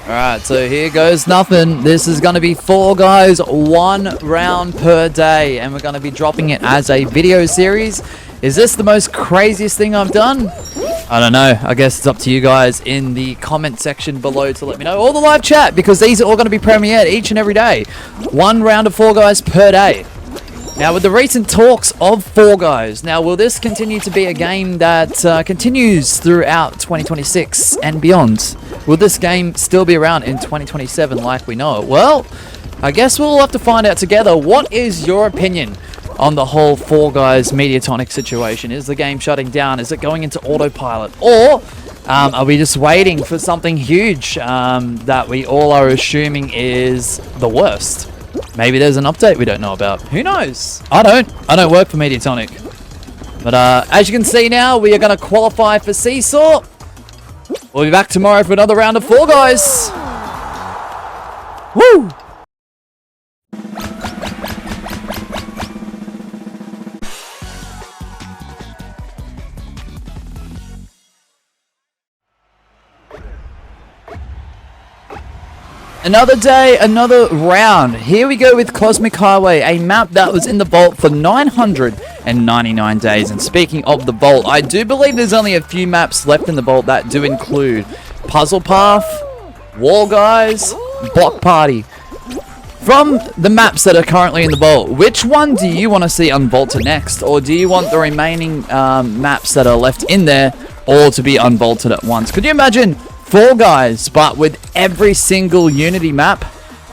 Alright, so here goes nothing. This is going to be Fall Guys, 1 round per day, and we're going to be dropping it as a video series. Is this the most craziest thing I've done? I don't know. I guess it's up to you guys in the comment section below to let me know. Or the live chat, because these are all going to be premiered each and every day. 1 round of Fall Guys per day. Now, with the recent talks of Fall Guys, now will this continue to be a game that continues throughout 2026 and beyond? Will this game still be around in 2027 like we know it? Well, I guess we'll have to find out together. What is your opinion on the whole Fall Guys Mediatonic situation? Is the game shutting down? Is it going into autopilot? Or are we just waiting for something huge that we all are assuming is the worst? Maybe there's an update we don't know about. Who knows? I don't work for Mediatonic. But as you can see now, we are going to qualify for Seesaw. We'll be back tomorrow for another round of Fall Guys. Woo! Another day, another round. Here we go with Cosmic Highway, a map that was in the vault for 999 days. And speaking of the vault, I do believe there's only a few maps left in the vault that do include Puzzle Path, Wall Guys, Block Party. From the maps that are currently in the vault, which one do you want to see unvaulted next? Or do you want the remaining maps that are left in there all to be unvaulted at once? Could you imagine Fall Guys, but with every single Unity map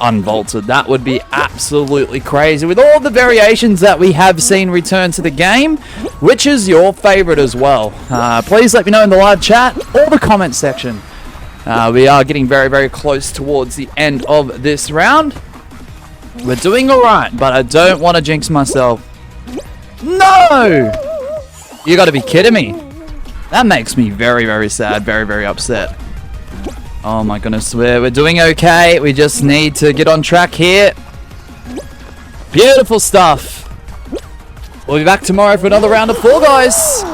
unvaulted? That would be absolutely crazy. With all the variations that we have seen return to the game, which is your favorite as well? Please let me know in the live chat or the comment section. We are getting very, very close towards the end of this round. We're doing alright, but I don't want to jinx myself. No! You gotta be kidding me. That makes me very, very sad, very, very upset. Oh my goodness, we're doing okay. We just need to get on track here. Beautiful stuff. We'll be back tomorrow for another round of Fall Guys.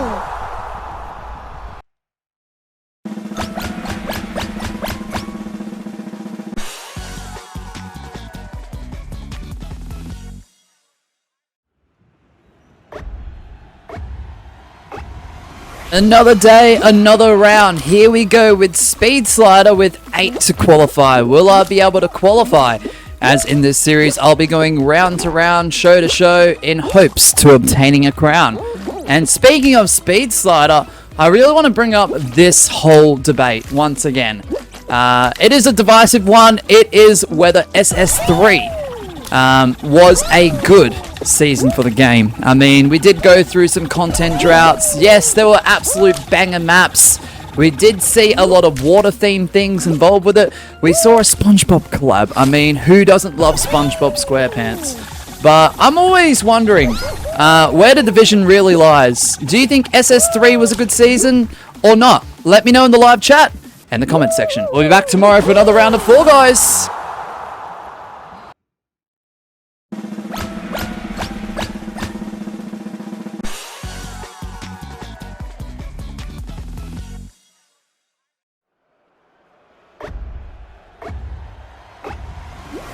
Another day, another round. Here we go with Speed Slider with 8 to qualify. Will I be able to qualify? As in this series, I'll be going round to round, show to show, in hopes to obtaining a crown. And speaking of Speed Slider, I really want to bring up this whole debate once again. It is a divisive one. It is whether SS3 was a good season for the game. I mean, we did go through some content droughts. Yes, there were absolute banger maps. We did see a lot of water themed things involved with it. We saw a SpongeBob collab. I mean, who doesn't love SpongeBob SquarePants? But I'm always wondering where the division really lies. Do you think SS3 was a good season or not? Let me know in the live chat and the comment section. We'll be back tomorrow for another round of Fall Guys.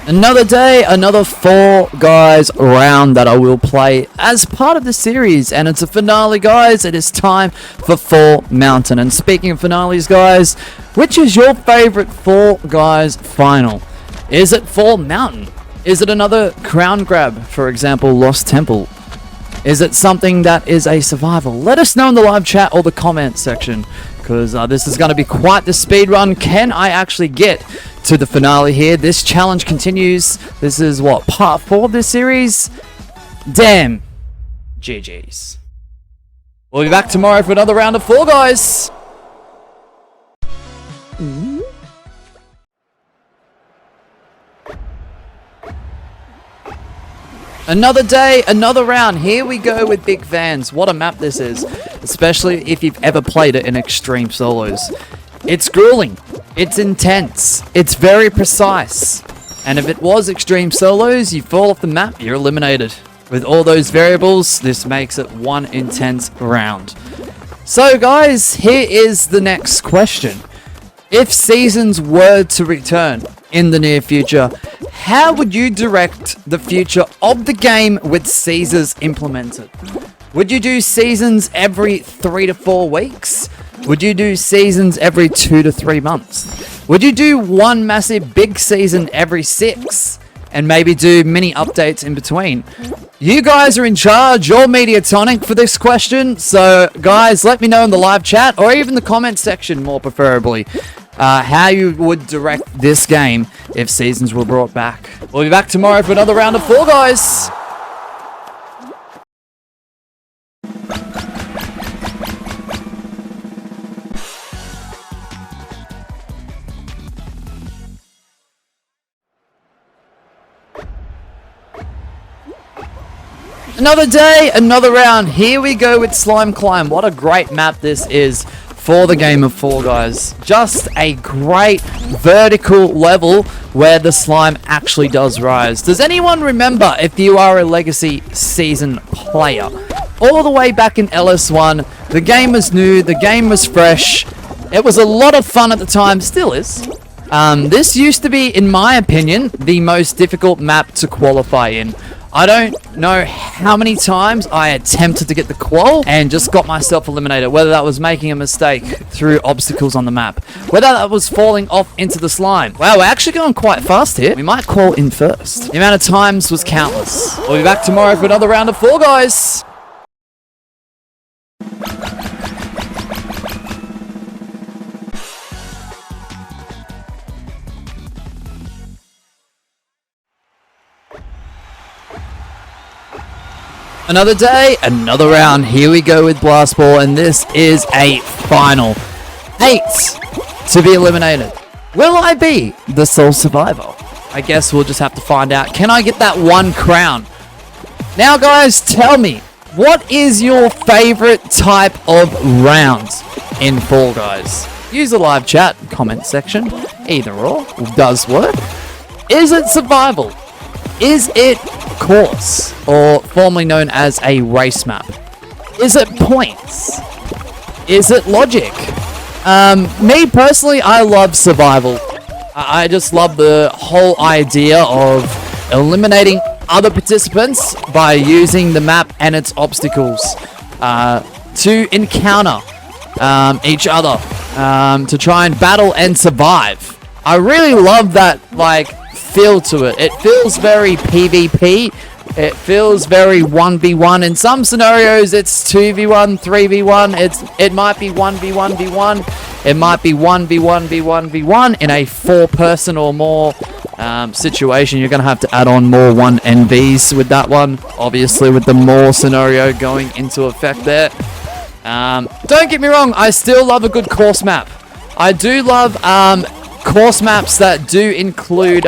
Another day, another Fall Guys round that I will play as part of the series. And it's a finale, guys. It is time for Fall Mountain. And speaking of finales, guys, which is your favorite Fall Guys final? Is it Fall Mountain? Is it another crown grab, for example, Lost Temple? Is it something that is a survival? Let us know in the live chat or the comment section, because this is going to be quite the speed run. Can I actually get to the finale here? This challenge continues. This is what, part 4 of this series? Damn. GG's. We'll be back tomorrow for another round of Fall Guys. Another day, another round. Here we go with Big Fans. What a map this is, especially if you've ever played it in Extreme Solos. It's grueling. It's intense. It's very precise. And if it was Extreme Solos, you fall off the map, you're eliminated. With all those variables, this makes it one intense round. So guys, here is the next question. If seasons were to return in the near future, how would you direct the future of the game with Caesars implemented? Would you do seasons every 3 to 4 weeks? Would you do seasons every 2 to 3 months? Would you do one massive big season every 6? And maybe do mini updates in between? You guys are in charge. You're Mediatonic for this question. So, guys, let me know in the live chat or even the comment section, more preferably, how you would direct this game if seasons were brought back. We'll be back tomorrow for another round of Fall Guys. Another day, another round. Here we go with Slime Climb. What a great map this is for the game of Fall Guys. Just a great vertical level where the slime actually does rise. Does anyone remember, if you are a Legacy Season player, all the way back in LS1, the game was new, the game was fresh. It was a lot of fun at the time, still is. This used to be, in my opinion, the most difficult map to qualify in. I don't know how many times I attempted to get the qual and just got myself eliminated, whether that was making a mistake through obstacles on the map, whether that was falling off into the slime. Wow, we're actually going quite fast here. We might qual in first. The amount of times was countless. We'll be back tomorrow for another round of Fall Guys. Another day, another round. Here we go with Blast Ball, and this is a final. 8 to be eliminated. Will I be the sole survivor? I guess we'll just have to find out. Can I get that one crown? Now, guys, tell me, what is your favorite type of rounds in Fall Guys? Use the live chat comment section. Either or does work. Is it survival? Is it course, or formerly known as a race map? Is it points? Is it logic? Me personally, I love survival. I just love the whole idea of eliminating other participants by using the map and its obstacles to encounter each other, to try and battle and survive. I really love that, like, feel to it. It feels very PvP. It feels very 1v1. In some scenarios, it's 2v1, 3v1. It might be 1v1v1. It might be 1v1v1v1 in a 4-person or more situation. You're going to have to add on more 1NVs with that one. Obviously, with the more scenario going into effect there. Don't get me wrong. I still love a good course map. I do love course maps that do include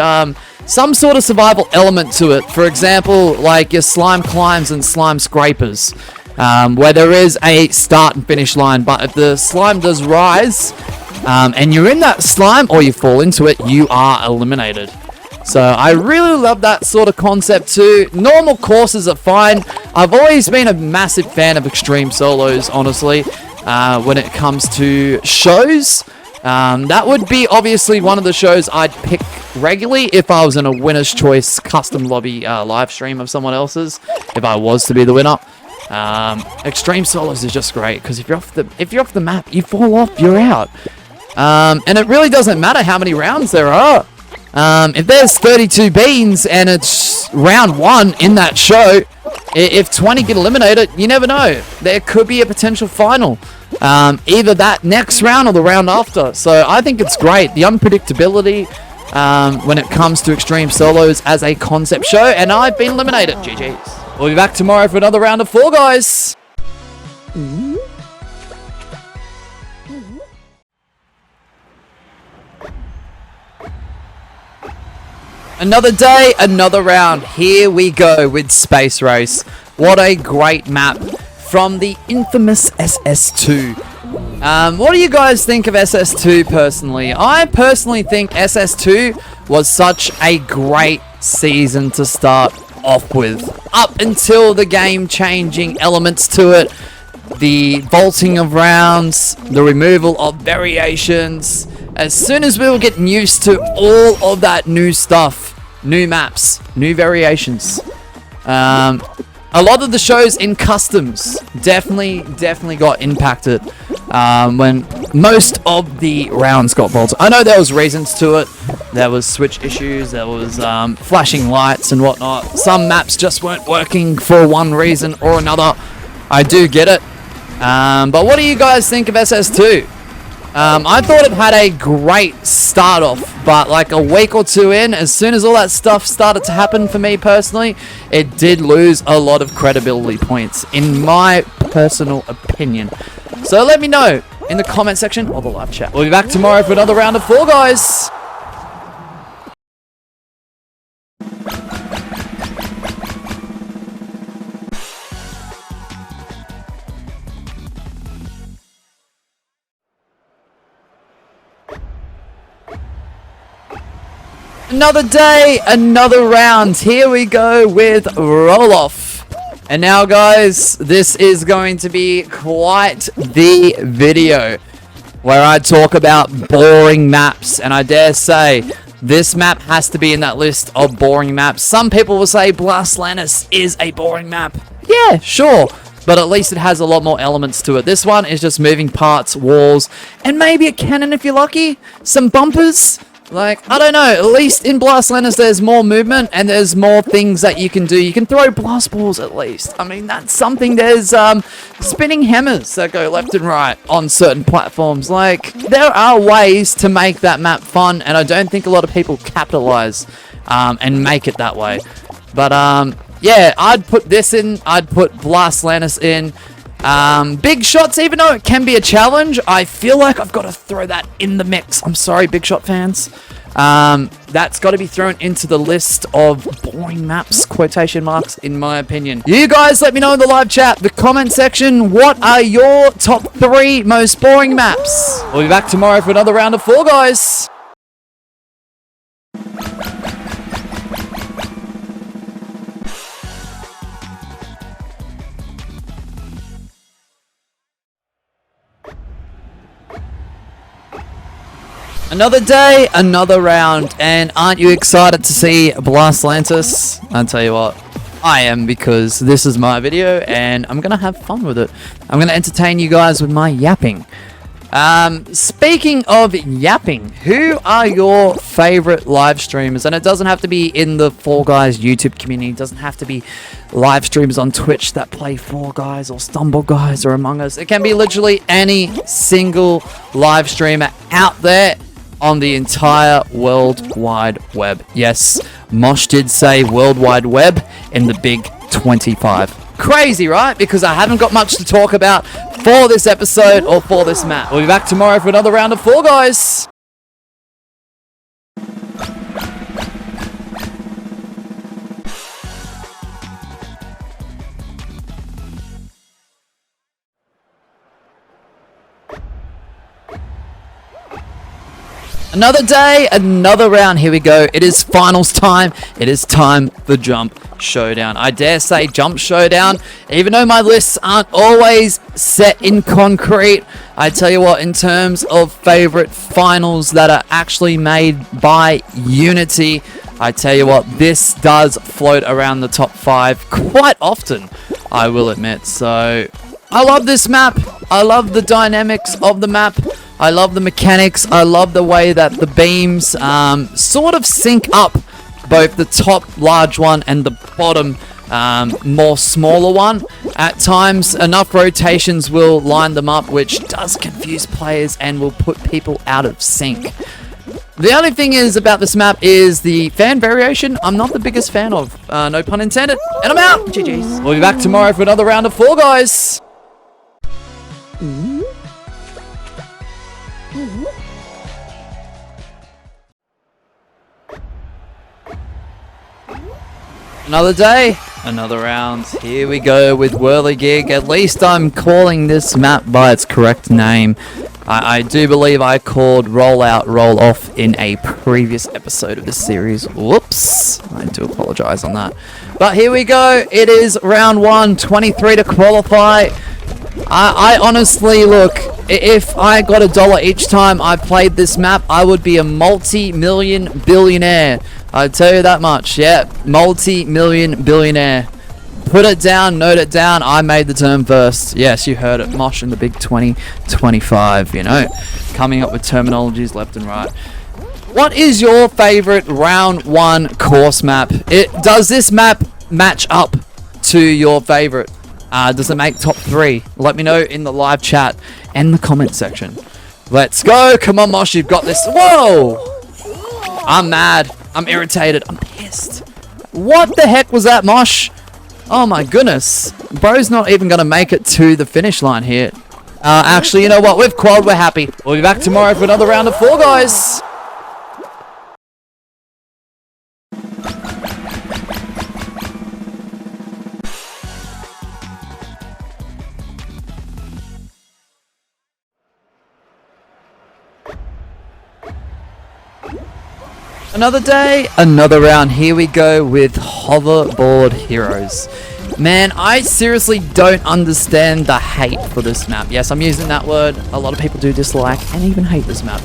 some sort of survival element to it. For example, like your slime climbs and slime scrapers, where there is a start and finish line, but if the slime does rise and you're in that slime or you fall into it, you are eliminated. So I really love that sort of concept too. Normal courses are fine. I've always been a massive fan of extreme solos, honestly, when it comes to shows. That would be obviously one of the shows I'd pick regularly if I was in a winner's choice custom lobby live stream of someone else's, if I was to be the winner. Extreme solos is just great because if you're off the map, you fall off, you're out. And it really doesn't matter how many rounds there are. If there's 32 beans and it's round 1 in that show, if 20 get eliminated, you never know. There could be a potential final. Either that next round or the round after. So I think it's great. The unpredictability when it comes to extreme solos as a concept show. And I've been eliminated. GG's. We'll be back tomorrow for another round of Fall Guys. Another day, another round. Here we go with Space Race. What a great map from the infamous SS2. What do you guys think of SS2 personally? I personally think SS2 was such a great season to start off with. Up until the game changing elements to it, the vaulting of rounds, the removal of variations, As soon as we were getting used to all of that new stuff, new maps, new variations, a lot of the shows in customs definitely got impacted when most of the rounds got vaulted. I know there was reasons to it. There was switch issues, there was flashing lights and whatnot. Some maps just weren't working for one reason or another. I do get it. But what do you guys think of SS2? I thought it had a great start off, but like a week or two in, as soon as all that stuff started to happen for me personally, it did lose a lot of credibility points, in my personal opinion. So let me know in the comment section or the live chat. We'll be back tomorrow for another round of Fall Guys. Another day, another round. Here we go with Roll-Off. And now, guys, this is going to be quite the video where I talk about boring maps. And I dare say, this map has to be in that list of boring maps. Some people will say Blast Lannis is a boring map. Yeah, sure. But at least it has a lot more elements to it. This one is just moving parts, walls, and maybe a cannon if you're lucky. Some bumpers. Like, I don't know, at least in Blast Lannis there's more movement and there's more things that you can do. You can throw blast balls at least. I mean, that's something. There's spinning hammers that go left and right on certain platforms. Like, there are ways to make that map fun, and I don't think a lot of people capitalize and make it that way. But, yeah, I'd put this in. I'd put Blast Lannis in. Big shots, even though it can be a challenge, I feel like I've got to throw that in the mix. I'm sorry, Big Shot fans. That's got to be thrown into the list of boring maps, quotation marks, in my opinion. You guys let me know in the live chat, the comment section, what are your top 3 most boring maps? We'll be back tomorrow for another round of Fall Guys. Another day, another round, and aren't you excited to see Blast Lannis? I'll tell you what, I am, because this is my video and I'm gonna have fun with it. I'm gonna entertain you guys with my yapping. Speaking of yapping, who are your favorite live streamers? And it doesn't have to be in the Fall Guys YouTube community. It doesn't have to be live streamers on Twitch that play Fall Guys or Stumble Guys or Among Us. It can be literally any single live streamer out there on the entire World Wide Web. Yes, Mosh did say World Wide Web in the big 25. Crazy, right? Because I haven't got much to talk about for this episode or for this map. We'll be back tomorrow for another round of Fall Guys. Another day, another round. Here we go. It is finals time. It is time for Jump Showdown. I dare say Jump Showdown, even though my lists aren't always set in concrete, I tell you what, in terms of favorite finals that are actually made by Unity, I tell you what, this does float around the top 5 quite often, I will admit. So, I love this map. I love the dynamics of the map. I love the mechanics. I love the way that the beams sort of sync up both the top large one and the bottom more smaller one. At times, enough rotations will line them up, which does confuse players and will put people out of sync. The only thing is about this map is the fan variation. I'm not the biggest fan of. No pun intended. And I'm out. GG's. We'll be back tomorrow for another round of Fall Guys. Another day, another round. Here we go with Whirligig. At least I'm calling this map by its correct name. I do believe I called Rollout Roll-Off in a previous episode of this series. Whoops. I do apologize on that. But here we go. It is round 1, 23 to qualify. I honestly, look, if I got $1 each time I played this map, I would be a multi-million billionaire. I tell you that much. Yeah, multi-million billionaire. Put it down, note it down. I made the term first. Yes, you heard it. Mosh in the big 2025, you know. Coming up with terminologies left and right. What is your favorite round 1 course map? Does this map match up to your favorite? Does it make top 3? Let me know in the live chat and the comment section. Let's go. Come on, Mosh. You've got this. Whoa. I'm mad. I'm irritated. I'm pissed. What the heck was that, Mosh? Oh, my goodness. Bro's not even going to make it to the finish line here. Actually, you know what? We've quad. We're happy. We'll be back tomorrow for another round of Fall Guys. Another day, another round. Here we go with Hoverboard Heroes. Man, I seriously don't understand the hate for this map. Yes, I'm using that word. A lot of people do dislike and even hate this map.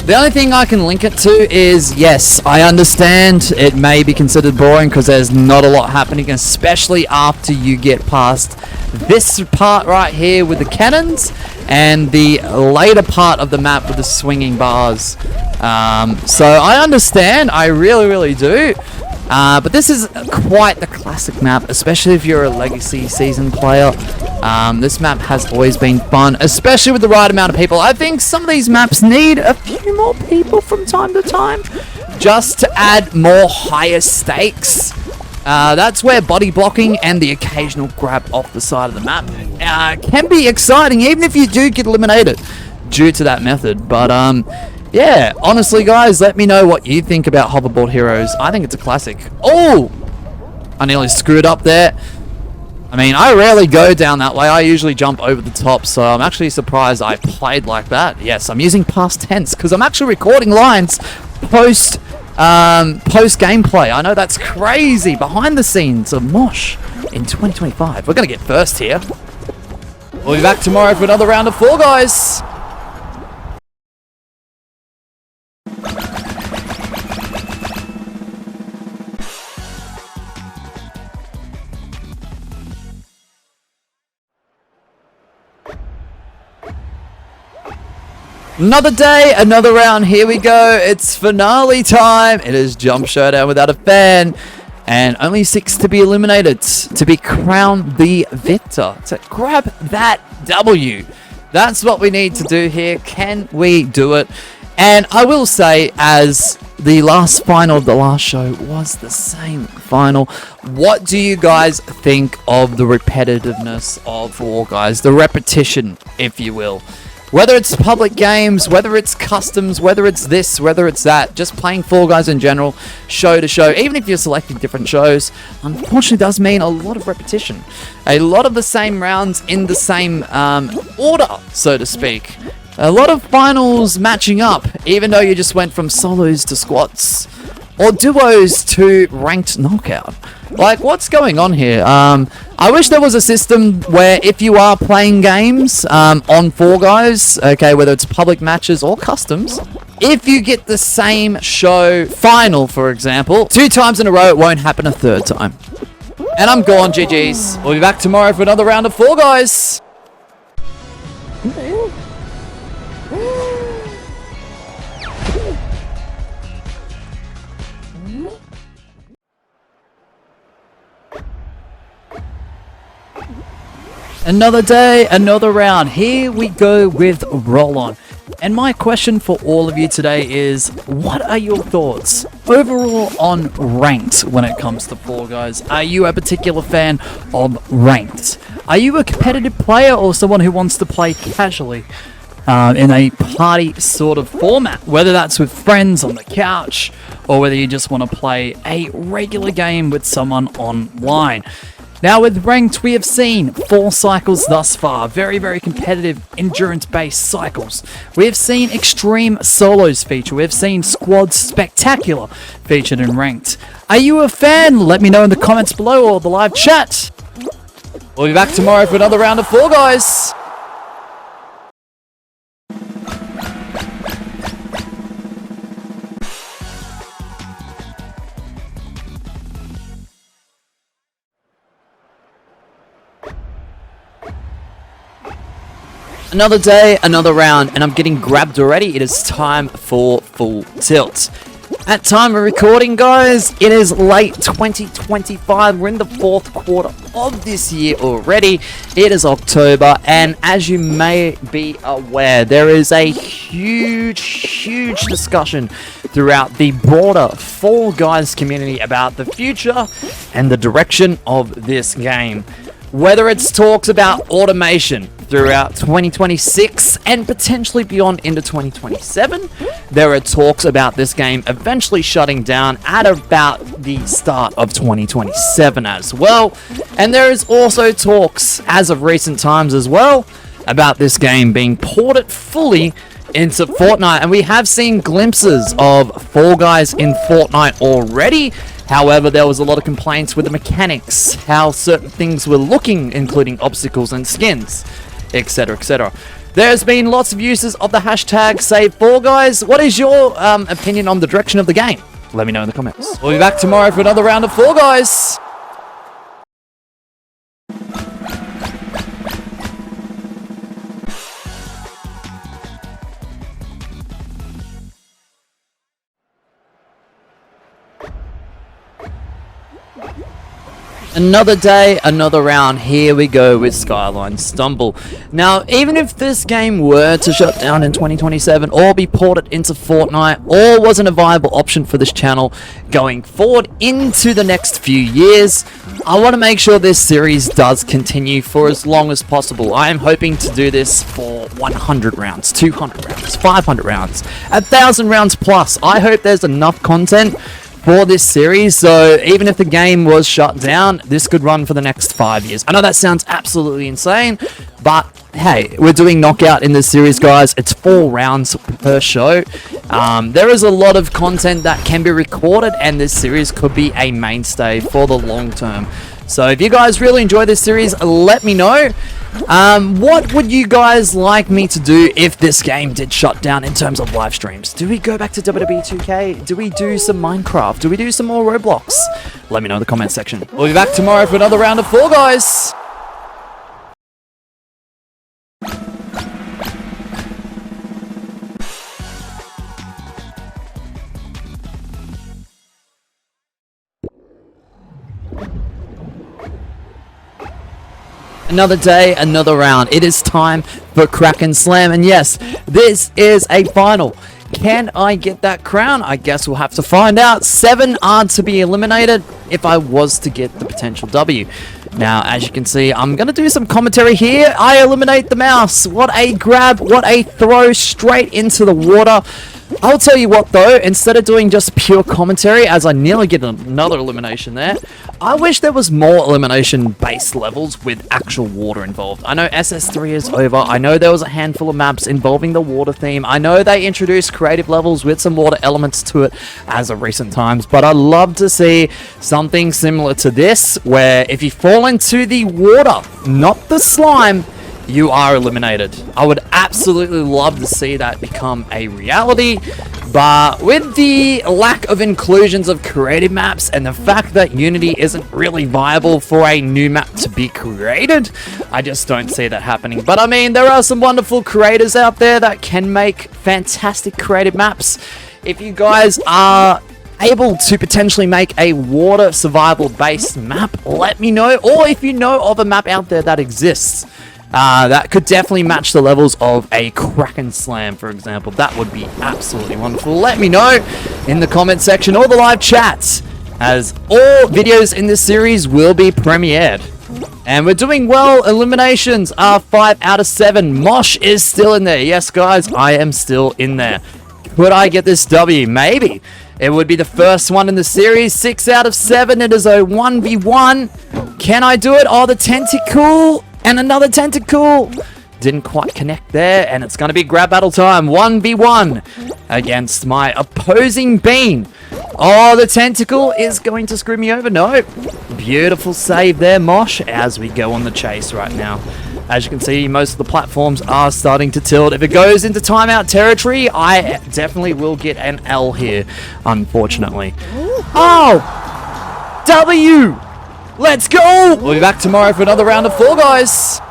The only thing I can link it to is, yes, I understand it may be considered boring because there's not a lot happening, especially after you get past this part right here with the cannons and the later part of the map with the swinging bars. So I understand, I really do. But this is quite the classic map, especially if you're a Legacy Season player. This map has always been fun, especially with the right amount of people. I think some of these maps need a few more people from time to time, just to add more higher stakes. That's where body blocking and the occasional grab off the side of the map can be exciting, even if you do get eliminated due to that method. But yeah, honestly, guys, let me know what you think about Hoverboard Heroes. I think it's a classic. Oh! I nearly screwed up there. I mean, I rarely go down that way. I usually jump over the top, so I'm actually surprised I played like that. Yes, I'm using past tense because I'm actually recording lines post gameplay. I know that's crazy. Behind the scenes of Mosh in 2025. We're going to get first here. We'll be back tomorrow for another round of Fall Guys. Another day, another round. Here we go. It's finale time. It is Jump Showdown without a fan. And only 6 to be eliminated to be crowned the victor. To grab that W. That's what we need to do here. Can we do it? And I will say, as the last final of the last show was the same final, what do you guys think of the repetitiveness of Fall Guys? The repetition, if you will. Whether it's public games, whether it's customs, whether it's this, whether it's that, just playing Fall Guys in general, show to show, even if you're selecting different shows, unfortunately does mean a lot of repetition. A lot of the same rounds in the same order, so to speak. A lot of finals matching up, even though you just went from solos to squads, or duos to ranked knockout. Like, what's going on here? I wish there was a system where if you are playing games on Fall Guys, okay, whether it's public matches or customs, if you get the same show final, for example, 2 times in a row, it won't happen a 3rd time. And I'm gone, GG's. We'll be back tomorrow for another round of Fall Guys. Another day, another round. Here we go with Roll On. And my question for all of you today is, what are your thoughts overall on ranked when it comes to Fall Guys? Are you a particular fan of ranked? Are you a competitive player or someone who wants to play casually in a party sort of format? Whether that's with friends on the couch or whether you just want to play a regular game with someone online. Now with ranked, we have seen 4 cycles thus far, very competitive endurance-based cycles. We have seen extreme solos feature, we have seen squads spectacular featured in ranked. Are you a fan? Let me know in the comments below or the live chat. We'll be back tomorrow for another round of Fall Guys. Another day, another round, and I'm getting grabbed already. It is time for Full Tilt. At time of recording, guys, it is late 2025. We're in the 4th quarter of this year already. It is October, and as you may be aware, there is a huge discussion throughout the broader Fall Guys community about the future and the direction of this game. Whether it's talks about automation throughout 2026 and potentially beyond into 2027, there are talks about this game eventually shutting down at about the start of 2027 as well. And there is also talks, as of recent times as well, about this game being ported fully into Fortnite. And we have seen glimpses of Fall Guys in Fortnite already. However, there was a lot of complaints with the mechanics, how certain things were looking, including obstacles and skins, etc, etc. There's been lots of uses of the hashtag #SaveFallGuys. What is your opinion on the direction of the game? Let me know in the comments. We'll be back tomorrow for another round of Fall Guys. Another day, another round. Here we go with Skyline Stumble. Now, even if this game were to shut down in 2027 or be ported into Fortnite or wasn't a viable option for this channel going forward into the next few years, I want to make sure this series does continue for as long as possible. I am hoping to do this for 100 rounds, 200 rounds, 500 rounds, 1,000 rounds plus. I hope there's enough content for this series, so even if the game was shut down, this could run for the next 5 years. I know that sounds absolutely insane, but hey, we're doing knockout in this series, guys. It's 4 rounds per show. There is a lot of content that can be recorded, and this series could be a mainstay for the long term. So if you guys really enjoy this series, let me know. What would you guys like me to do if this game did shut down in terms of live streams? Do we go back to WWE 2K? Do we do some Minecraft? Do we do some more Roblox? Let me know in the comment section. We'll be back tomorrow for another round of Fall Guys. Another day, another round. It is time for Kraken Slam. And yes, this is a final. Can I get that crown? I guess we'll have to find out. 7 are to be eliminated if I was to get the potential W. Now, as you can see, I'm going to do some commentary here. I eliminate the mouse. What a grab. What a throw straight into the water. I'll tell you what though, instead of doing just pure commentary, as I nearly get another elimination there, I wish there was more elimination based levels with actual water involved. I know SS3 is over, I know there was a handful of maps involving the water theme, I know they introduced creative levels with some water elements to it as of recent times, but I'd love to see something similar to this, where if you fall into the water, not the slime, you are eliminated. I would absolutely love to see that become a reality, but with the lack of inclusions of creative maps and the fact that Unity isn't really viable for a new map to be created, I just don't see that happening. But I mean, there are some wonderful creators out there that can make fantastic creative maps. If you guys are able to potentially make a water survival based map, let me know. Or if you know of a map out there that exists that could definitely match the levels of a Kraken Slam, for example, that would be absolutely wonderful. Let me know in the comment section or the live chats, as all videos in this series will be premiered. And we're doing well. Eliminations are 5 out of 7. Mosh is still in there. Yes, guys, I am still in there. Could I get this W? Maybe. It would be the first one in the series. 6 out of 7. It is a 1v1. Can I do it? Oh, the tentacle. And another tentacle. Didn't quite connect there. And it's going to be grab battle time. 1v1 against my opposing bean. Oh, the tentacle is going to screw me over. No. Beautiful save there, Mosh, as we go on the chase right now. As you can see, most of the platforms are starting to tilt. If it goes into timeout territory, I definitely will get an L here, unfortunately. Oh! W! Let's go! We'll be back tomorrow for another round of Fall Guys.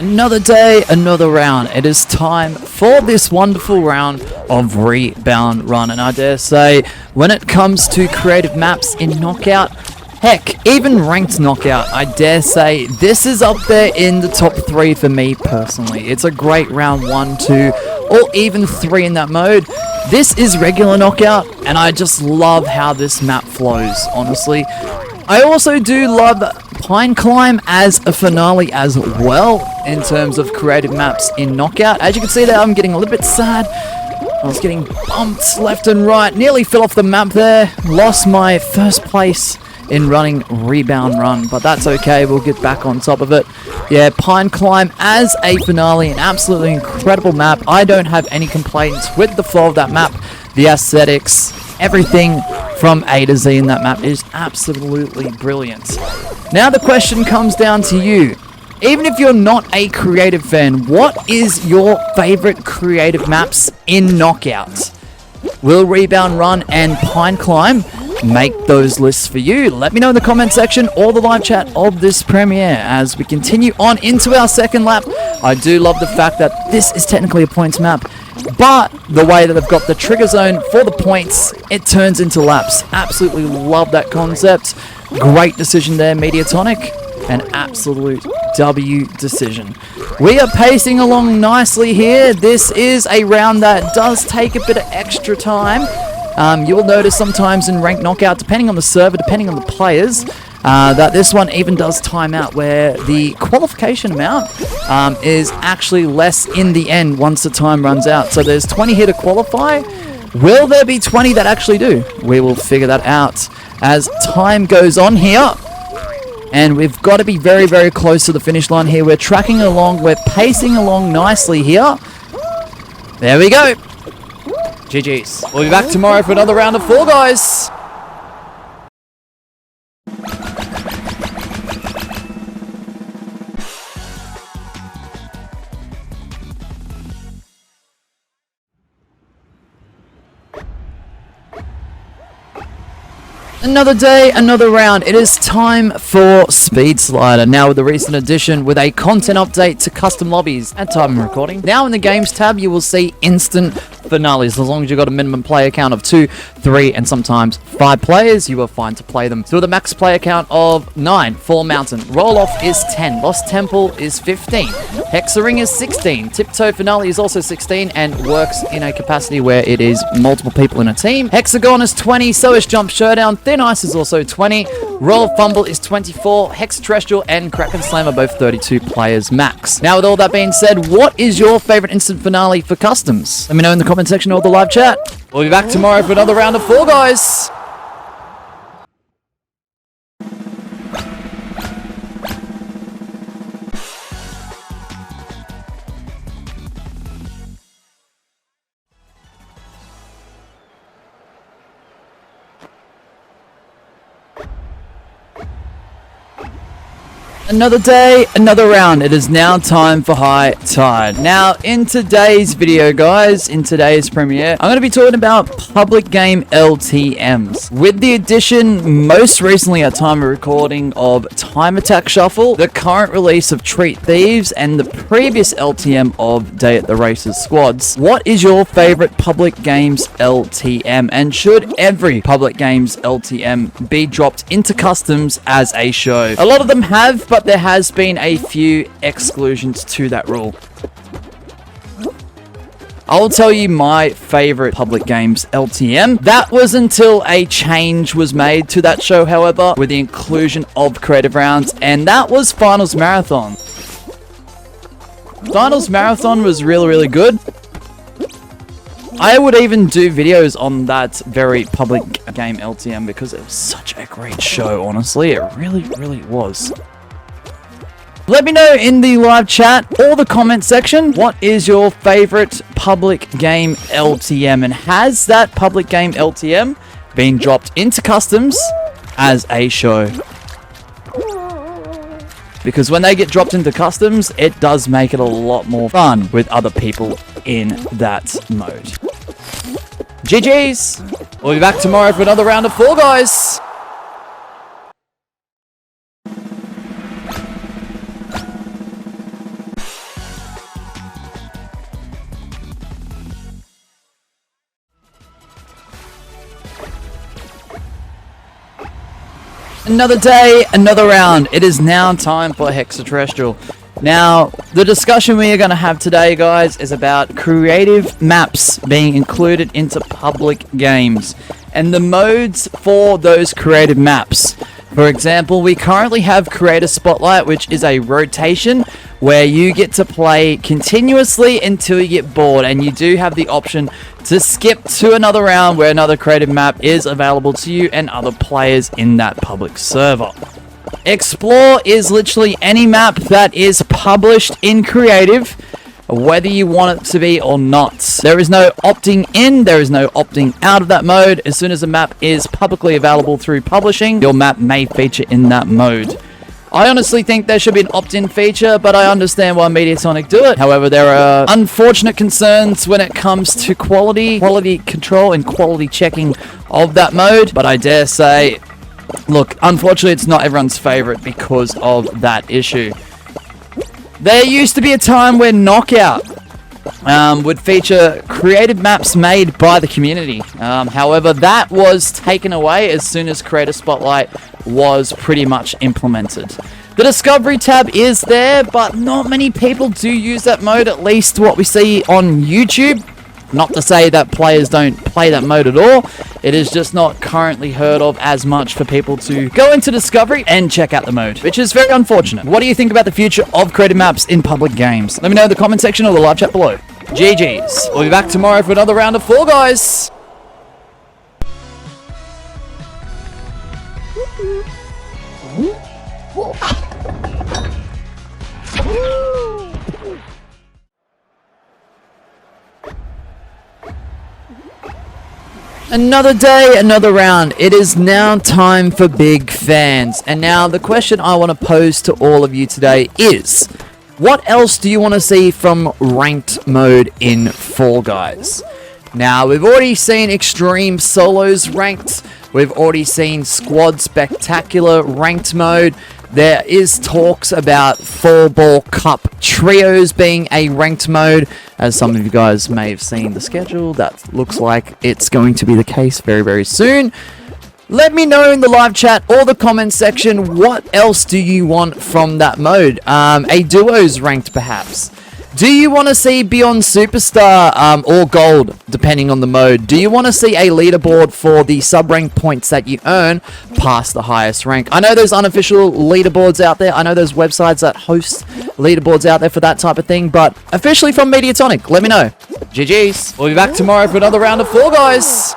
Another day, another round. It is time for this wonderful round of Rebound Run. And I dare say, when it comes to creative maps in Knockout, heck, even ranked Knockout, I dare say this is up there in the top 3 for me personally. It's a great round 1, 2, or even 3 in that mode. This is regular Knockout, and I just love how this map flows, honestly. I also do love Pine Climb as a finale as well, in terms of creative maps in Knockout. As you can see there, I'm getting a little bit sad. I was getting bumped left and right, nearly fell off the map there. Lost my first place in running Rebound Run, but that's okay, we'll get back on top of it. Yeah, Pine Climb as a finale, an absolutely incredible map. I don't have any complaints with the flow of that map, the aesthetics, everything from A to Z in that map is absolutely brilliant. Now the question comes down to you. Even if you're not a creative fan, what is your favorite creative maps in Knockout? Will Rebound Run and Pine Climb make those lists for you? Let me know in the comment section or the live chat of this premiere as we continue on into our second lap. I do love the fact that this is technically a points map, but the way that they've got the trigger zone for the points, it turns into laps. Absolutely love that concept. Great decision there, Mediatonic. An absolute W decision. We are pacing along nicely here. This is a round that does take a bit of extra time. You will notice sometimes in ranked Knockout, depending on the server, depending on the players, that this one even does time out, where the qualification amount is actually less in the end once the time runs out. So there's 20 here to qualify. Will there be 20 that actually do? We will figure that out as time goes on here. And we've got to be very, very close to the finish line here. We're tracking along. We're pacing along nicely here. There we go. GG's. We'll be back tomorrow for another round of Fall Guys. Another day, another round. It is time for Speed Slider. Now with the recent addition with a content update to custom lobbies at time of recording. Now in the games tab, you will see instant finales. As long as you've got a minimum player count of 2, 3, and sometimes 5 players, you are fine to play them. So with a max player count of 9, Fall Mountain. Roll Off is 10. Lost Temple is 15. Hexaring is 16. Tiptoe Finale is also 16 and works in a capacity where it is multiple people in a team. Hexagon is 20. So is Jump Showdown. Thin Ice is also 20. Roll of Fumble is 24. Hexaterrestrial and Kraken Slam are both 32 players max. Now with all that being said, what is your favorite instant finale for customs? Let me know in the comment section or the live chat. We'll be back tomorrow for another round of Fall Guys. Another day, another round. It is now time for High Tide. Now, in today's video, guys, in today's premiere, I'm going to be talking about public game LTMs. With the addition, most recently at time of recording, of Time Attack Shuffle, the current release of Treat Thieves, and the previous LTM of Day at the Races squads, what is your favorite public games LTM? And should every public games LTM be dropped into customs as a show? A lot of them have, but there has been a few exclusions to that rule. I'll tell you my favorite public games LTM. That was until a change was made to that show, however, with the inclusion of creative rounds, and that was Finals Marathon. Finals Marathon was really, really good. I would even do videos on that very public game LTM because it was such a great show, honestly. It really, really was. Let me know in the live chat or the comment section, what is your favorite public game LTM, and has that public game LTM been dropped into customs as a show? Because when they get dropped into customs, it does make it a lot more fun with other people in that mode. GG's! We'll be back tomorrow for another round of Fall Guys! Another day, another round. It is now time for Hexaterrestrial. Now, the discussion we are going to have today, guys, is about creative maps being included into public games and the modes for those creative maps. For example, we currently have Creator Spotlight, which is a rotation where you get to play continuously until you get bored, and you do have the option to skip to another round where another creative map is available to you and other players in that public server. Explore is literally any map that is published in creative, whether you want it to be or not. There is no opting in, there is no opting out of that mode. As soon as a map is publicly available through publishing, your map may feature in that mode. I honestly think there should be an opt-in feature, but I understand why Mediatonic do it. However, there are unfortunate concerns when it comes to quality control and quality checking of that mode. But I dare say, look, unfortunately it's not everyone's favorite because of that issue. There used to be a time where Knockout would feature creative maps made by the community. However, that was taken away as soon as Creator Spotlight was pretty much implemented. The Discovery tab is there, but not many people do use that mode, at least what we see on YouTube. Not to say that players don't play that mode at all. It is just not currently heard of as much for people to go into Discovery and check out the mode, which is very unfortunate. What do you think about the future of creative maps in public games? Let me know in the comment section or the live chat below. GG's. We'll be back tomorrow for another round of Fall Guys. Another day, another round. It is now time for big fans. And now the question I want to pose to all of you today is, what else do you want to see from ranked mode in Fall Guys? Now, we've already seen Extreme Solos ranked. We've already seen Squad Spectacular ranked mode. There is talks about Fall Ball Cup Trios being a ranked mode. As some of you guys may have seen the schedule, that looks like it's going to be the case very, very soon. Let me know in the live chat or the comment section, what else do you want from that mode? A duos ranked perhaps. Do you want to see Beyond Superstar or Gold, depending on the mode? Do you want to see a leaderboard for the sub-rank points that you earn past the highest rank? I know there's unofficial leaderboards out there. I know there's websites that host leaderboards out there for that type of thing. But officially from Mediatonic, let me know. GG's. We'll be back tomorrow for another round of Fall Guys.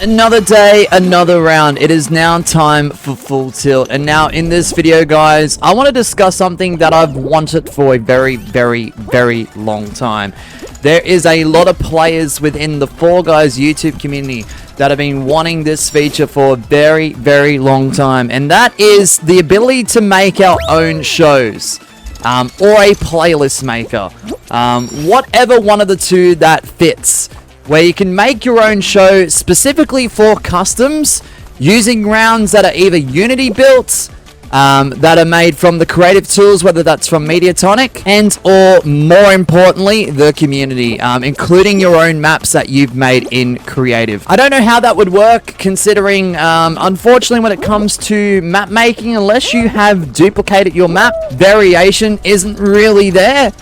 Another day, another round. It is now time for Full Tilt. And now in this video, guys, I want to discuss something that I've wanted for a very, very, very long time. There is a lot of players within the Fall Guys YouTube community that have been wanting this feature for a very, very long time. And that is the ability to make our own shows. Or a playlist maker. Whatever one of the two that fits. Where you can make your own show specifically for customs using rounds that are either Unity built, that are made from the creative tools, whether that's from Mediatonic, and or more importantly, the community, including your own maps that you've made in creative. I don't know how that would work, considering, unfortunately, when it comes to map making, unless you have duplicated your map, variation isn't really there.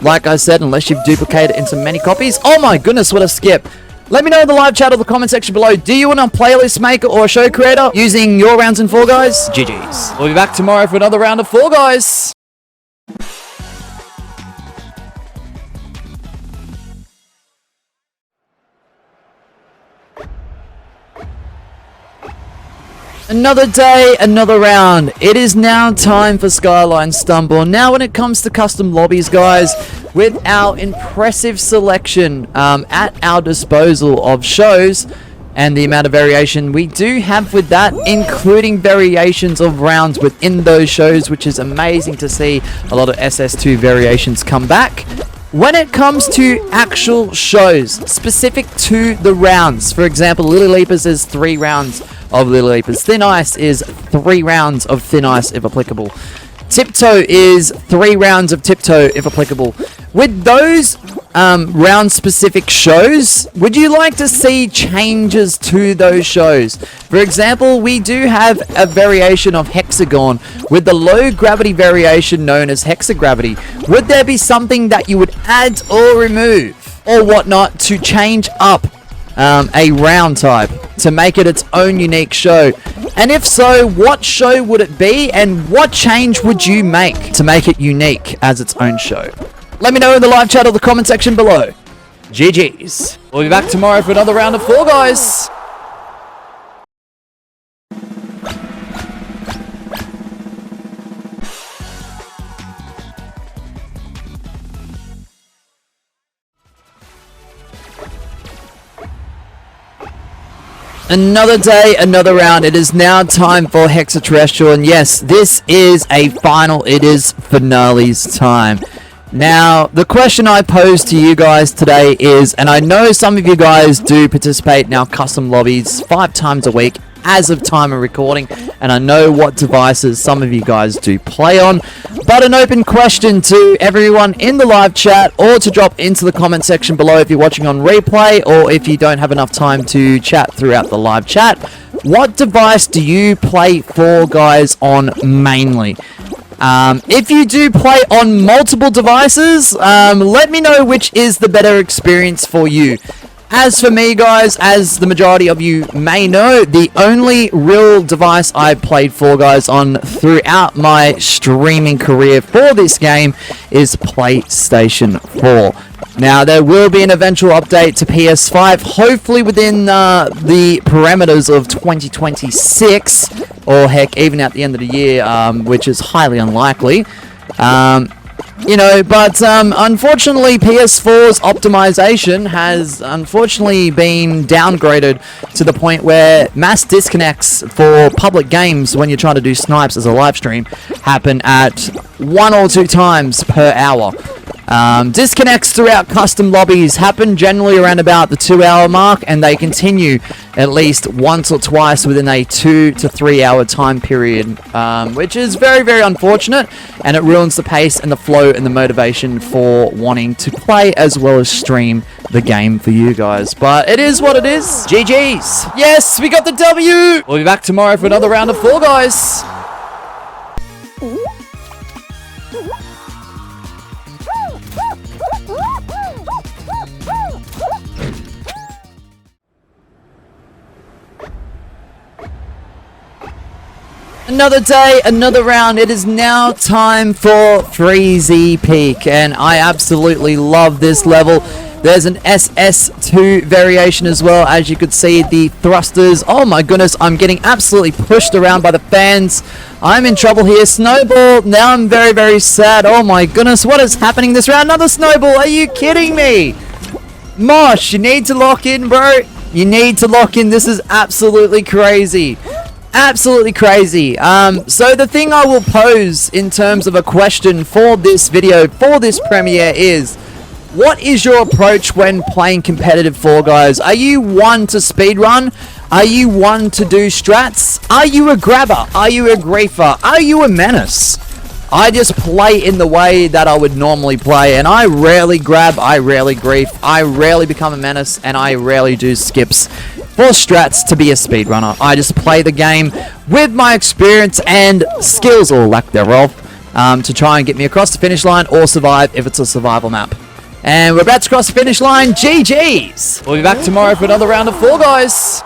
Like I said, unless you've duplicated into many copies. Oh my goodness, what a skip. Let me know in the live chat or the comment section below. Do you want a playlist maker or a show creator using your rounds in Fall Guys? GG's. We'll be back tomorrow for another round of Fall Guys. Another day, another round. It is now time for Skyline Stumble. Now when it comes to custom lobbies, guys, with our impressive selection at our disposal of shows and the amount of variation we do have with that, including variations of rounds within those shows, which is amazing to see a lot of SS2 variations come back. when it comes to actual shows specific to the rounds, for example, Lily Leapers is 3 rounds of Lily Leapers. Thin Ice is 3 rounds of Thin Ice if applicable. Tiptoe is 3 rounds of Tiptoe if applicable. With those round specific shows, would you like to see changes to those shows? For example, we do have a variation of Hexagon with the low gravity variation known as Hexagravity. Would there be something that you would add or remove or whatnot to change up a round type to make it its own unique show? And if so, what show would it be, and what change would you make to make it unique as its own show? Let me know in the live chat or the comment section below. GG's. We'll be back tomorrow for another round of Fall Guys. Another day, another round. It is now time for Hexaterrestrial, and yes, this is a final. It is finales time. Now, the question I pose to you guys today is, and I know some of you guys do participate in our custom lobbies 5 times a week as of time of recording, and I know what devices some of you guys do play on, but an open question to everyone in the live chat, or to drop into the comment section below if you're watching on replay, or if you don't have enough time to chat throughout the live chat. What device do you play Fall Guys on mainly? If you do play on multiple devices, let me know which is the better experience for you. As for me, guys, as the majority of you may know, the only real device I played Fall Guys on throughout my streaming career for this game is PlayStation 4. Now, there will be an eventual update to PS5, hopefully within the parameters of 2026, or heck, even at the end of the year, which is highly unlikely. But unfortunately, PS4's optimization has unfortunately been downgraded to the point where mass disconnects for public games when you're trying to do snipes as a live stream happen at 1 or 2 times per hour. Disconnects throughout custom lobbies happen generally around about the 2-hour mark, and they continue at least once or twice within a 2 to 3 hour time period, which is very, very unfortunate, and it ruins the pace and the flow and the motivation for wanting to play as well as stream the game for you guys. But it is what it is. GG's. Yes, we got the W. We'll be back tomorrow for another round of Fall Guys. Another day, another round. It is now time for Freezy Peak, and I absolutely love this level. There's an SS2 variation as well. As you could see, the thrusters. Oh my goodness, I'm getting absolutely pushed around by the fans. I'm in trouble here. Snowball, now I'm very, very sad. Oh my goodness, what is happening this round? Another snowball, are you kidding me? Mosh, you need to lock in, bro. You need to lock in. This is absolutely crazy. Absolutely crazy. So the thing I will pose in terms of a question for this video, for this premiere, is what is your approach when playing competitive Fall Guys? Are you one to speedrun? Are you one to do strats? Are you a grabber? Are you a griefer? Are you a menace? I just play in the way that I would normally play, and I rarely grab, I rarely grief, I rarely become a menace, and I rarely do skips for strats to be a speedrunner. I just play the game with my experience and skills, or lack thereof, to try and get me across the finish line or survive if it's a survival map. And we're about to cross the finish line. GG's! We'll be back tomorrow for another round of Fall Guys.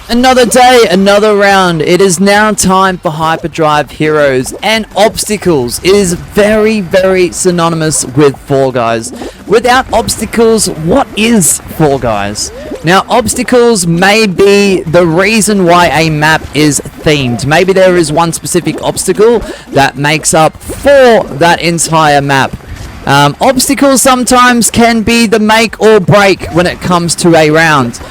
Another day, another round. It is now time for Hyperdrive Heroes and obstacles. It is very, very synonymous with Fall Guys. Without obstacles, what is Fall Guys? Now, obstacles may be the reason why a map is themed. Maybe there is one specific obstacle that makes up for that entire map. Obstacles sometimes can be the make or break when it comes to a round.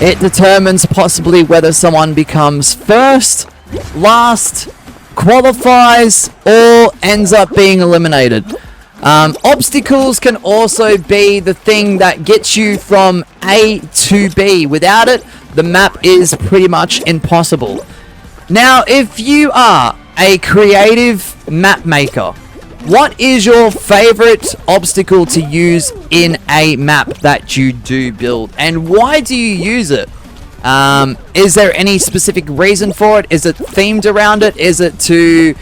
It determines possibly whether someone becomes first, last, qualifies, or ends up being eliminated. Obstacles can also be the thing that gets you from A to B. Without it, the map is pretty much impossible. Now, if you are a creative map maker, what is your favorite obstacle to use in a map that you do build, and why do you use it? Is there any specific reason for it? Is it themed around it? Is it to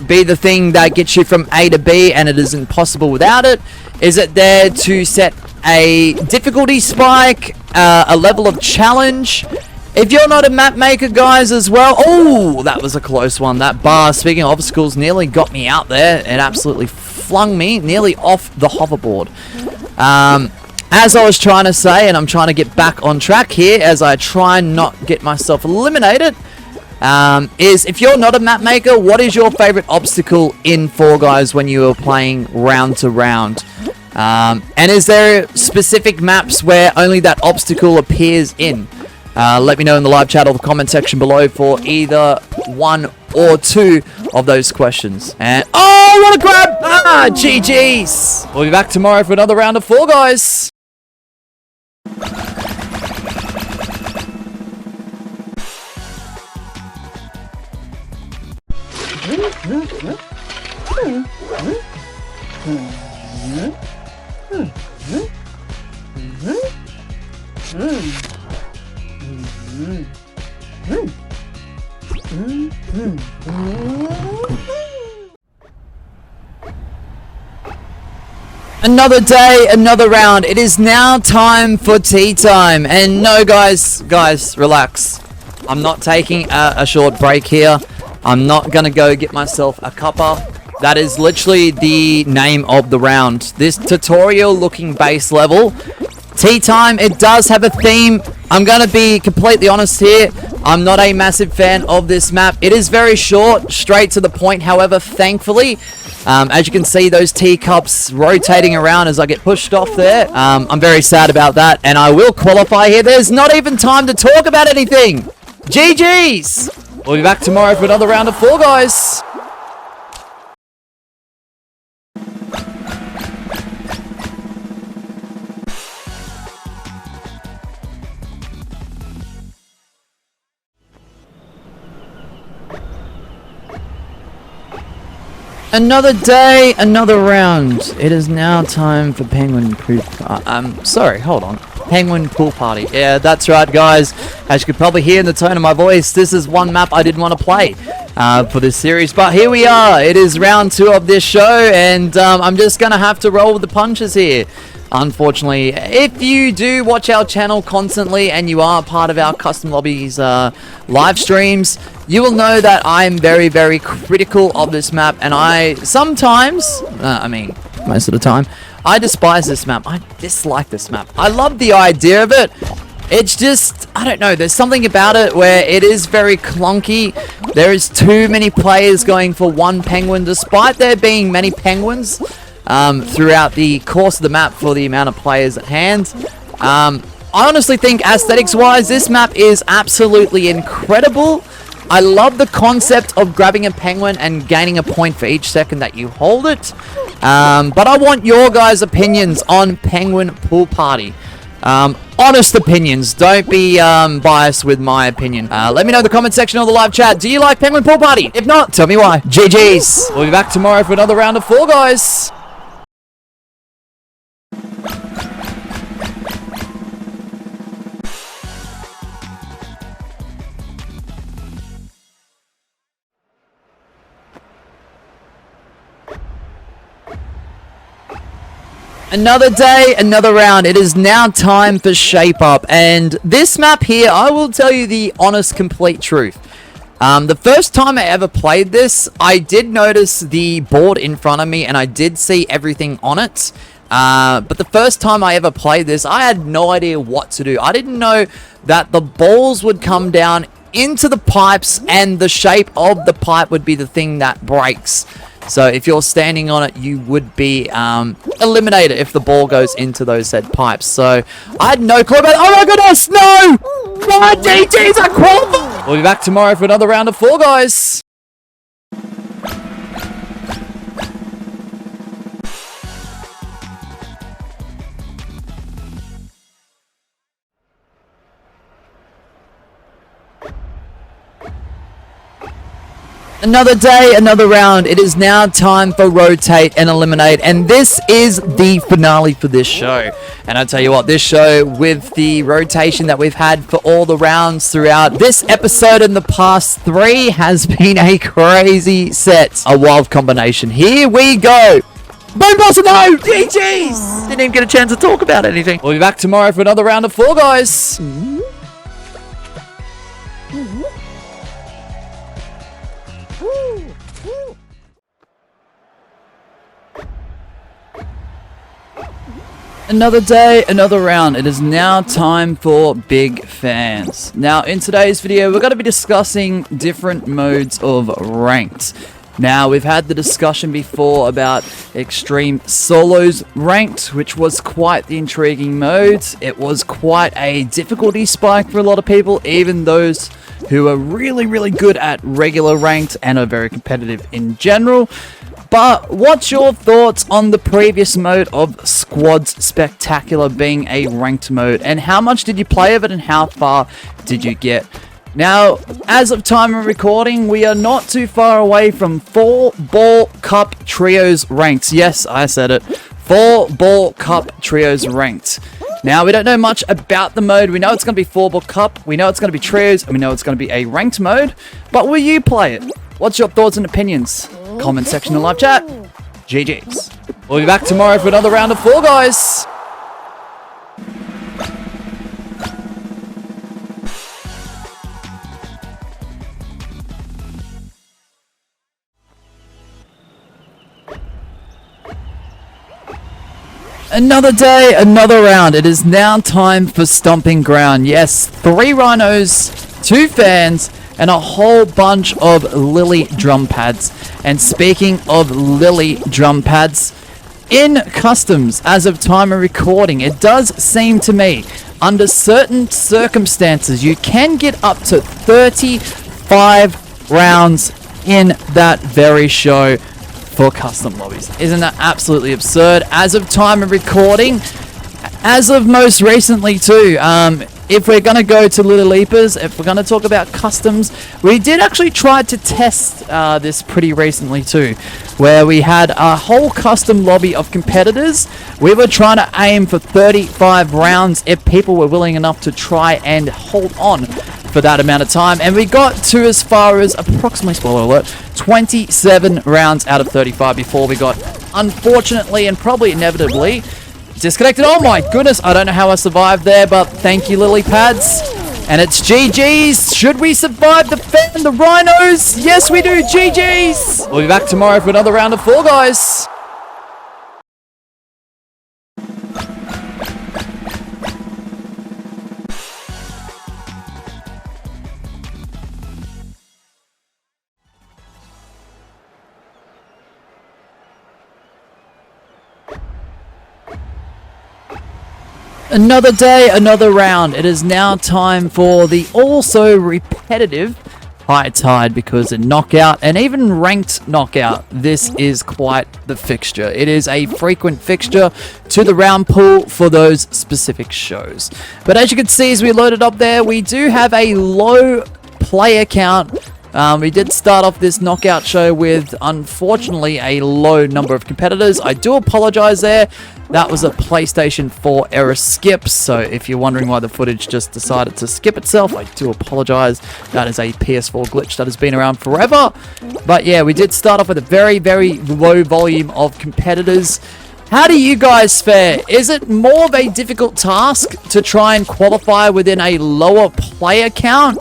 be the thing that gets you from A to B and it is impossible without it? Is it there to set a difficulty spike, a level of challenge? If you're not a map maker, guys, as well... Oh, that was a close one. That bar, speaking of obstacles, nearly got me out there. It absolutely flung me nearly off the hoverboard. As I was trying to say, and I'm trying to get back on track here as I try and not get myself eliminated, is if you're not a map maker, what is your favorite obstacle in Fall Guys when you are playing round to round? And is there specific maps where only that obstacle appears in? Let me know in the live chat or the comment section below for either one or two of those questions. And oh, what a grab! Ah, GG's! We'll be back tomorrow for another round of Fall Guys. Another day, another round. It is now time for tea time. And no, guys, relax. I'm not taking a short break here. I'm not gonna go get myself a cuppa. That is literally the name of the round. This tutorial looking base level. Tea time, it does have a theme. I'm gonna be completely honest here. I'm not a massive fan of this map. It is very short, straight to the point. However, thankfully, as you can see, those teacups rotating around as I get pushed off there. I'm very sad about that, and I will qualify here. There's not even time to talk about anything. GG's! We'll be back tomorrow for another round of Fall Guys. Another day, another round. It is now time for Penguin Pool. Sorry, hold on. Penguin Pool Party. Yeah, that's right, guys. As you could probably hear in the tone of my voice, this is one map I didn't want to play for this series. But here we are. It is round 2 of this show, and I'm just going to have to roll with the punches here. Unfortunately, if you do watch our channel constantly and you are part of our Custom Lobbies live streams, you will know that I'm very, very critical of this map, and I sometimes, most of the time, I despise this map. I dislike this map. I love the idea of it. It's just, I don't know, there's something about it where it is very clunky. There is too many players going for one penguin, despite there being many penguins throughout the course of the map for the amount of players at hand. I honestly think aesthetics-wise, this map is absolutely incredible. I love the concept of grabbing a penguin and gaining a point for each second that you hold it. But I want your guys' opinions on Penguin Pool Party. Honest opinions. Don't be biased with my opinion. Let me know in the comment section or the live chat. Do you like Penguin Pool Party? If not, tell me why. GG's. We'll be back tomorrow for another round of Fall Guys. Another day, another round. It is now time for Shape Up. And this map here, I will tell you the honest, complete truth. The first time I ever played this, I did notice the board in front of me and I did see everything on it. But the first time I ever played this, I had no idea what to do. I didn't know that the balls would come down into the pipes and the shape of the pipe would be the thing that breaks. So if you're standing on it, you would be eliminated if the ball goes into those said pipes. So I had no clue about it. Oh my goodness, no! My GG's are qualified! We'll be back tomorrow for another round of Fall Guys. Another day, another round. It is now time for Rotate and Eliminate, and this is the finale for this show. And I tell you what, this show, with the rotation that we've had for all the rounds throughout this episode and the past 3, has been a crazy set. A wild combination. Here we go. Boom, boss, no! GG's! Didn't even get a chance to talk about anything. We'll be back tomorrow for another round of Fall Guys. Another day, another round. It is now time for Big Fans. Now, in today's video, we're going to be discussing different modes of ranked. Now, we've had the discussion before about Extreme Solos Ranked, which was quite the intriguing mode. It was quite a difficulty spike for a lot of people, even those who are really, really good at regular ranked and are very competitive in general. But what's your thoughts on the previous mode of Squads Spectacular being a ranked mode? And how much did you play of it and how far did you get? Now, as of time of recording, we are not too far away from 4-Ball Cup Trios ranked. Yes, I said it. 4-Ball Cup Trios ranked. Now, we don't know much about the mode. We know it's going to be 4-Ball Cup. We know it's going to be Trios. And we know it's going to be a ranked mode. But will you play it? What's your thoughts and opinions? Comment section and live chat. GG's. We'll be back tomorrow for another round of Fall Guys. Another day, another round. It is now time for Stomping Ground. Yes, 3 rhinos, 2 fans, and a whole bunch of Lily drum pads. And speaking of Lily drum pads, in customs, as of time of recording, it does seem to me, under certain circumstances, you can get up to 35 rounds in that very show for custom lobbies. Isn't that absolutely absurd? As of time of recording, as of most recently too, if we're going to go to Little Leapers, if we're going to talk about customs, we did actually try to test this pretty recently too, where we had a whole custom lobby of competitors. We were trying to aim for 35 rounds if people were willing enough to try and hold on for that amount of time, and we got to as far as approximately, spoiler alert, 27 rounds out of 35 before we got, unfortunately and probably inevitably, disconnected. Oh my goodness, I don't know how I survived there, but thank you, Lily Pads. And it's GG's. Should we survive the fan, the rhinos? Yes, we do. GG's. We'll be back tomorrow for another round of Fall Guys. Another day, another round. It is now time for the also repetitive High Tide, because in knockout and even ranked knockout, this is quite the fixture. It is a frequent fixture to the round pool for those specific shows. But as you can see, as we loaded up there, we do have a low player count. We did start off this knockout show with, unfortunately, a low number of competitors. I do apologize there. That was a PlayStation 4 error skip, so if you're wondering why the footage just decided to skip itself, I do apologize. That is a PS4 glitch that has been around forever. But yeah, we did start off with a very, very low volume of competitors. How do you guys fare? Is it more of a difficult task to try and qualify within a lower player count,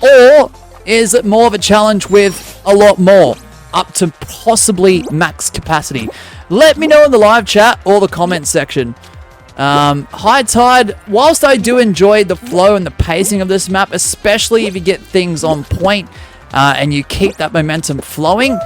or is it more of a challenge with a lot more, up to possibly max capacity? Let me know in the live chat or the comment section. High Tide, whilst I do enjoy the flow and the pacing of this map, especially if you get things on point and you keep that momentum flowing,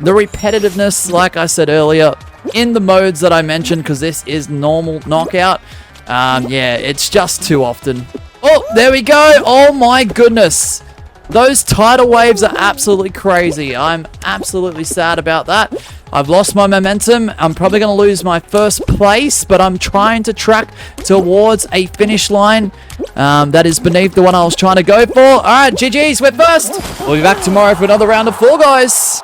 the repetitiveness, like I said earlier, in the modes that I mentioned, because this is normal knockout, yeah, it's just too often. Oh, there we go. Oh my goodness. Those tidal waves are absolutely crazy. I'm absolutely sad about that. I've lost my momentum. I'm probably going to lose my first place, but I'm trying to track towards a finish line that is beneath the one I was trying to go for. All right, GG's, we're first. We'll be back tomorrow for another round of Fall Guys.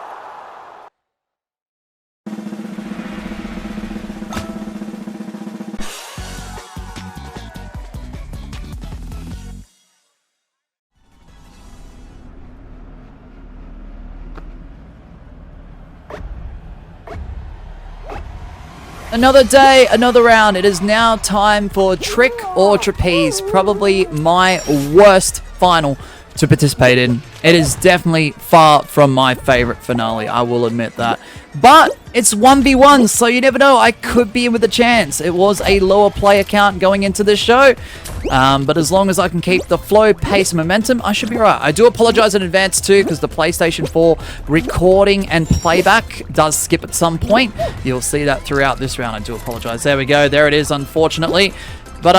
Another day, another round. It is now time for Trick or Trapeze. Probably my worst final to participate in. It is definitely far from my favorite finale, I will admit that. But it's 1v1, so you never know. I could be in with a chance. It was a lower player count going into this show. But as long as I can keep the flow, pace, and momentum, I should be right. I do apologize in advance too, because the PlayStation 4 recording and playback does skip at some point. You'll see that throughout this round. I do apologize. There we go. There it is, unfortunately. But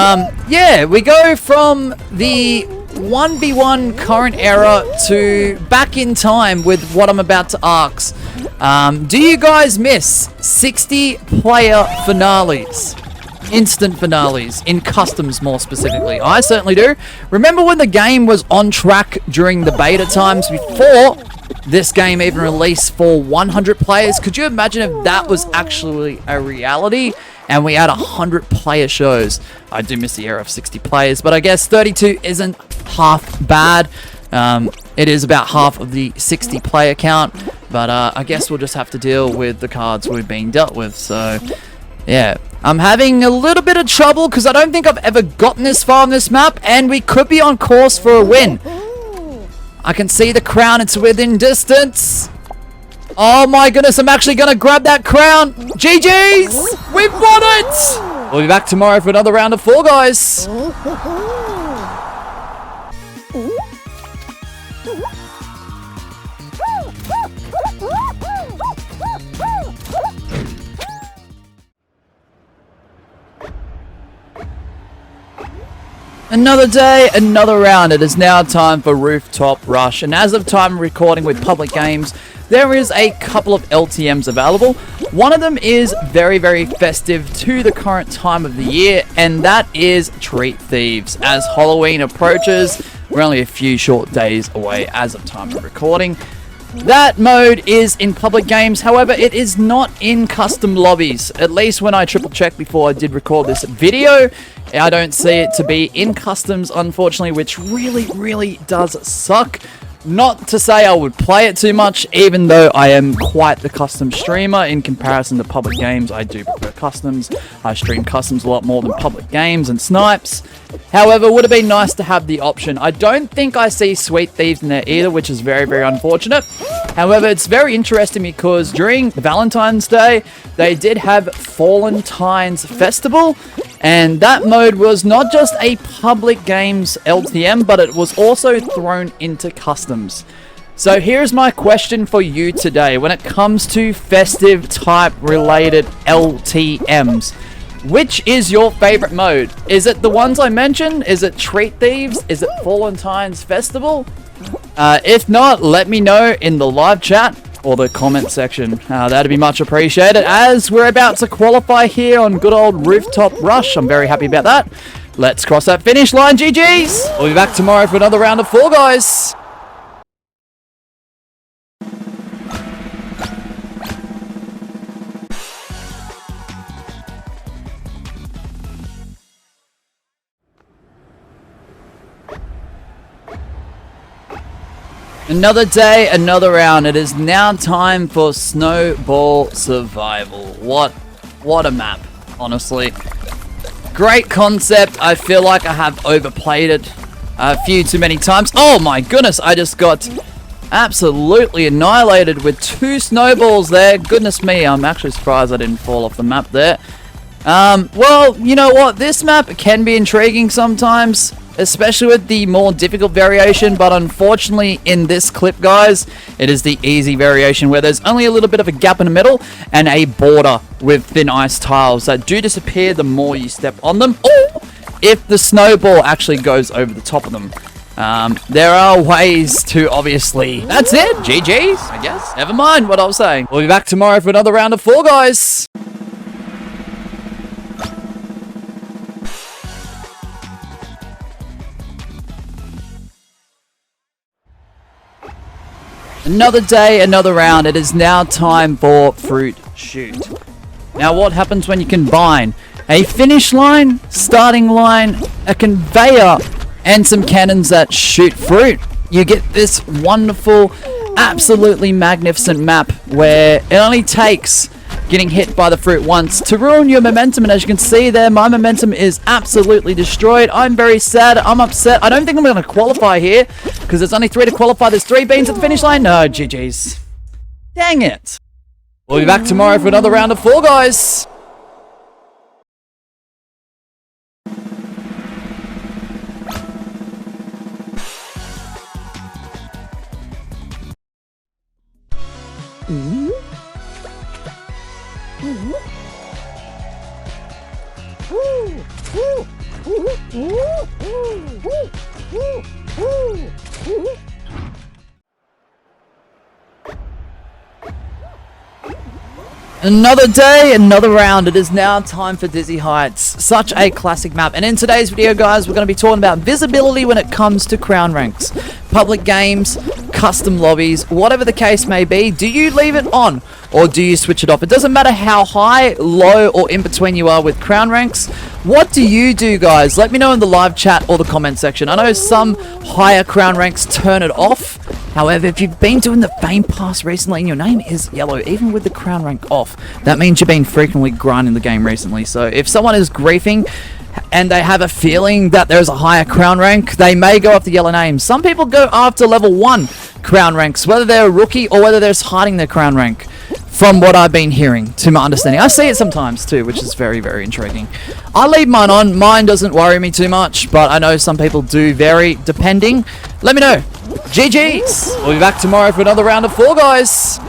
yeah, we go from the 1v1 current era to back in time with what I'm about to ask. Do you guys miss 60-player finales? Instant finales, in customs more specifically. I certainly do. Remember when the game was on track during the beta times before this game even released for 100 players? Could you imagine if that was actually a reality and we had 100-player shows? I do miss the era of 60 players, but I guess 32 isn't half bad. It is about half of the 60-player count, but I guess we'll just have to deal with the cards we've been dealt with. So yeah, I'm having a little bit of trouble because I don't think I've ever gotten this far on this map, and we could be on course for a win. I can see the crown, it's within distance. Oh my goodness, I'm actually going to grab that crown. GG's! We've won it! We'll be back tomorrow for another round of Fall Guys. Another day, another round. It is now time for Rooftop Rush, and as of time of recording with Public Games, there is a couple of LTMs available. One of them is very, very festive to the current time of the year, and that is Treat Thieves. As Halloween approaches, we're only a few short days away as of time of recording. That mode is in Public Games, however, it is not in custom lobbies. At least when I triple checked before I did record this video, I don't see it to be in customs, unfortunately, which really, really does suck. Not to say I would play it too much, even though I am quite the custom streamer in comparison to Public Games. I do prefer customs. I stream customs a lot more than Public Games and Snipes. However, it would have been nice to have the option. I don't think I see Sweet Thieves in there either, which is very, very unfortunate. However, it's very interesting because during Valentine's Day, they did have Fallen Tines Festival, and that mode was not just a Public Games LTM, but it was also thrown into customs. So here's my question for you today. When it comes to festive type related LTMs, which is your favorite mode? Is it the ones I mentioned? Is it Treat Thieves? Is it Fallen Tines Festival? If not, let me know in the live chat or the comment section. That'd be much appreciated, as we're about to qualify here on good old Rooftop Rush. I'm very happy about that. Let's cross that finish line, GG's! We'll be back tomorrow for another round of Fall Guys. Another day, another round. It is now time for Snowball Survival. What a map, honestly. Great concept. I feel like I have overplayed it a few too many times. Oh my goodness, I just got absolutely annihilated with 2 snowballs there. Goodness me, I'm actually surprised I didn't fall off the map there. Well, you know what? This map can be intriguing sometimes. especially with the more difficult variation, but unfortunately in this clip, guys, it is the easy variation where there's only a little bit of a gap in the middle and a border with thin ice tiles that do disappear the more you step on them, or if the snowball actually goes over the top of them. There are ways to obviously... That's it! GG's, I guess. Never mind what I was saying. We'll be back tomorrow for another round of Fall Guys. Another day, another round. It is now time for Fruit Shoot. Now, what happens when you combine a finish line, starting line, a conveyor, and some cannons that shoot fruit? You get this wonderful, absolutely magnificent map where it only takes getting hit by the fruit once to ruin your momentum, and as you can see there, my momentum is absolutely destroyed. I'm very sad. I'm upset. I don't think I'm going to qualify here because there's only 3 to qualify. There's 3 beans at the finish line. No, GG's. Dang it. We'll be back tomorrow for another round of Fall Guys. Another day, another round. It is now time for Dizzy Heights. Such a classic map. And in today's video, guys, we're going to be talking about visibility when it comes to crown ranks. Public games, custom lobbies, whatever the case may be. Do you leave it on or do you switch it off? It doesn't matter how high, low, or in between you are with crown ranks. What do you do, guys? Let me know in the live chat or the comment section. I know some higher crown ranks turn it off. However, if you've been doing the Fame Pass recently and your name is yellow, even with the crown rank off, that means you've been frequently grinding the game recently. So if someone is griefing and they have a feeling that there's a higher crown rank, they may go after yellow names. Some people go after level 1 crown ranks, whether they're a rookie or whether they're hiding their crown rank. From what I've been hearing, to my understanding. I see it sometimes too, which is very, very intriguing. I leave mine on. Mine doesn't worry me too much, but I know some people do vary depending. Let me know. GG's. We'll be back tomorrow for another round of Fall Guys.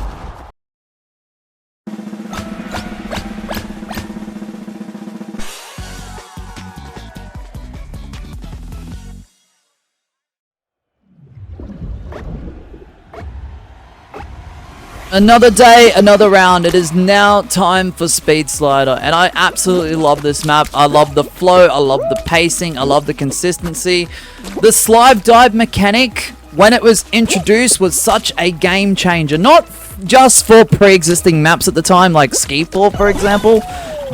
Another day, another round. It is now time for Speed Slider, and I absolutely love this map. I love the flow, I love the pacing, I love the consistency. The slide dive mechanic, when it was introduced, was such a game changer. Not just for pre-existing maps at the time, like Ski4, for example,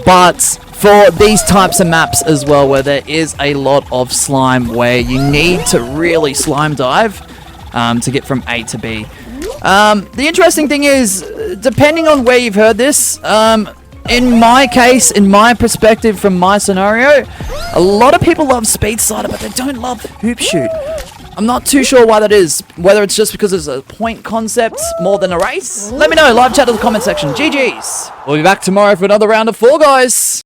but for these types of maps as well, where there is a lot of slime, where you need to really slime dive to get from A to B. The interesting thing is, depending on where you've heard this, in my case, in my perspective from my scenario, a lot of people love Speed Slider, but they don't love Hoop Shoot. I'm not too sure why that is, whether it's just because it's a point concept more than a race. Let me know, live chat in the comment section. GG's. We'll be back tomorrow for another round of Fall Guys.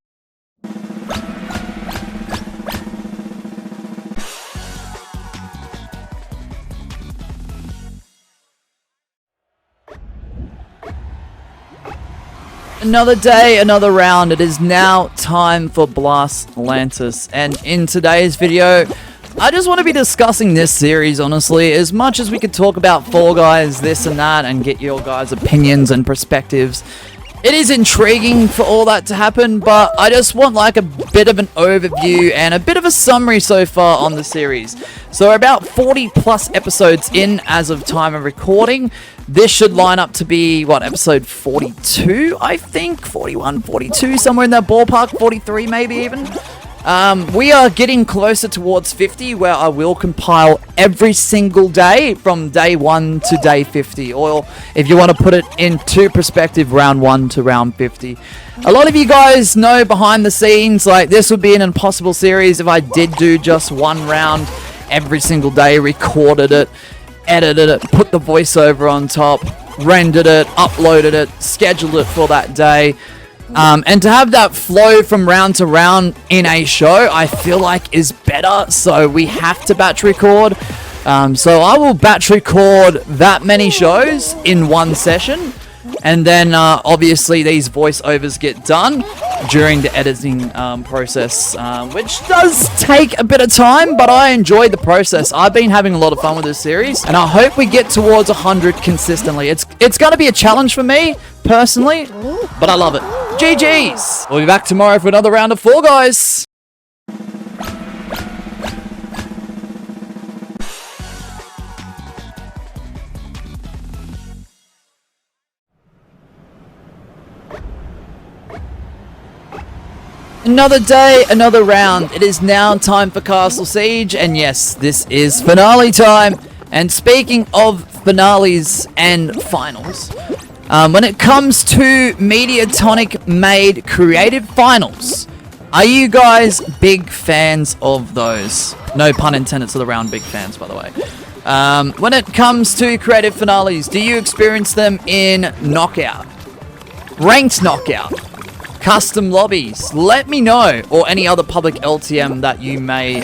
Another day, another round. It is now time for Blast Atlantis. And in today's video, I just want to be discussing this series, honestly. As much as we could talk about Fall Guys, this and that, and get your guys' opinions and perspectives, it is intriguing for all that to happen, but I just want like a bit of an overview and a bit of a summary so far on the series. So we're about 40 plus episodes in as of time of recording. This should line up to be, what, episode 42, I think? 41, 42, somewhere in that ballpark, 43 maybe even. We are getting closer towards 50, where I will compile every single day from day 1 to day 50, or if you want to put it into perspective, round 1 to round 50. A lot of you guys know behind the scenes, like, this would be an impossible series if I did do just one round every single day, recorded it, edited it, put the voiceover on top, rendered it, uploaded it, scheduled it for that day. And to have that flow from round to round in a show, I feel like is better. So we have to batch record. So I will batch record that many shows in one session. And then obviously these voiceovers get done during the editing process, which does take a bit of time, but I enjoy the process. I've been having a lot of fun with this series, and I hope we get towards 100 consistently. It's going to be a challenge for me, personally, but I love it. GG's! We'll be back tomorrow for another round of Fall Guys. Another day, another round. It is now time for Castle Siege, and yes, this is finale time. And speaking of finales and finals, when it comes to Mediatonic made creative finals, are you guys big fans of those? No pun intended to the round, big fans, by the way. When it comes to creative finales, do you experience them in Knockout, Ranked Knockout, Custom Lobbies? Let me know, or any other public LTM that you may,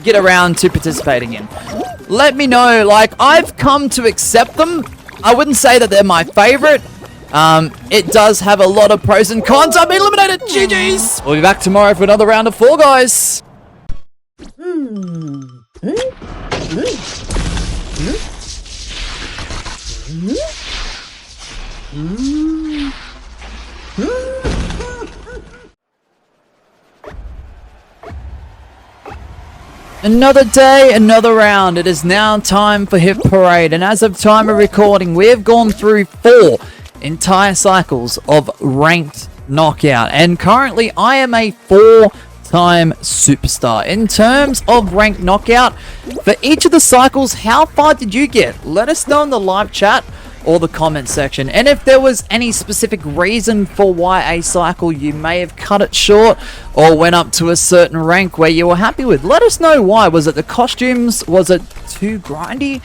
get around to participating in. Let me know. Like, I've come to accept them. I wouldn't say that they're my favorite. It does have a lot of pros and cons. I've been eliminated. GG's. We'll be back tomorrow for another round of Fall Guys. Another day, another round. It is now time for Hit Parade, and as of time of recording, we have gone through 4 entire cycles of Ranked Knockout, and currently I am a 4-time superstar. In terms of Ranked Knockout, for each of the cycles, how far did you get? Let us know in the live chat or the comment section, and if there was any specific reason for why a cycle you may have cut it short or went up to a certain rank where you were happy with, let us know why. Was it the costumes? Was it too grindy?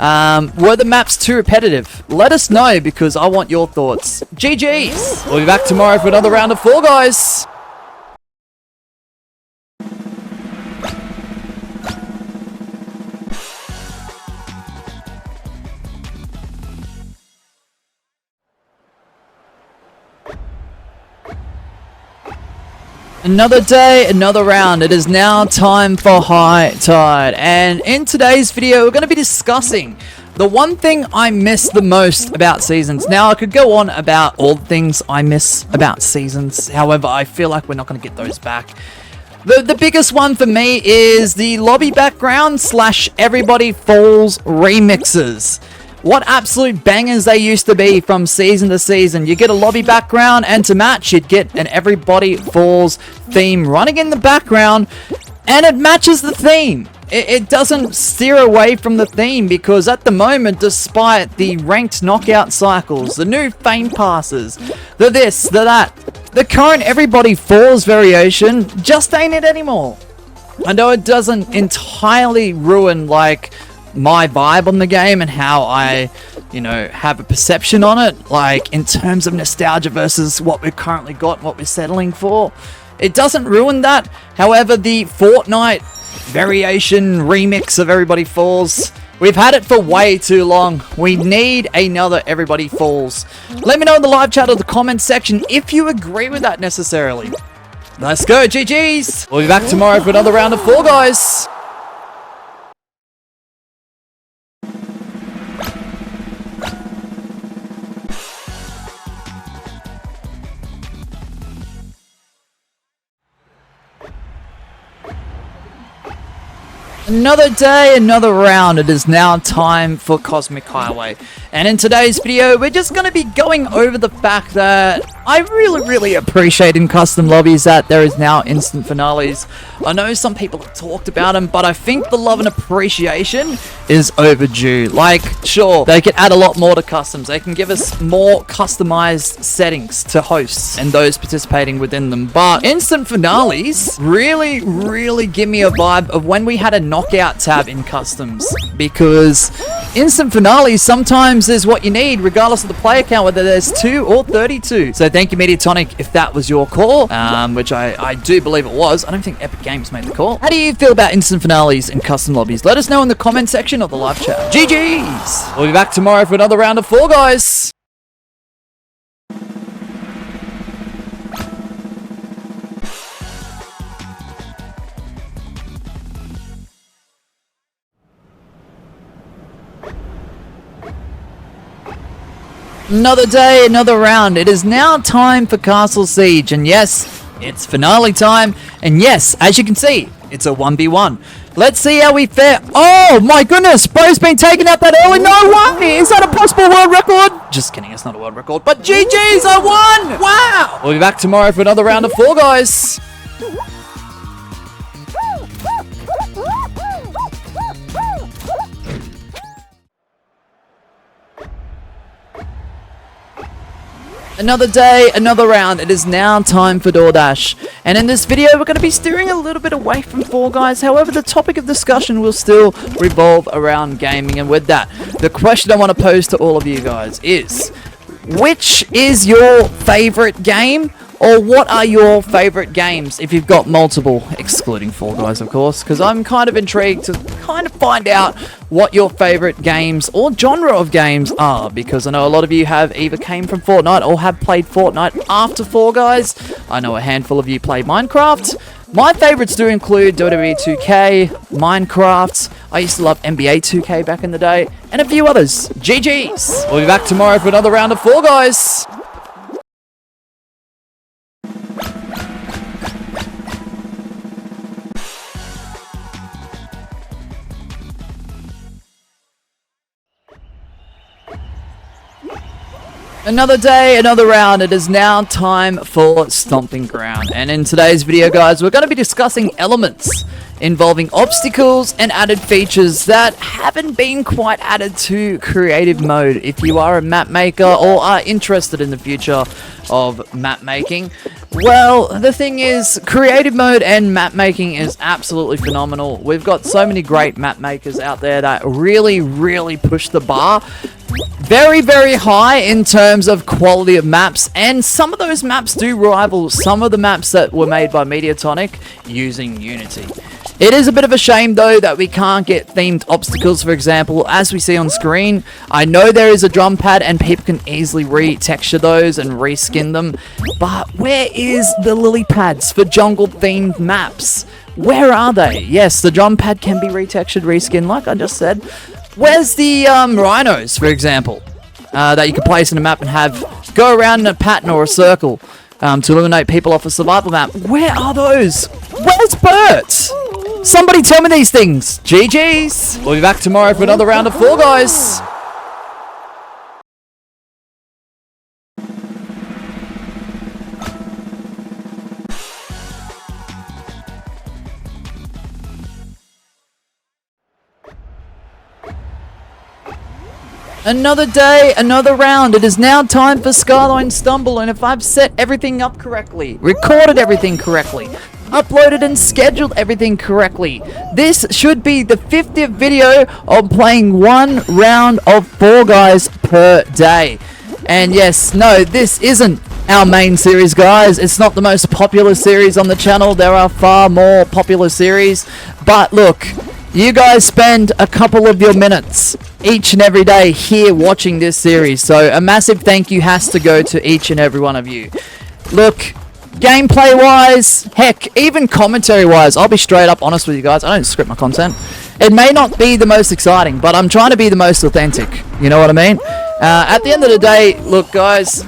Were the maps too repetitive? Let us know, because I want your thoughts. GG's! We'll be back tomorrow for another round of Fall Guys. Another day, another round. It is now time for High Tide, and in today's video we're going to be discussing the one thing I miss the most about Seasons. Now, I could go on about all the things I miss about Seasons, however I feel like we're not going to get those back. The biggest one for me is the lobby background / Everybody Falls remixes. What absolute bangers they used to be from season to season. You get a lobby background, and to match, you'd get an Everybody Falls theme running in the background, and it matches the theme. It doesn't steer away from the theme, because at the moment, despite the ranked knockout cycles, the new fame passes, the this, the that, the current Everybody Falls variation just ain't it anymore. I know it doesn't entirely ruin, like, my vibe on the game and how I, have a perception on it, like in terms of nostalgia versus what we've currently got, what we're settling for. It doesn't ruin that. However, the Fortnite variation remix of Everybody Falls, we've had it for way too long. We need another Everybody Falls. Let me know in the live chat or the comment section if you agree with that necessarily. Let's go, GG's! We'll be back tomorrow for another round of Fall Guys. Another day, another round. It is now time for Cosmic Highway. And in today's video, we're just going to be going over the fact that I really appreciate in custom lobbies that there is now instant finales. I know some people have talked about them, but I think the love and appreciation is overdue. Like, sure, they can add a lot more to customs. They can give us more customized settings to hosts and those participating within them. But instant finales really give me a vibe of when we had a knockout tab in customs, because instant finales sometimes is what you need regardless of the player count, whether there's 2 or 32. So thank you, Mediatonic, if that was your call, which I do believe it was. I don't think Epic Games made the call. How do you feel about instant finales and custom lobbies? Let us know in the comment section of the live chat. GG's! We'll be back tomorrow for another round of Fall Guys. Another day, another round. It is now time for Castle Siege. And yes, it's finale time. And yes, as you can see, it's a 1v1. Let's see how we fare. Oh my goodness, bro's been taken out that early. No way! Is that a possible world record? Just kidding, it's not a world record. But GG's, I won! Wow! We'll be back tomorrow for another round of Fall Guys. Another day, another round. It is now time for DoorDash. And in this video, we're going to be steering a little bit away from Fall Guys. However, the topic of discussion will still revolve around gaming. And with that, the question I want to pose to all of you guys is, which is your favorite game? Or what are your favorite games if you've got multiple, excluding Fall Guys, of course, because I'm kind of intrigued to kind of find out what your favorite games or genre of games are, because I know a lot of you have either came from Fortnite or have played Fortnite after Fall Guys. I know a handful of you play Minecraft. My favorites do include WWE 2K, Minecraft, I used to love NBA 2K back in the day, and a few others. GG's! We'll be back tomorrow for another round of Fall Guys. Another day, another round. It is now time for Stomping Ground. And in today's video, guys, we're going to be discussing elements involving obstacles and added features that haven't been quite added to creative mode. If you are a map maker or are interested in the future of map making, well, the thing is, creative mode and map making is absolutely phenomenal. We've got so many great map makers out there that really push the bar very, very high in terms of quality of maps, and some of those maps do rival some of the maps that were made by Mediatonic using Unity. It is a bit of a shame, though, that we can't get themed obstacles, for example, as we see on screen. I know there is a drum pad and people can easily retexture those and reskin them, but where is the lily pads for jungle-themed maps? Where are they? Yes, the drum pad can be retextured, reskinned, like I just said. Where's the rhinos, for example, that you can place in a map and have go around in a pattern or a circle to eliminate people off a survival map? Where are those? Where's Bert? Somebody tell me these things. GG's. We'll be back tomorrow for another round of Fall Guys. Another day, another round. It is now time for Skyline Stumble, and if I've set everything up correctly, recorded everything correctly, uploaded and scheduled everything correctly, this should be the 50th video of playing one round of Fall Guys per day. And yes, no, this isn't our main series, guys. It's not the most popular series on the channel. There are far more popular series. But look, you guys spend a couple of your minutes each and every day here watching this series. So a massive thank you has to go to each and every one of you. Look, gameplay wise, heck, even commentary wise, I'll be straight up honest with you guys. I don't script my content. It may not be the most exciting, but I'm trying to be the most authentic. You know what I mean? At the end of the day, look, guys,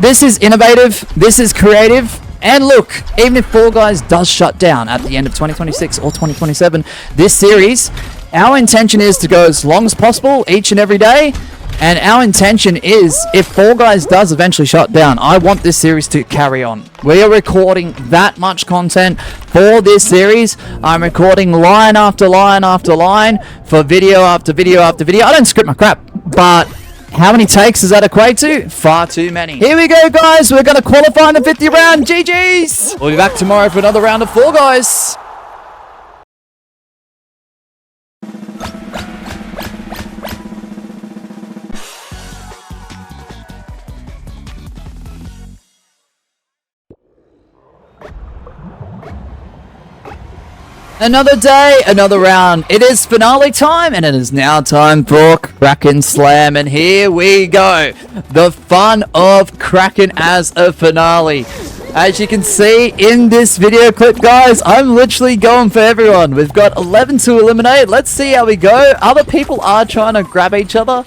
this is innovative. This is creative. And look, even if Fall Guys does shut down at the end of 2026 or 2027, this series, our intention is to go as long as possible each and every day. And our intention is, if Fall Guys does eventually shut down, I want this series to carry on. We are recording that much content for this series. I'm recording line after line after line for video after video after video. I don't script my crap, but how many takes does that equate to? Far too many. Here we go, guys. We're going to qualify in the 50th round. GG's. We'll be back tomorrow for another round of Fall Guys. Another day, another round. It is finale time, and it is now time for Kraken Slam. And here we go. The fun of Kraken as a finale. As you can see in this video clip, guys, I'm literally going for everyone. We've got 11 to eliminate. Let's see how we go. Other people are trying to grab each other.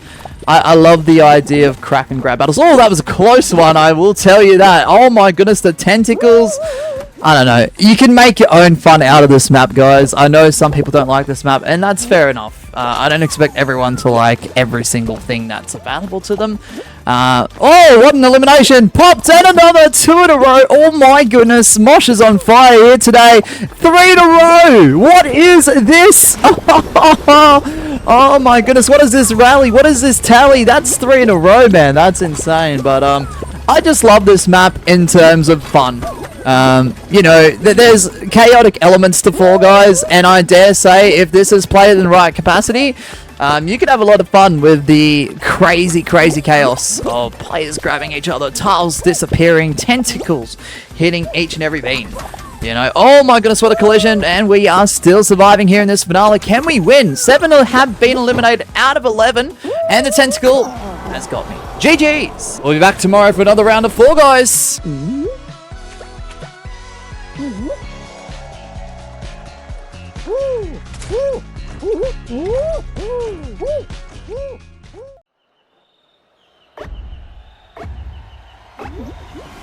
I love the idea of Kraken grab battles. Oh, that was a close one, I will tell you that. Oh my goodness, the tentacles. I don't know. You can make your own fun out of this map, guys. I know some people don't like this map, and that's fair enough. I don't expect everyone to like every single thing that's available to them. Oh, what an elimination. Popped and another 2 in a row. Oh my goodness. Mosh is on fire here today. 3 in a row. What is this? Oh my goodness. What is this rally? What is this tally? That's 3 in a row, man. That's insane. But I just love this map in terms of fun. You know, there's chaotic elements to Fall Guys, and I dare say if this is played in the right capacity, you could have a lot of fun with the crazy chaos of players grabbing each other, tiles disappearing, tentacles hitting each and every beam. You know, oh my goodness, what a collision, and we are still surviving here in this finale. Can we win? 7 have been eliminated out of 11, and the tentacle has got me. GG's! We'll be back tomorrow for another round of Fall Guys.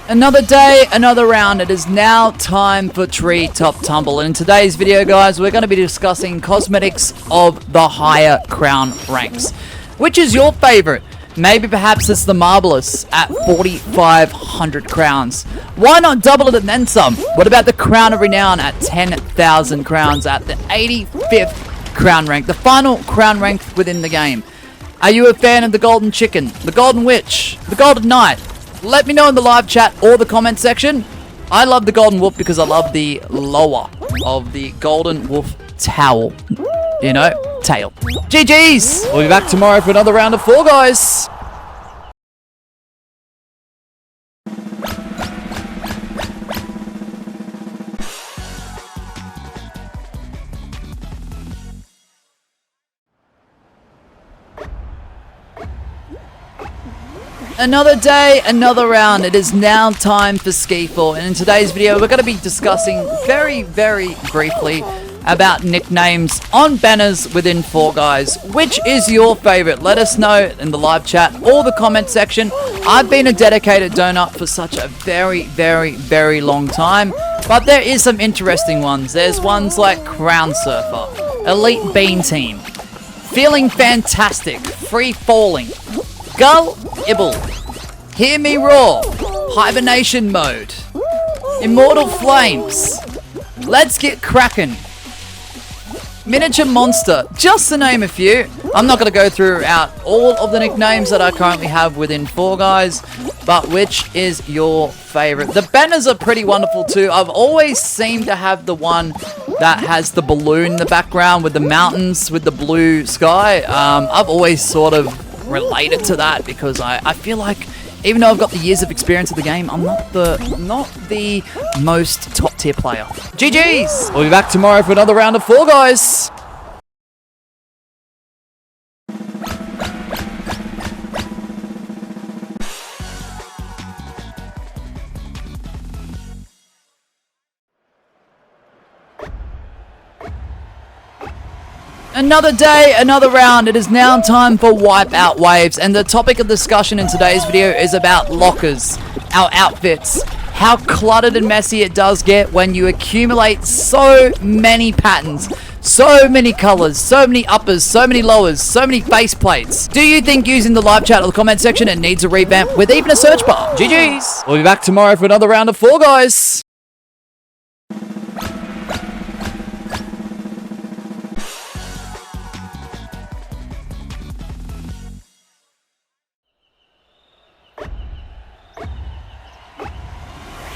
Another day, another round. It is now time for Treetop Tumble. And in today's video, guys, we're going to be discussing cosmetics of the higher crown ranks. Which is your favorite? Maybe perhaps it's the Marvelous at 4,500 crowns. Why not double it and then some? What about the Crown of Renown at 10,000 crowns at the 85th crown rank, the final crown rank within the game? Are you a fan of the Golden Chicken, the Golden Witch, the Golden Knight? Let me know in the live chat or the comment section. I love the Golden Wolf because I love the lower of the Golden Wolf towel. You know, tail. GG's! We'll be back tomorrow for another round of Fall Guys. Another day, another round. It is now time for Ski4. And in today's video, we're going to be discussing very briefly about nicknames on banners within Fall Guys. Which is your favorite? Let us know in the live chat or the comment section. I've been a dedicated donut for such a very long time, but there is some interesting ones. There's ones like Crown Surfer, Elite Bean Team, Feeling Fantastic, Free Falling, Gull Ibble, Hear Me Roar, Hibernation Mode, Immortal Flames, Let's Get Kraken, Miniature Monster, just to name a few. I'm not going to go throughout all of the nicknames that I currently have within Fall Guys, but which is your favorite? The banners are pretty wonderful too. I've always seemed to have the one that has the balloon in the background with the mountains with the blue sky. I've always sort of related to that because I feel like even though I've got the years of experience of the game, I'm not the most top tier player. GG's! We'll be back tomorrow for another round of Fall Guys. Another day, another round. It is now time for Wipeout Waves, and the topic of discussion in today's video is about lockers, our outfits, how cluttered and messy it does get when you accumulate so many patterns, so many colors, so many uppers, so many lowers, so many faceplates. Do you think using the live chat or the comment section it needs a revamp with even a search bar? GG's! We'll be back tomorrow for another round of Fall Guys.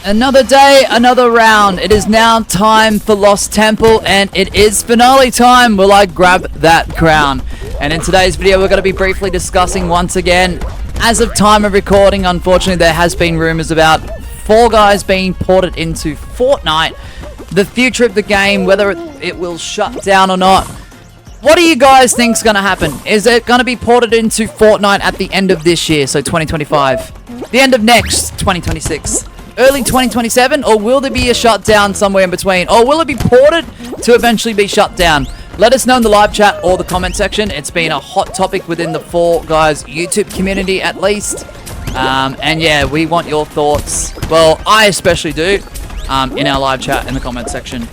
Another day, another round. It is now time for Lost Temple, and it is finale time. Will I grab that crown? And in today's video, we're going to be briefly discussing once again, as of time of recording, unfortunately, there has been rumors about Fall Guys being ported into Fortnite. the future of the game, whether it will shut down or not. What do you guys think is going to happen? Is it going to be ported into Fortnite at the end of this year, so 2025? The end of next, 2026? Early 2027? Or will there be a shutdown somewhere in between? Or will it be ported to eventually be shut down? Let us know in the live chat or the comment section. It's been a hot topic within the Fall Guys YouTube community at least. And yeah, we want your thoughts. Well, I especially do. In our live chat in the comment section,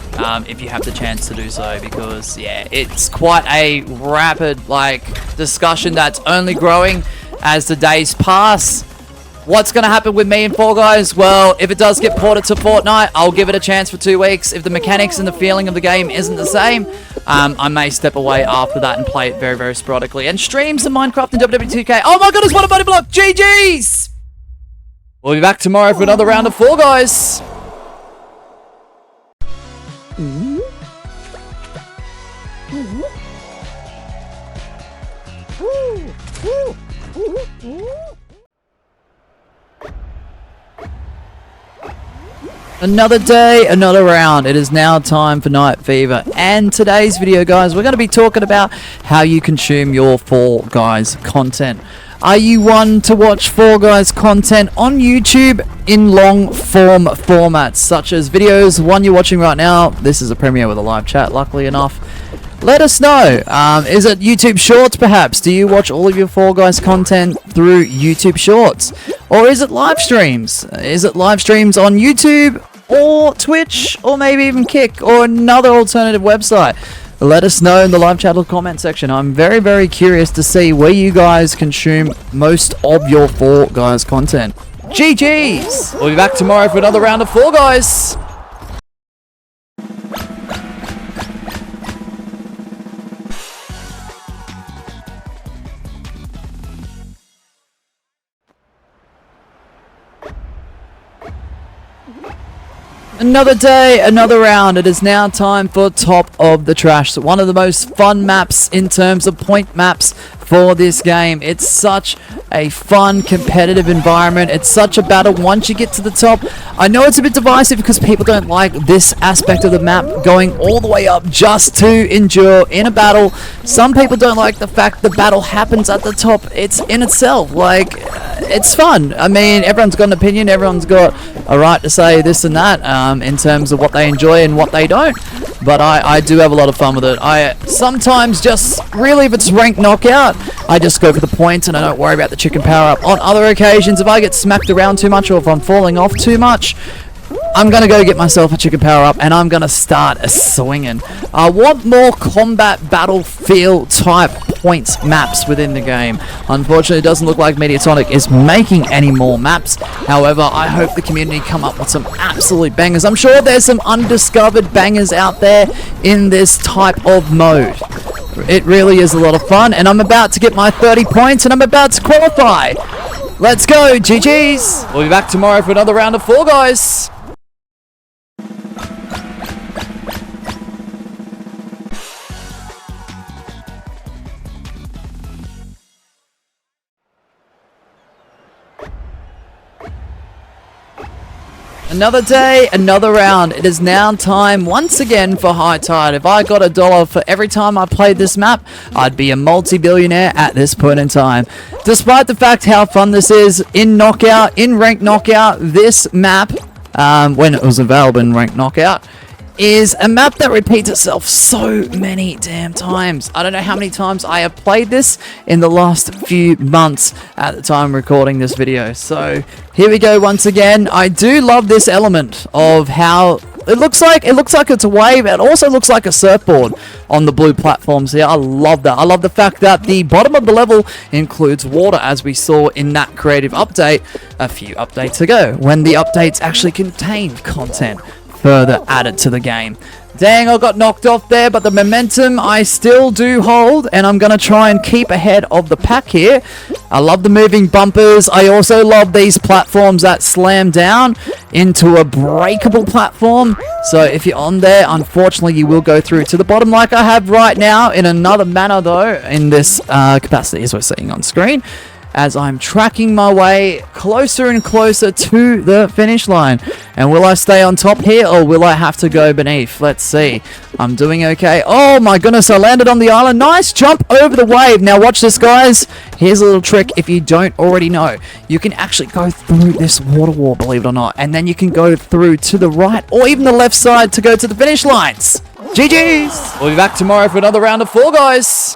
if you have the chance to do so, because yeah, it's quite a rapid discussion that's only growing as the days pass. What's going to happen with me and Fall Guys? Well, if it does get ported to Fortnite, I'll give it a chance for 2 weeks. If the mechanics and the feeling of the game isn't the same, I may step away after that and play it very, very sporadically. And stream some Minecraft and WW2K. Oh my goodness, what a buddy block! GG's! We'll be back tomorrow for another round of Fall Guys. Another day, another round. It is now time for Night Fever. And today's video, guys, we're going to be talking about how you consume your Fall Guys content. Are you one to watch Fall Guys content on YouTube in long form formats, such as videos, one you're watching right now? This is a premiere with a live chat, luckily enough. Let us know. Is it YouTube Shorts, perhaps? Do you watch all of your Fall Guys content through YouTube Shorts? Or is it live streams? Is it live streams on YouTube or Twitch or maybe even Kick or another alternative website? Let us know in the live chat or comment section. I'm very, very curious to see where you guys consume most of your Fall Guys content. GG's! We'll be back tomorrow for another round of Fall Guys. Another day, another round. It is now time for Top of the Trash. So one of the most fun maps in terms of point maps for this game. It's such a fun, competitive environment. It's such a battle once you get to the top. I know it's a bit divisive because people don't like this aspect of the map going all the way up just to endure in a battle. Some people don't like the fact the battle happens at the top. It's in itself, it's fun. I mean, everyone's got an opinion. Everyone's got a right to say this and that in terms of what they enjoy and what they don't. But I do have a lot of fun with it. I sometimes just, really, if it's ranked knockout, I just go for the points and I don't worry about the chicken power-up. On other occasions, if I get smacked around too much or if I'm falling off too much, I'm going to go get myself a chicken power-up and I'm going to start swinging. I want more combat battlefield type points maps within the game. Unfortunately, it doesn't look like Mediatonic is making any more maps. However, I hope the community come up with some absolute bangers. I'm sure there's some undiscovered bangers out there in this type of mode. It really is a lot of fun, and I'm about to get my 30 points and I'm about to qualify. Let's go, GG's! We'll be back tomorrow for another round of Fall Guys. Another day, another round. It is now time once again for High Tide. If I got $1 for every time I played this map, I'd be a multi-billionaire at this point in time. Despite the fact how fun this is in Knockout, in Ranked Knockout, this map, when it was available in Ranked Knockout, is a map that repeats itself so many damn times. I don't know how many times I have played this in the last few months at the time recording this video. So here we go once again. I do love this element of how it looks like it's a wave. It also looks like a surfboard on the blue platforms here. I love that. I love the fact that the bottom of the level includes water, as we saw in that creative update a few updates ago, when the updates actually contained content further added to the game. Dang, I got knocked off there, but the momentum I still do hold, and I'm going to try and keep ahead of the pack here. I love the moving bumpers. I also love these platforms that slam down into a breakable platform. So if you're on there, unfortunately, you will go through to the bottom like I have right now, in another manner, though, in this capacity, as we're seeing on screen. as I'm tracking my way closer and closer to the finish line. And will I stay on top here or will I have to go beneath? Let's see. I'm doing okay. Oh my goodness, I landed on the island. Nice jump over the wave. Now watch this, guys. Here's a little trick if you don't already know. You can actually go through this water wall, believe it or not. And then you can go through to the right or even the left side to go to the finish lines. GG's! We'll be back tomorrow for another round of Fall Guys.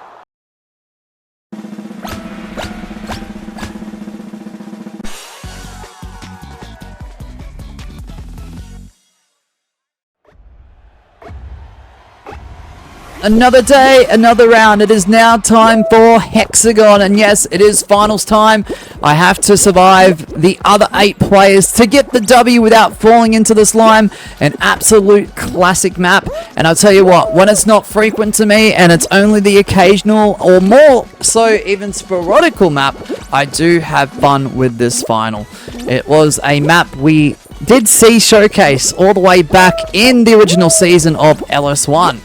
Another day, another round. It is now time for Hexagon. And yes, it is finals time. I have to survive the other 8 players to get the W without falling into the slime. An absolute classic map. And I'll tell you what, when it's not frequent to me and it's only the occasional or more so even sporadical map, I do have fun with this final. It was a map we did see showcase all the way back in the original season of LS1.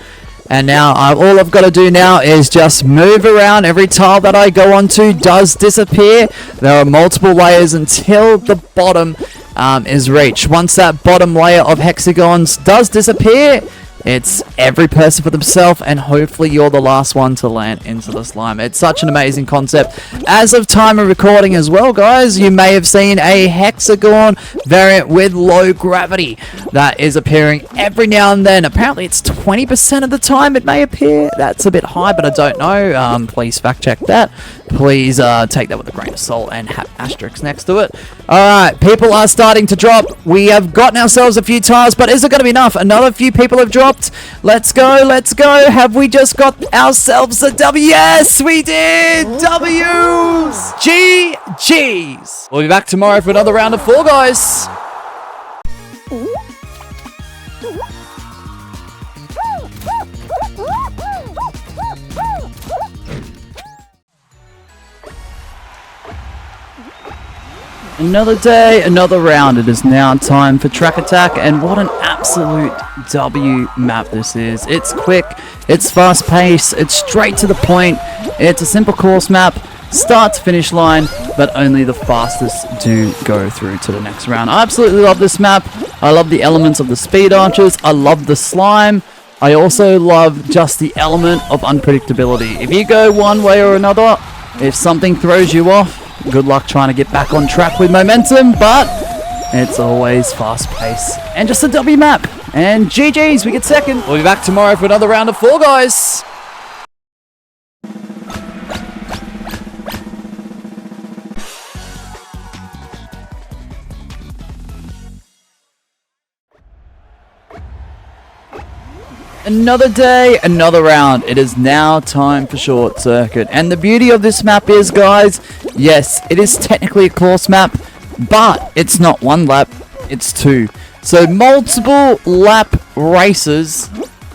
And now all I've got to do now is just move around. Every tile that I go onto does disappear. There are multiple layers until the bottom is reached. Once that bottom layer of hexagons does disappear, it's every person for themselves, and hopefully you're the last one to land into the slime. It's such an amazing concept. As of time of recording as well, guys, you may have seen a hexagon variant with low gravity that is appearing every now and then. Apparently it's 20% of the time it may appear. That's a bit high, but I don't know. Please fact check that. Please take that with a grain of salt and have asterisks next to it. Alright, people are starting to drop. We have gotten ourselves a few tiles, but is it going to be enough? Another few people have dropped. Let's go, let's go. Have we just got ourselves a W? Yes, we did! W's! GG's! We'll be back tomorrow for another round of Fall Guys. Another day, another round. It is now time for Track Attack, and what an absolute W map this is. It's quick, it's fast paced, it's straight to the point, it's a simple course map, start to finish line, but only the fastest do go through to the next round. I absolutely love this map. I love the elements of the speed archers, I love the slime, I also love just the element of unpredictability. If you go one way or another, if something throws you off, good luck trying to get back on track with momentum, but it's always fast-paced. And just a W map. And GG's, we get second. We'll be back tomorrow for another round of Fall Guys. Another day, another round. It is now time for Short Circuit. And the beauty of this map is, guys, yes, it is technically a course map, but it's not one lap, it's 2. So multiple lap races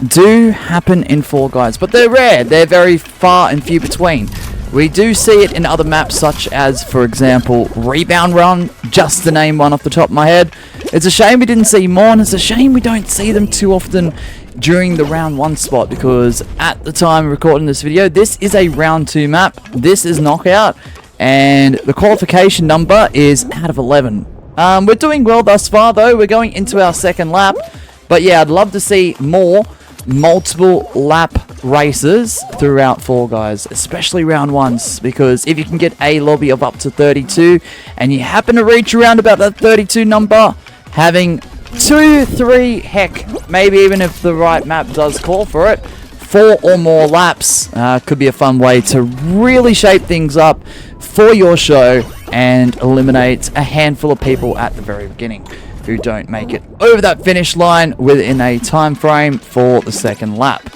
do happen in Fall Guys, but they're rare. They're very far and few between. We do see it in other maps such as, for example, Rebound Run, just to name one off the top of my head. It's a shame we didn't see more, and it's a shame we don't see them too often during the round 1 spot, because at the time of recording this video, this is a round 2 map. This is knockout, and the qualification number is out of 11. We're doing well thus far, though. We're going into our second lap, but yeah, I'd love to see more multiple lap races throughout Fall Guys, especially round 1s, because if you can get a lobby of up to 32 and you happen to reach around about that 32 number, having 2, 3, heck, maybe even if the right map does call for it, 4 or more laps could be a fun way to really shape things up for your show and eliminate a handful of people at the very beginning who don't make it over that finish line within a time frame for the second lap.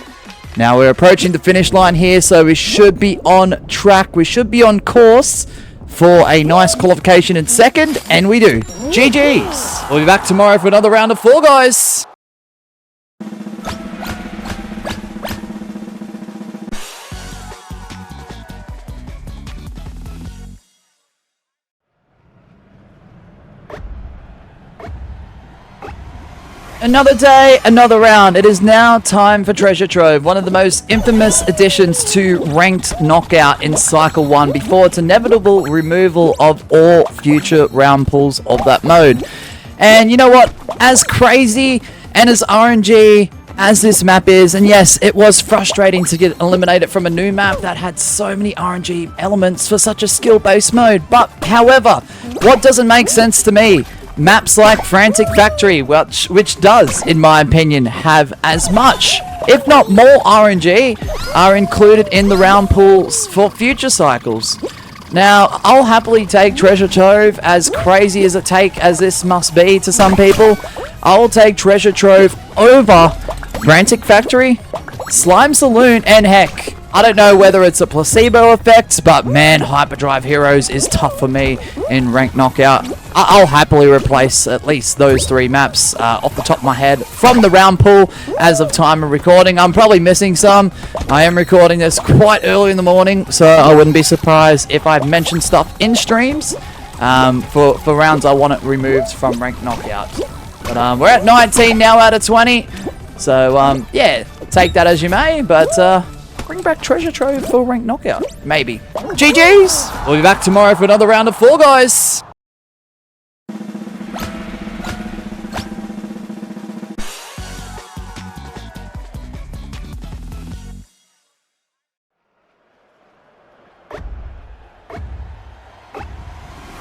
Now we're approaching the finish line here, so we should be on track, we should be on course for a nice qualification in second, and we do. GG's! We'll be back tomorrow for another round of Fall Guys. Another day, another round. It is now time for Treasure Trove, one of the most infamous additions to Ranked Knockout in Cycle 1 before its inevitable removal of all future round pools of that mode. And you know what? As crazy and as RNG as this map is, and yes, it was frustrating to get eliminated from a new map that had so many RNG elements for such a skill-based mode, but however, what doesn't make sense to me? Maps like Frantic Factory, which does, in my opinion, have as much, if not more RNG, are included in the round pools for future cycles. Now, I'll happily take Treasure Trove, as crazy as this must be to some people. I'll take Treasure Trove over Frantic Factory, Slime Saloon, and heck, I don't know whether it's a placebo effect, but man, Hyperdrive Heroes is tough for me in Ranked Knockout. I'll happily replace at least those 3 maps off the top of my head from the round pool as of time of recording. I'm probably missing some. I am recording this quite early in the morning, so I wouldn't be surprised if I've mentioned stuff in streams for rounds I want it removed from Ranked Knockout. But we're at 19 now out of 20, so yeah, take that as you may, but bring back Treasure Trove for Ranked Knockout. Maybe. GG's! We'll be back tomorrow for another round of Fall Guys.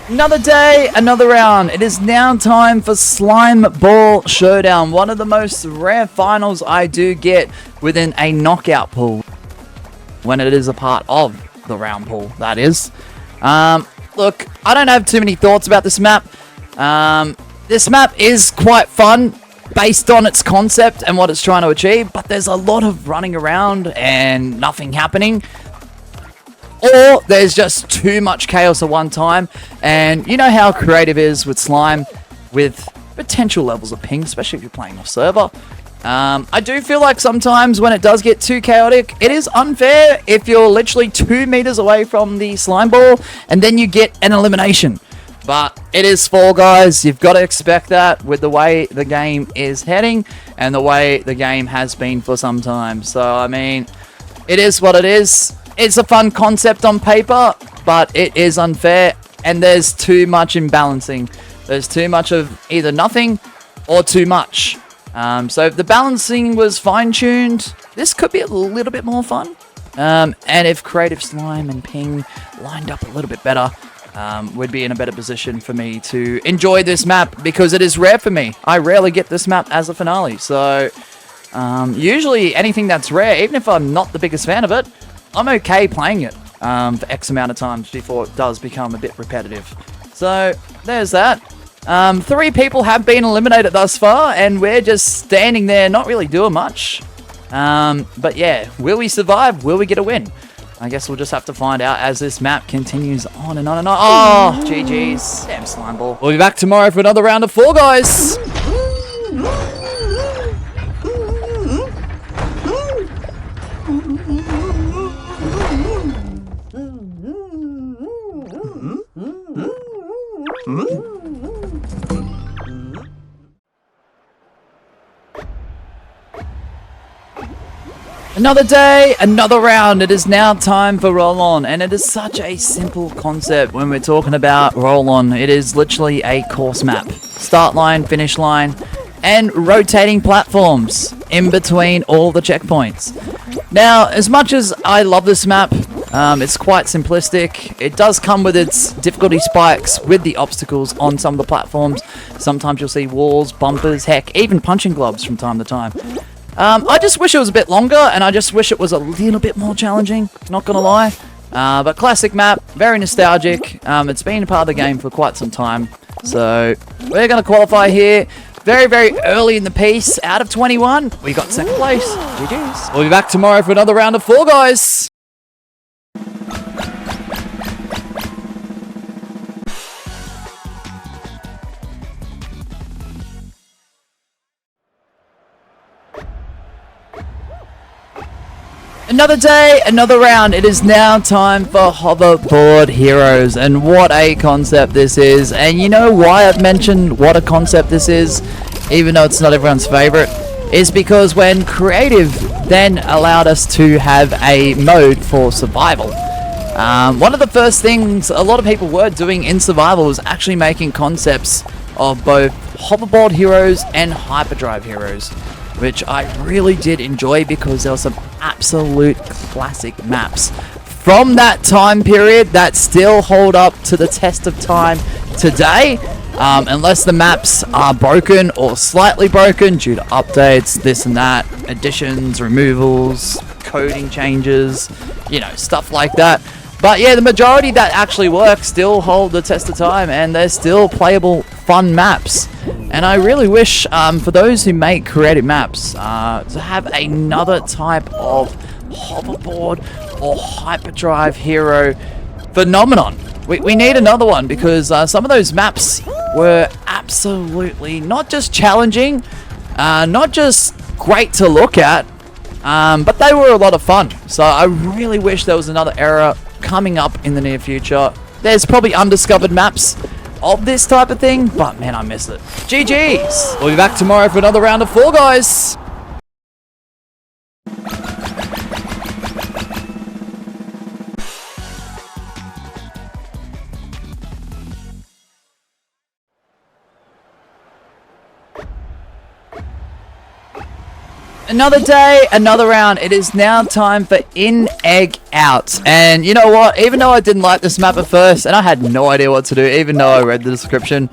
Another day, another round. It is now time for Slime Ball Showdown. One of the most rare finals I do get within a knockout pool. When it is a part of the round pool, that is. Look, I don't have too many thoughts about this map. This map is quite fun based on its concept and what it's trying to achieve, but there's a lot of running around and nothing happening. Or there's just too much chaos at one time, and you know how creative is with Slime, with potential levels of ping, especially if you're playing off server. I do feel like sometimes when it does get too chaotic, it is unfair if you're literally 2 meters away from the slime ball and then you get an elimination. But it is Fall Guys. You've got to expect that with the way the game is heading and the way the game has been for some time. So, I mean, it is what it is. It's a fun concept on paper, but it is unfair and there's too much imbalancing. There's too much of either nothing or too much. So if the balancing was fine-tuned, this could be a little bit more fun. And if Creative Slime and Ping lined up a little bit better, we'd be in a better position for me to enjoy this map, because it is rare for me. I rarely get this map as a finale. So usually anything that's rare, even if I'm not the biggest fan of it, I'm okay playing it for X amount of times before it does become a bit repetitive. So there's that. 3 people have been eliminated thus far, and we're just standing there not really doing much. But yeah, will we survive? Will we get a win? I guess we'll just have to find out as this map continues on and on and on. Oh, GG's. Damn slime ball. We'll be back tomorrow for another round of Fall Guys. Another day, another round. It is now time for Roll On, and it is such a simple concept when we're talking about Roll On. It is literally a course map. Start line, finish line, and rotating platforms in between all the checkpoints. Now, as much as I love this map, it's quite simplistic. It does come with its difficulty spikes with the obstacles on some of the platforms. Sometimes you'll see walls, bumpers, heck, even punching gloves from time to time. I just wish it was a bit longer, and I just wish it was a little bit more challenging, not gonna lie. But classic map, very nostalgic. It's been a part of the game for quite some time. So, we're gonna qualify here. Very, very early in the piece. Out of 21, we got second place. GG's. We'll be back tomorrow for another round of Fall Guys. Another day, another round. It is now time for Hoverboard Heroes, and what a concept this is. And you know why I've mentioned what a concept this is, even though it's not everyone's favorite, is because when Creative then allowed us to have a mode for survival, one of the first things a lot of people were doing in survival was actually making concepts of both Hoverboard Heroes and Hyperdrive Heroes, which I really did enjoy because there were some absolute classic maps from that time period that still hold up to the test of time today, unless the maps are broken or slightly broken due to updates, this and that, additions, removals, coding changes, you know, stuff like that. But yeah, the majority that actually work still hold the test of time, and they're still playable, fun maps. And I really wish, for those who make creative maps, to have another type of hoverboard or hyperdrive hero phenomenon. We need another one, because some of those maps were absolutely not just challenging, not just great to look at, but they were a lot of fun. So I really wish there was another era coming up in the near future. There's probably undiscovered maps of this type of thing, but man, I miss it. GG's! We'll be back tomorrow for another round of Fall Guys. Another day, another round. It is now time for In, Egg, Out. And you know what? Even though I didn't like this map at first, and I had no idea what to do, even though I read the description,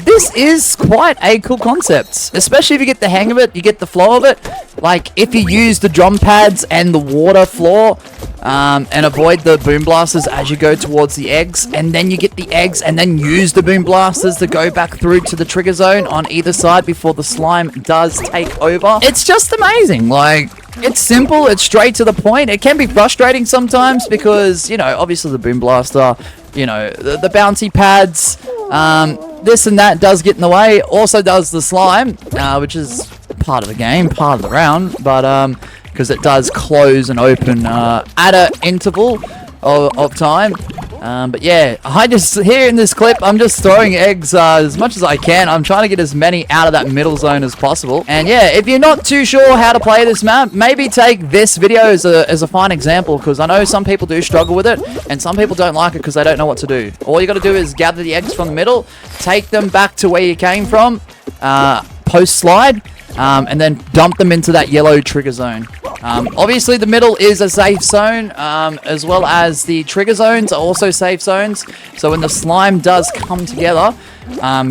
this is quite a cool concept. Especially if you get the hang of it, you get the flow of it. Like, if you use the drum pads and the water floor, and avoid the boom blasters as you go towards the eggs, and then you get the eggs, and then use the boom blasters to go back through to the trigger zone on either side before the slime does take over. It's just amazing. Like, it's simple, it's straight to the point. It can be frustrating sometimes because, you know, obviously the boom blaster, you know, the bouncy pads, this and that does get in the way. Also does the slime, which is part of the game, part of the round, but because it does close and open at an interval of time. But yeah, I just, here in this clip, I'm just throwing eggs as much as I can. I'm trying to get as many out of that middle zone as possible. And yeah, if you're not too sure how to play this map, maybe take this video as a fine example, because I know some people do struggle with it, and some people don't like it because they don't know what to do. All you got to do is gather the eggs from the middle, take them back to where you came from, post slide, and then dump them into that yellow trigger zone. Obviously the middle is a safe zone, as well as the trigger zones are also safe zones, so when the slime does come together,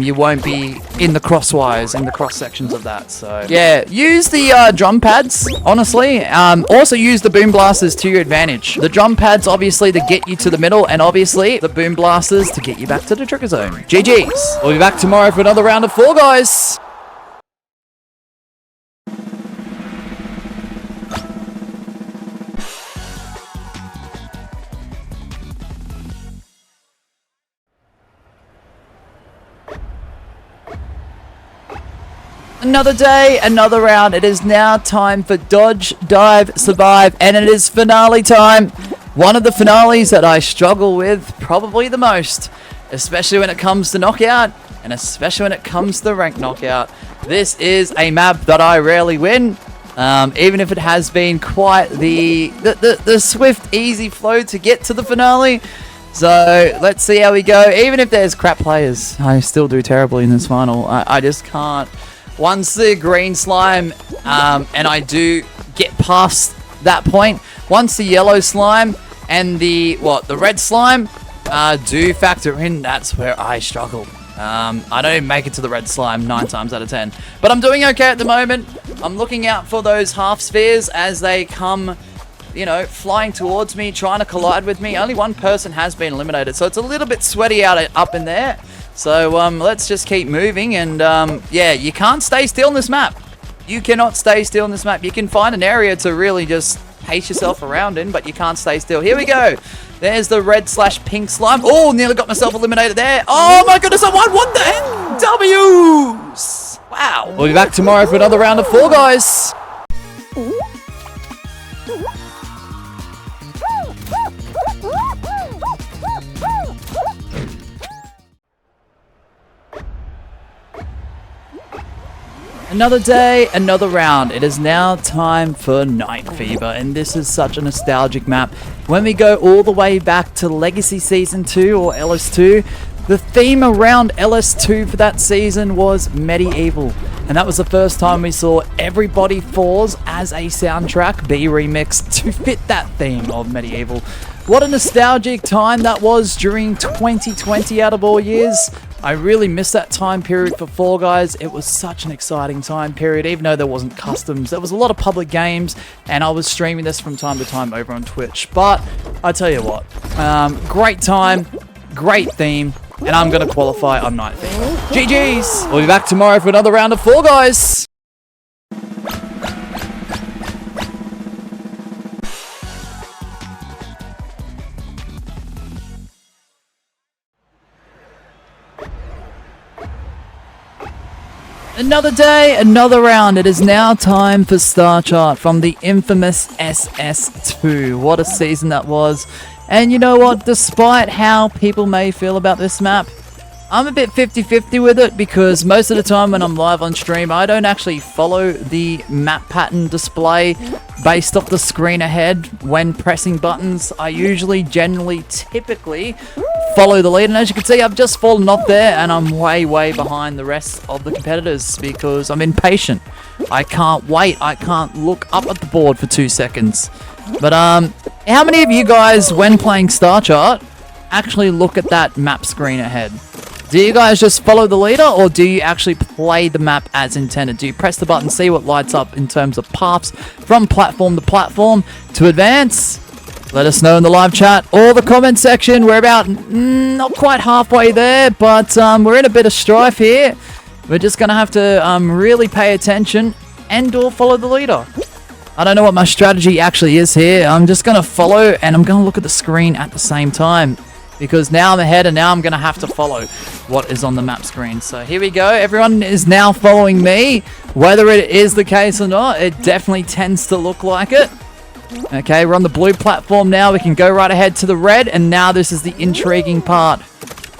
you won't be in the crosswires, in the cross sections of that. So yeah, use the drum pads, honestly. Also use the boom blasters to your advantage. The drum pads obviously to get you to the middle, and obviously the boom blasters to get you back to the trigger zone. GG's. We'll be back tomorrow for another round of Fall Guys. Another day, another round. It is now time for Dodge, Dive, Survive, and it is finale time. One of the finales that I struggle with probably the most, especially when it comes to knockout, and especially when it comes to rank knockout. This is a map that I rarely win, even if it has been quite the swift, easy flow to get to the finale. So let's see how we go. Even if there's crap players, I still do terribly in this final. I just can't. Once the green slime, and I do get past that point, once the yellow slime and the red slime do factor in, that's where I struggle. I don't even make it to the red slime 9 times out of 10. But I'm doing okay at the moment. I'm looking out for those half spheres as they come, you know, flying towards me, trying to collide with me. Only one person has been eliminated, so it's a little bit sweaty up in there. So let's just keep moving, and yeah, you can't stay still in this map. You cannot stay still in this map. You can find an area to really just pace yourself around in, but you can't stay still. Here we go. There's the red/pink slime. Oh, nearly got myself eliminated there. Oh my goodness, I won. What the NWs? Wow. We'll be back tomorrow for another round of Fall Guys. Another day, another round. It is now time for Night Fever, and this is such a nostalgic map. When we go all the way back to Legacy Season 2 or LS2, the theme around LS2 for that season was medieval. And that was the first time we saw Everybody Falls as a soundtrack be remixed to fit that theme of medieval. What a nostalgic time that was during 2020 out of all years. I really missed that time period for Fall Guys. It was such an exciting time period, even though there wasn't customs. There was a lot of public games, and I was streaming this from time to time over on Twitch. But I tell you what, great time, great theme, and I'm going to qualify on Night Fever. GG's! We'll be back tomorrow for another round of Fall Guys. Another day, another round. It is now time for Star Chart from the infamous SS2. What a season that was. And you know what? Despite how people may feel about this map, I'm a bit 50-50 with it, because most of the time when I'm live on stream, I don't actually follow the map pattern display based off the screen ahead when pressing buttons. I usually, generally, typically follow the lead, and as you can see, I've just fallen off there, and I'm way behind the rest of the competitors because I'm impatient. I can't wait. I can't look up at the board for 2 seconds. But how many of you guys, when playing Star Chart, actually look at that map screen ahead? Do you guys just follow the leader, or do you actually play the map as intended? Do you press the button, see what lights up in terms of paths from platform to platform to advance? Let us know in the live chat or the comment section. We're about not quite halfway there, but we're in a bit of strife here. We're just going to have to really pay attention and or follow the leader. I don't know what my strategy actually is here. I'm just going to follow, and I'm going to look at the screen at the same time, because now I'm ahead and now I'm going to have to follow what is on the map screen. So here we go. Everyone is now following me. Whether it is the case or not, it definitely tends to look like it. Okay, we're on the blue platform now. We can go right ahead to the red, and now this is the intriguing part.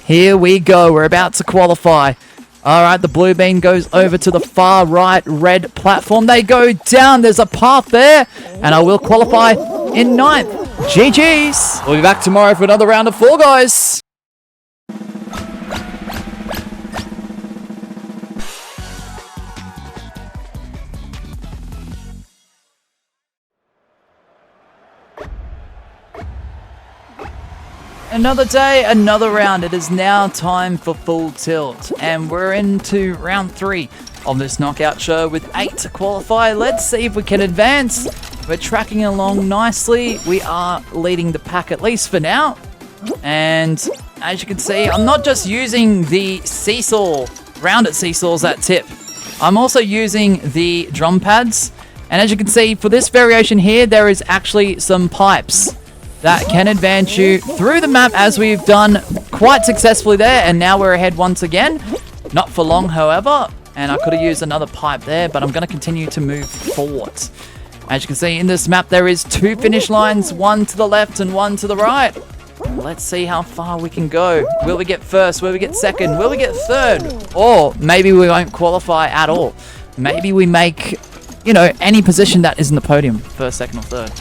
Here we go. We're about to qualify. All right, the blue beam goes over to the far right red platform. They go down. There's a path there, and I will qualify in 9th. GG's! We'll be back tomorrow for another round of Fall Guys. Another day, another round. It is now time for Full Tilt, and we're into round 3 of this knockout show with 8 to qualify. Let's see if we can advance. We're tracking along nicely. We are leading the pack, at least for now. And as you can see, I'm not just using the seesaw, rounded seesaws that tip. I'm also using the drum pads. And as you can see, for this variation here, there is actually some pipes that can advance you through the map, as we've done quite successfully there. And now we're ahead once again. Not for long, however. And I could have used another pipe there, but I'm going to continue to move forward. As you can see in this map, there is 2 finish lines, one to the left and one to the right. Let's see how far we can go. Will we get first? Will we get second? Will we get third? Or maybe we won't qualify at all. Maybe we make, you know, any position that is in the podium, first, second, or third.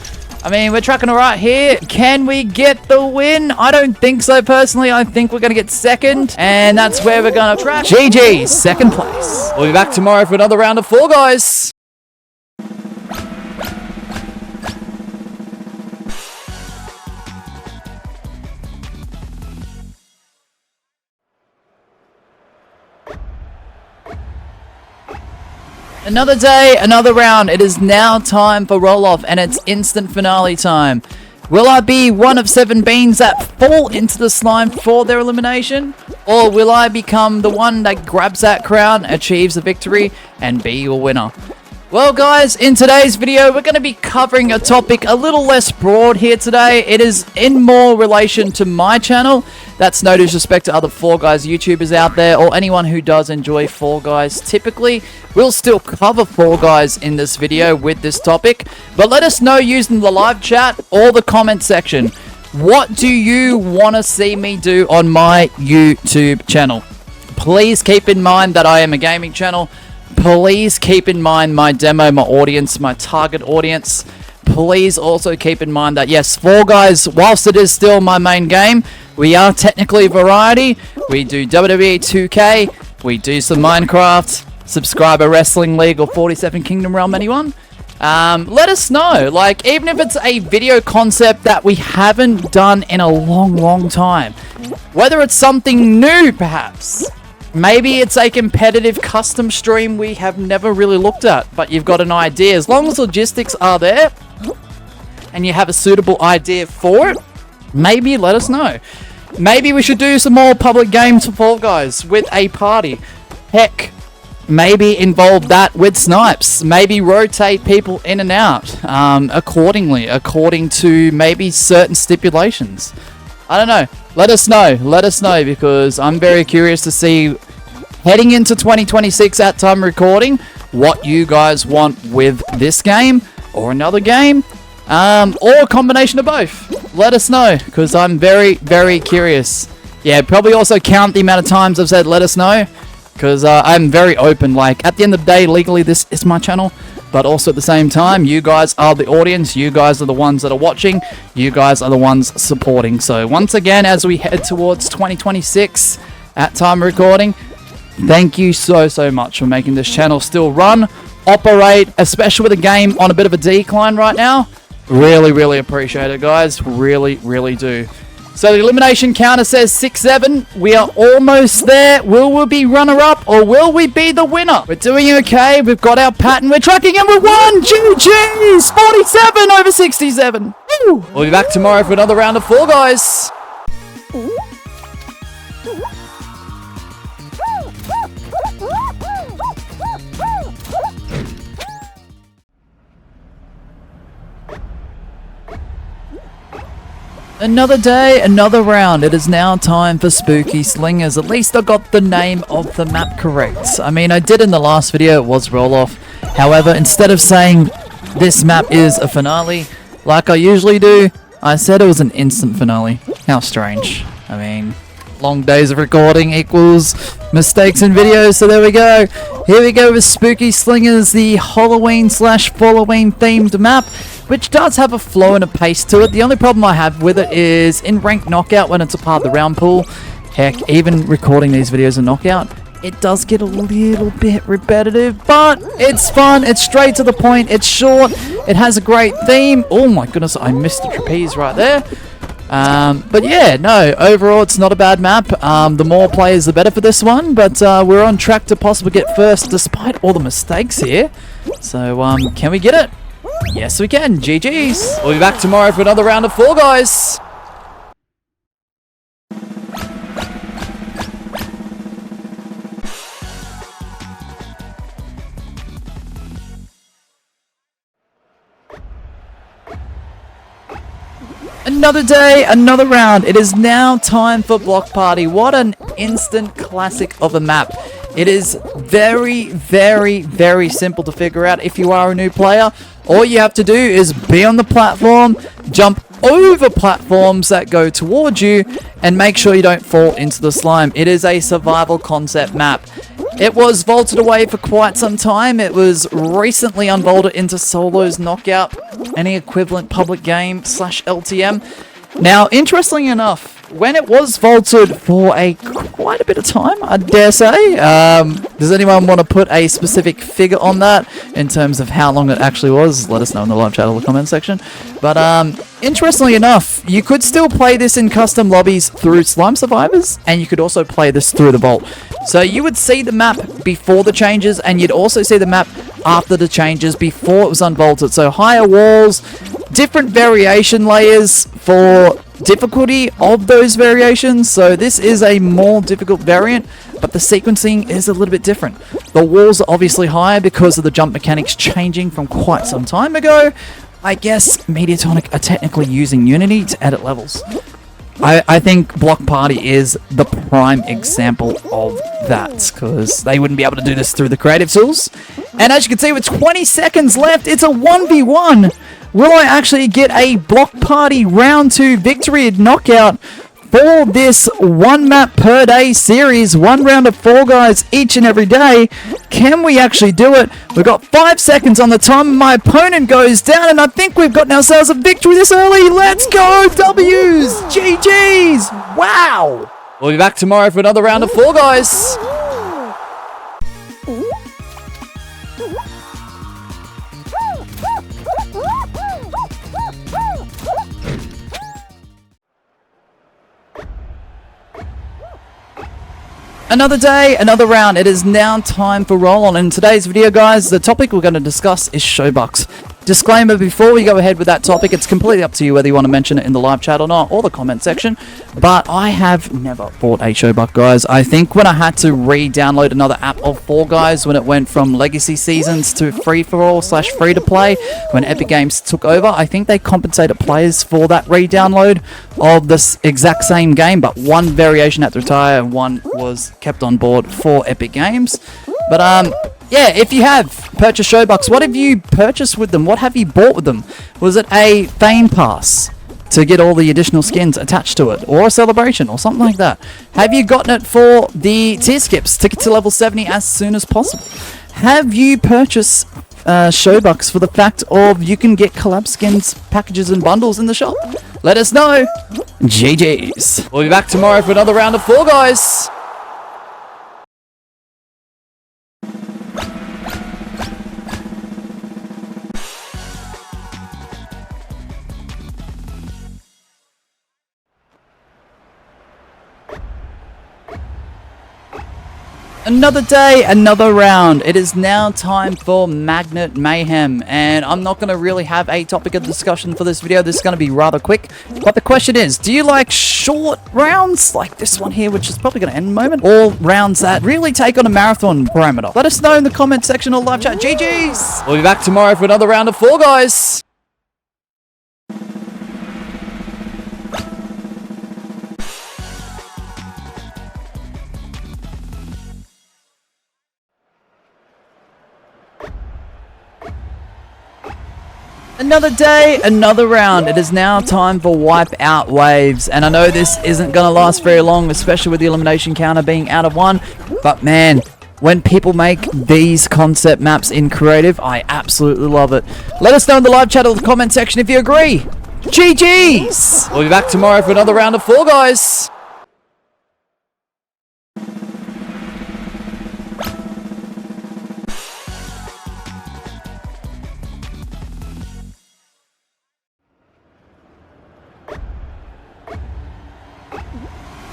I mean, we're tracking all right here. Can we get the win? I don't think so, personally. I think we're going to get second, and that's where we're going to track. GG, second place. We'll be back tomorrow for another round of Fall Guys. Another day, another round. It is now time for roll-off, and it's instant finale time. Will I be one of 7 beans that fall into the slime for their elimination? Or will I become the one that grabs that crown, achieves a victory, and be your winner? Well, guys, in today's video, we're going to be covering a topic a little less broad here today. It is in more relation to my channel. That's no disrespect to other Fall Guys YouTubers out there, or anyone who does enjoy Fall Guys. Typically, we'll still cover Fall Guys in this video with this topic, but let us know using the live chat or the comment section. What do you want to see me do on my YouTube channel? Please keep in mind that I am a gaming channel. please keep in mind my demo, my audience, my target audience. Please also keep in mind that, yes, Fall Guys, whilst it is still my main game, we are technically variety. We do WWE 2K, we do some Minecraft, Subscriber Wrestling League, or 47 Kingdom Realm, anyone? Let us know, like, even if it's a video concept that we haven't done in a long time, whether it's something new, perhaps. Maybe it's a competitive custom stream we have never really looked at, but you've got an idea. As long as logistics are there and you have a suitable idea for it, maybe let us know. Maybe we should do some more public games for Fall Guys with a party. Heck, maybe involve that with snipes. Maybe rotate people in and out accordingly, according to maybe certain stipulations. I don't know. Let us know, because I'm very curious to see, heading into 2026 at time recording, what you guys want with this game, or another game, or a combination of both. Let us know, because I'm very curious. Yeah, probably also count the amount of times I've said let us know, because I'm very open. Like, at the end of the day, legally this is my channel, but also at the same time, you guys are the audience, you guys are the ones that are watching, you guys are the ones supporting. So once again, as we head towards 2026 at time recording, thank you so much for making this channel still run, operate, especially with the game on a bit of a decline right now. Really appreciate it, guys. Really do. So the elimination counter says 6-7. We are almost there. Will we be runner-up, or will we be the winner? We're doing okay. We've got our pattern. We're tracking and we won. GG's! 47 over 67. Woo! We'll be back tomorrow for another round of Fall Guys. Another day, another round. It is now time for Spooky Slingers. At least I got the name of the map correct. I mean, I did in the last video, it was Roll-Off. However, instead of saying this map is a finale, like I usually do, I said it was an instant finale. How strange. I mean, long days of recording equals mistakes in videos, so there we go. Here we go with Spooky Slingers, the Halloween/Folloween themed map, which does have a flow and a pace to it. The only problem I have with it is in ranked knockout, when it's a part of the round pool, heck, even recording these videos in knockout, it does get a little bit repetitive, but it's fun, it's straight to the point, it's short, it has a great theme. Oh my goodness, I missed the trapeze right there. But yeah, no, overall it's not a bad map. The more players the better for this one, but we're on track to possibly get first despite all the mistakes here. So can we get it? Yes we can. GG's. We'll be back tomorrow for another round of Fall Guys. Another day, another round. It is now time for Block Party. What an instant classic of a map. It is very simple to figure out if you are a new player. All you have to do is be on the platform, jump over platforms that go towards you, and make sure you don't fall into the slime. It is a survival concept map. It was vaulted away for quite some time. It was recently unvaulted into Solos Knockout, any equivalent public game / LTM. Now, interestingly enough, when it was vaulted for quite a bit of time, I dare say, does anyone want to put a specific figure on that in terms of how long it actually was? Let us know in the live chat or the comment section. But interestingly enough, you could still play this in custom lobbies through Slime Survivors, and you could also play this through the vault. So you would see the map before the changes, and you'd also see the map after the changes before it was unvaulted. So higher walls, different variation layers for difficulty of those variations. So this is a more difficult variant, but the sequencing is a little bit different. The walls are obviously higher because of the jump mechanics changing from quite some time ago. I guess Mediatonic are technically using Unity to edit levels. I think Block Party is the prime example of that, because they wouldn't be able to do this through the creative tools. And as you can see, with 20 seconds left, it's a 1v1. Will I actually get a Block Party round 2 victory at knockout for this one map per day series, one round of Fall Guys each and every day. Can we actually do it? We've got 5 seconds on the time. My opponent goes down, and I think we've gotten ourselves a victory this early. Let's go, W's, GG's, wow. We'll be back tomorrow for another round of Fall Guys. Another day, another round. It is now time for roll on. In today's video, guys, the topic we're going to discuss is Showbucks. Disclaimer before we go ahead with that topic, it's completely up to you whether you want to mention it in the live chat or not, or the comment section, but I have never bought a Showbuck, guys. I think when I had to re-download another app of Fall Guys when it went from legacy seasons to free-for-all / free-to-play, when Epic Games took over, I think they compensated players for that re-download of this exact same game, but one variation had to retire and one was kept on board for Epic Games. But yeah, if you have purchased Showbucks, what have you purchased with them? What have you bought with them? Was it a Fame Pass to get all the additional skins attached to it, or a celebration, or something like that? Have you gotten it for the tier skips to get to level 70 as soon as possible? Have you purchased Showbucks for the fact of you can get collab skins, packages, and bundles in the shop? Let us know. GG's. We'll be back tomorrow for another round of Fall Guys. Another day, another round. It is now time for Magnet Mayhem, and I'm not going to really have a topic of discussion for this video. This is going to be rather quick, but the question is, do you like short rounds like this one here, which is probably going to end in a moment, or rounds that really take on a marathon parameter? Let us know in the comment section or live chat. GG's! We'll be back tomorrow for another round of Fall Guys. Another day, another round. It is now time for Wipe Out Waves, and I know this isn't going to last very long, especially with the elimination counter being out of 1, but man, when people make these concept maps in creative, I absolutely love it. Let us know in the live chat or the comment section if you agree. GG's! We'll be back tomorrow for another round of Fall Guys.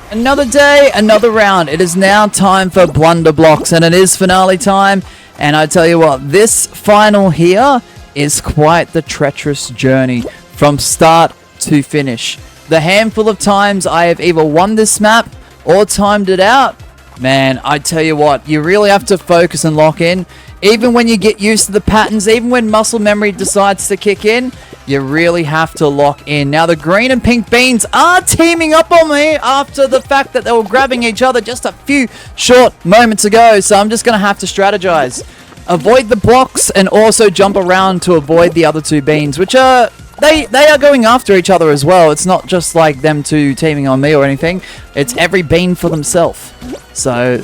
Another day, another round. It is now time for Blunder Blocks, and it is finale time. And I tell you what, this final here is quite the treacherous journey from start to finish. The handful of times I have either won this map or timed it out, man, I tell you what, you really have to focus and lock in. Even when you get used to the patterns, even when muscle memory decides to kick in, you really have to lock in. Now, the green and pink beans are teaming up on me after the fact that they were grabbing each other just a few short moments ago. So I'm just going to have to strategize. Avoid the blocks and also jump around to avoid the other two beans, which are... They are going after each other as well. It's not just like them two teaming on me or anything. It's every bean for themselves. So,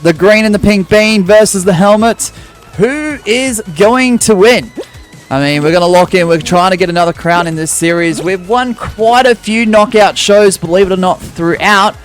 the green and the pink bean versus the helmet. Who is going to win? I mean, we're going to lock in. We're trying to get another crown in this series. We've won quite a few knockout shows, believe it or not, throughout.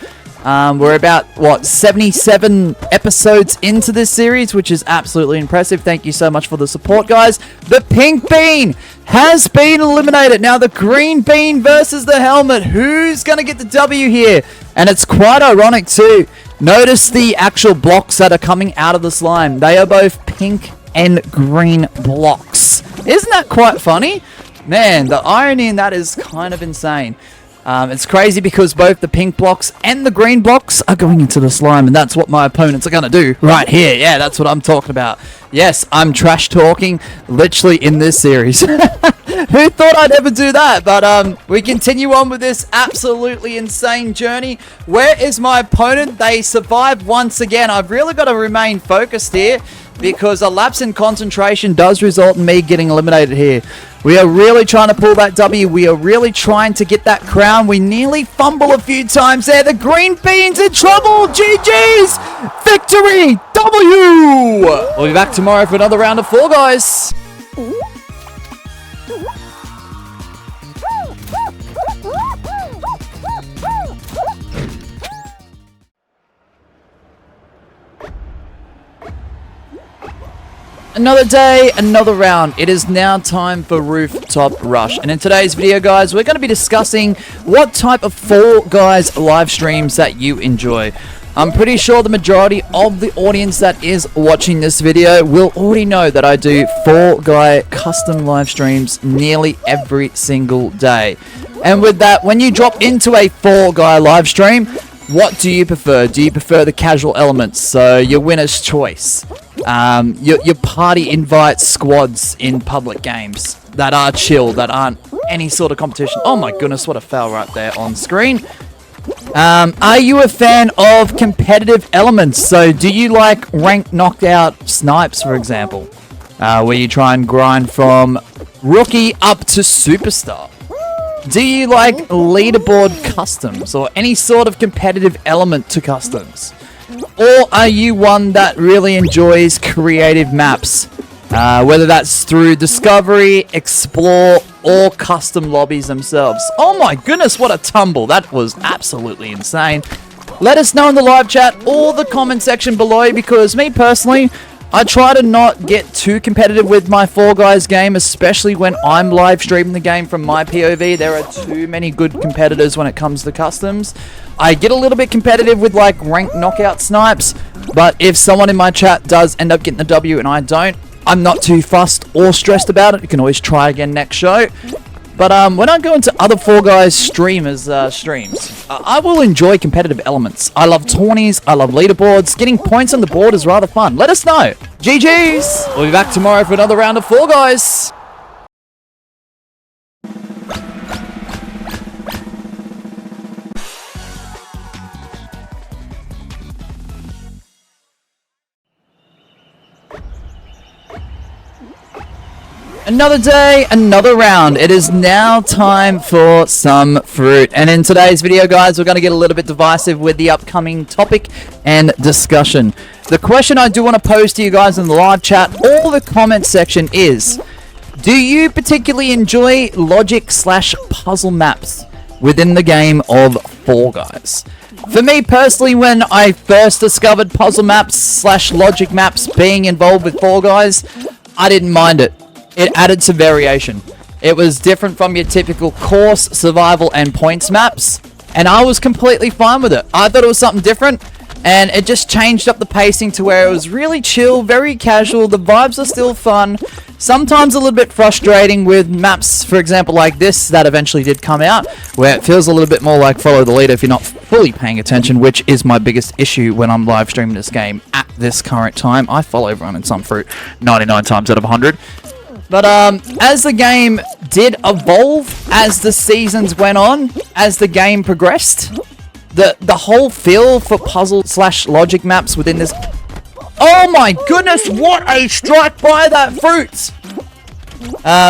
We're about, 77 episodes into this series, which is absolutely impressive. Thank you so much for the support, guys. The pink bean has been eliminated. Now, the green bean versus the helmet. Who's going to get the W here? And it's quite ironic, too. Notice the actual blocks that are coming out of the slime. They are both pink and green blocks. Isn't that quite funny? Man, the irony in that is kind of insane. It's crazy because both the pink blocks and the green blocks are going into the slime, and that's what my opponents are going to do right here. Yeah, that's what I'm talking about. Yes, I'm trash talking literally in this series. Who thought I'd ever do that? But we continue on with this absolutely insane journey. Where is my opponent? They survived once again. I've really got to remain focused here. because a lapse in concentration does result in me getting eliminated here. We are really trying to pull that W. We are really trying to get that crown. We nearly fumble a few times there. The green bean's in trouble. GG's. Victory. W. We'll be back tomorrow for another round of Fall Guys. Another day, another round. It is now time for Rooftop Rush. And in today's video, guys, we're going to be discussing what type of Fall Guys live streams that you enjoy. I'm pretty sure the majority of the audience that is watching this video will already know that I do Fall Guy custom live streams nearly every single day. And with that, when you drop into a Fall Guy live stream, what do you prefer? Do you prefer the casual elements? So your winner's choice. Your party invite squads in public games that are chill, that aren't any sort of competition. Oh my goodness, what a foul right there on screen. Are you a fan of competitive elements? So do you like ranked knockout snipes, for example, where you try and grind from rookie up to superstar? Do you like leaderboard customs or any sort of competitive element to customs? Or are you one that really enjoys creative maps? Whether that's through Discovery, Explore, or custom lobbies themselves. Oh my goodness, what a tumble. That was absolutely insane. Let us know in the live chat or the comment section below, because me personally, I try to not get too competitive with my Fall Guys game, especially when I'm live streaming the game from my POV. There are too many good competitors when it comes to customs. I get a little bit competitive with like ranked knockout snipes, but if someone in my chat does end up getting the W and I don't, I'm not too fussed or stressed about it. You can always try again next show. But when I go into other Fall Guys streamers' streams, I will enjoy competitive elements. I love tourneys, I love leaderboards. Getting points on the board is rather fun. Let us know. GG's! We'll be back tomorrow for another round of Fall Guys. Another day, another round. It is now time for some fruit. And in today's video, guys, we're going to get a little bit divisive with the upcoming topic and discussion. The question I do want to pose to you guys in the live chat or the comment section is, do you particularly enjoy logic/puzzle maps within the game of Fall Guys? For me personally, when I first discovered puzzle maps/logic maps being involved with Fall Guys, I didn't mind it. It added some variation. It was different from your typical course, survival, and points maps, and I was completely fine with it. I thought it was something different, and it just changed up the pacing to where it was really chill, very casual. The vibes are still fun. Sometimes a little bit frustrating with maps, for example, like this that eventually did come out, where it feels a little bit more like follow the leader if you're not fully paying attention, which is my biggest issue when I'm live streaming this game at this current time. I follow everyone in some fruit 99 times out of 100. But as the game did evolve, as the seasons went on, as the game progressed, the whole feel for puzzle/logic maps within this... Oh my goodness, what a strike by that fruit!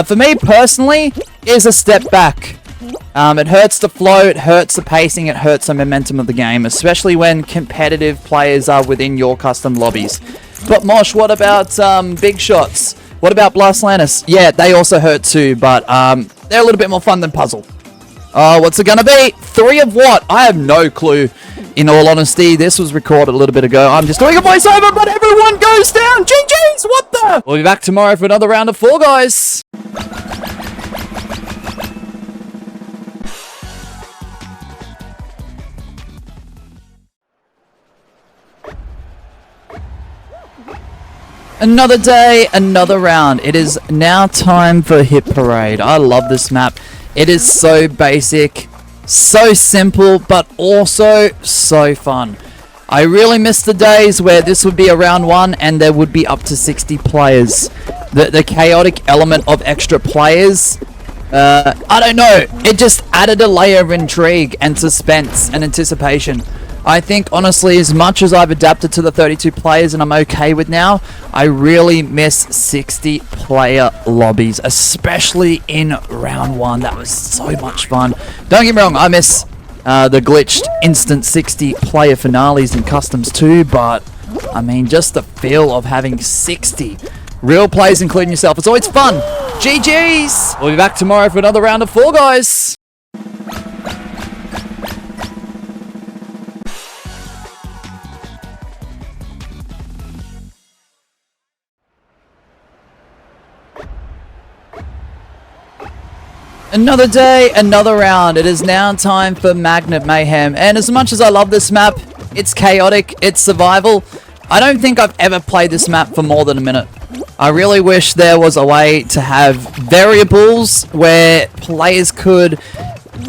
For me personally, is a step back. It hurts the flow, it hurts the pacing, it hurts the momentum of the game, especially when competitive players are within your custom lobbies. But Mosh, what about big shots? What about Blast Lannis? Yeah, they also hurt too, but they're a little bit more fun than puzzle. What's it gonna be? 3 of what? I have no clue. In all honesty, this was recorded a little bit ago. I'm just doing a voiceover, but everyone goes down. GG's, what the? We'll be back tomorrow for another round of Fall Guys. Another day, another round. It is now time for Hit Parade. I love this map. It is so basic, so simple, but also so fun. I really miss the days where this would be a round 1 and there would be up to 60 players. The chaotic element of extra players, I don't know, it just added a layer of intrigue and suspense and anticipation. I think, honestly, as much as I've adapted to the 32 players and I'm okay with now, I really miss 60-player lobbies, especially in round 1. That was so much fun. Don't get me wrong, I miss the glitched instant 60-player finales and customs too, but, I mean, just the feel of having 60 real players, including yourself, it's always fun. GG's! We'll be back tomorrow for another round of Fall Guys. Another day, another round. It is now time for Magnet Mayhem. And as much as I love this map, it's chaotic, it's survival. I don't think I've ever played this map for more than a minute. I really wish there was a way to have variables where players could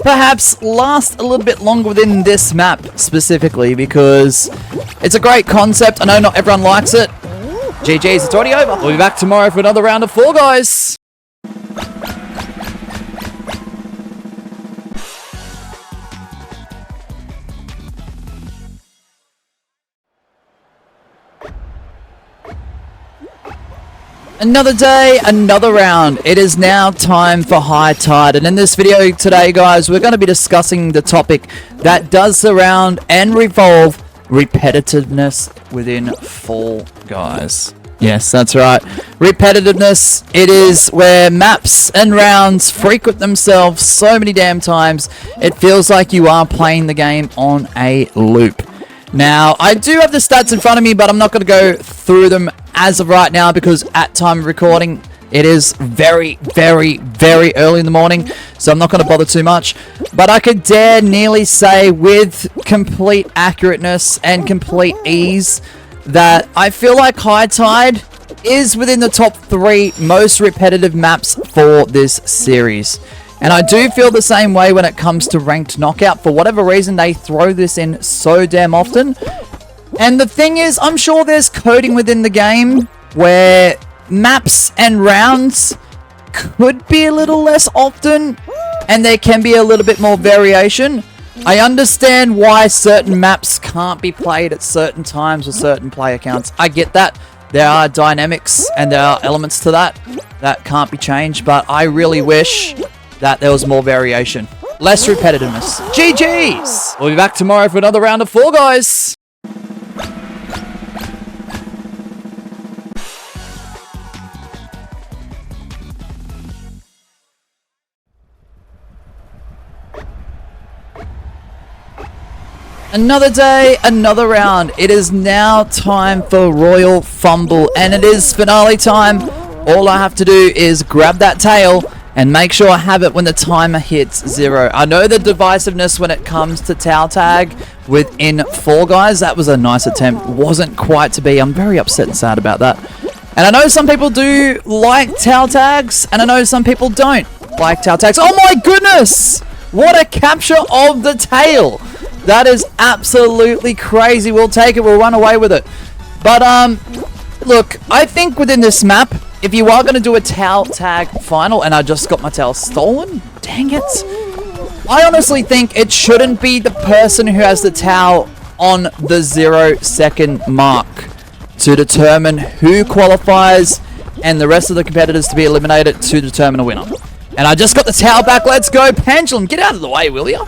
perhaps last a little bit longer within this map specifically, because it's a great concept. I know not everyone likes it. GG's, it's already over. We'll be back tomorrow for another round of Fall Guys. Another day, another round. It is now time for High Tide. And in this video today, guys, we're going to be discussing the topic that does surround and revolve repetitiveness within Fall Guys. Yes, that's right. Repetitiveness. It is where maps and rounds frequent themselves so many damn times, it feels like you are playing the game on a loop. Now, I do have the stats in front of me, but I'm not going to go through them as of right now because at time of recording, it is very, very, very early in the morning, so I'm not going to bother too much. But I could dare nearly say with complete accurateness and complete ease that I feel like High Tide is within the top 3 most repetitive maps for this series. And I do feel the same way when it comes to Ranked Knockout. For whatever reason, they throw this in so damn often. And the thing is, I'm sure there's coding within the game where maps and rounds could be a little less often, and there can be a little bit more variation. I understand why certain maps can't be played at certain times with certain player counts. I get that. There are dynamics and there are elements to that that can't be changed, but I really wish that there was more variation. Less repetitiveness. GG's! We'll be back tomorrow for another round of Fall Guys. Another day, another round. It is now time for Royal Fumble, and it is finale time. All I have to do is grab that tail and make sure I have it when the timer hits 0. I know the divisiveness when it comes to tail tag within Fall Guys. That was a nice attempt. Wasn't quite to be. I'm very upset and sad about that. And I know some people do like tail tags, and I know some people don't like tail tags. Oh my goodness! What a capture of the tail! That is absolutely crazy. We'll take it. We'll run away with it. But, look, I think within this map, if you are going to do a tail tag final, and I just got my tail stolen, dang it. I honestly think it shouldn't be the person who has the tail on the 0-second mark to determine who qualifies and the rest of the competitors to be eliminated to determine a winner. And I just got the tail back. Let's go, Pendulum. Get out of the way, will you?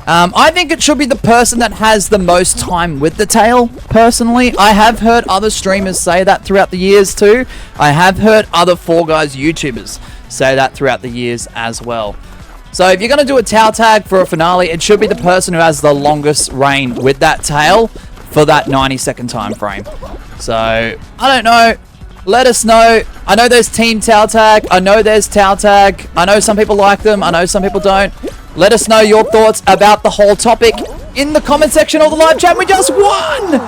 I think it should be the person that has the most time with the tail, personally. I have heard other streamers say that throughout the years too. I have heard other Fall Guys YouTubers say that throughout the years as well. So if you're going to do a tail tag for a finale, it should be the person who has the longest reign with that tail for that 90-second time frame. So, I don't know. Let us know. I know there's team tail tag. I know there's tail tag. I know some people like them. I know some people don't. Let us know your thoughts about the whole topic in the comment section or the live chat. We just won!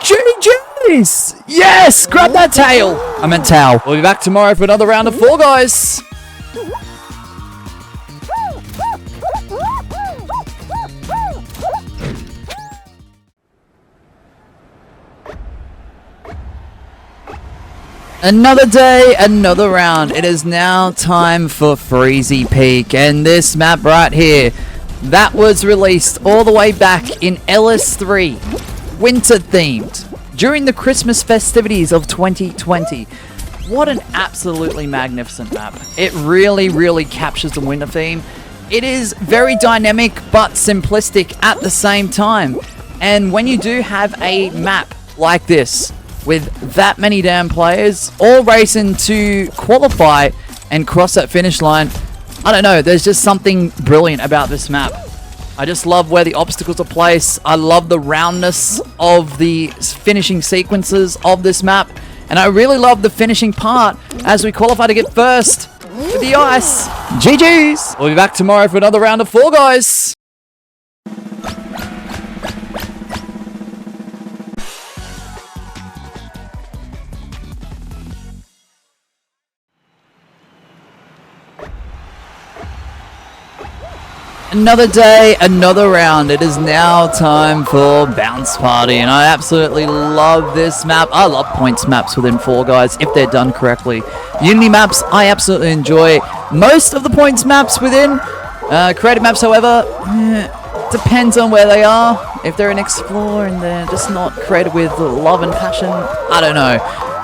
GG's! Yes! Grab that tail! I meant towel. We'll be back tomorrow for another round of Fall Guys. Another day, another round. It is now time for Freezy Peak. And this map right here, that was released all the way back in LS3, winter themed, during the Christmas festivities of 2020. What an absolutely magnificent map. It really, really captures the winter theme. It is very dynamic but simplistic at the same time. And when you do have a map like this, with that many damn players, all racing to qualify and cross that finish line, I don't know, there's just something brilliant about this map. I just love where the obstacles are placed. I love the roundness of the finishing sequences of this map. And I really love the finishing part as we qualify to get first with the ice. GG's! We'll be back tomorrow for another round of Fall Guys. Another day, another round. It is now time for Bounce Party, and I absolutely love this map. I love points maps within Fall Guys if they're done correctly. Unity maps, I absolutely enjoy most of the points maps within. Creative maps, however, depends on where they are. If they're an Explore and they're just not created with love and passion, I don't know.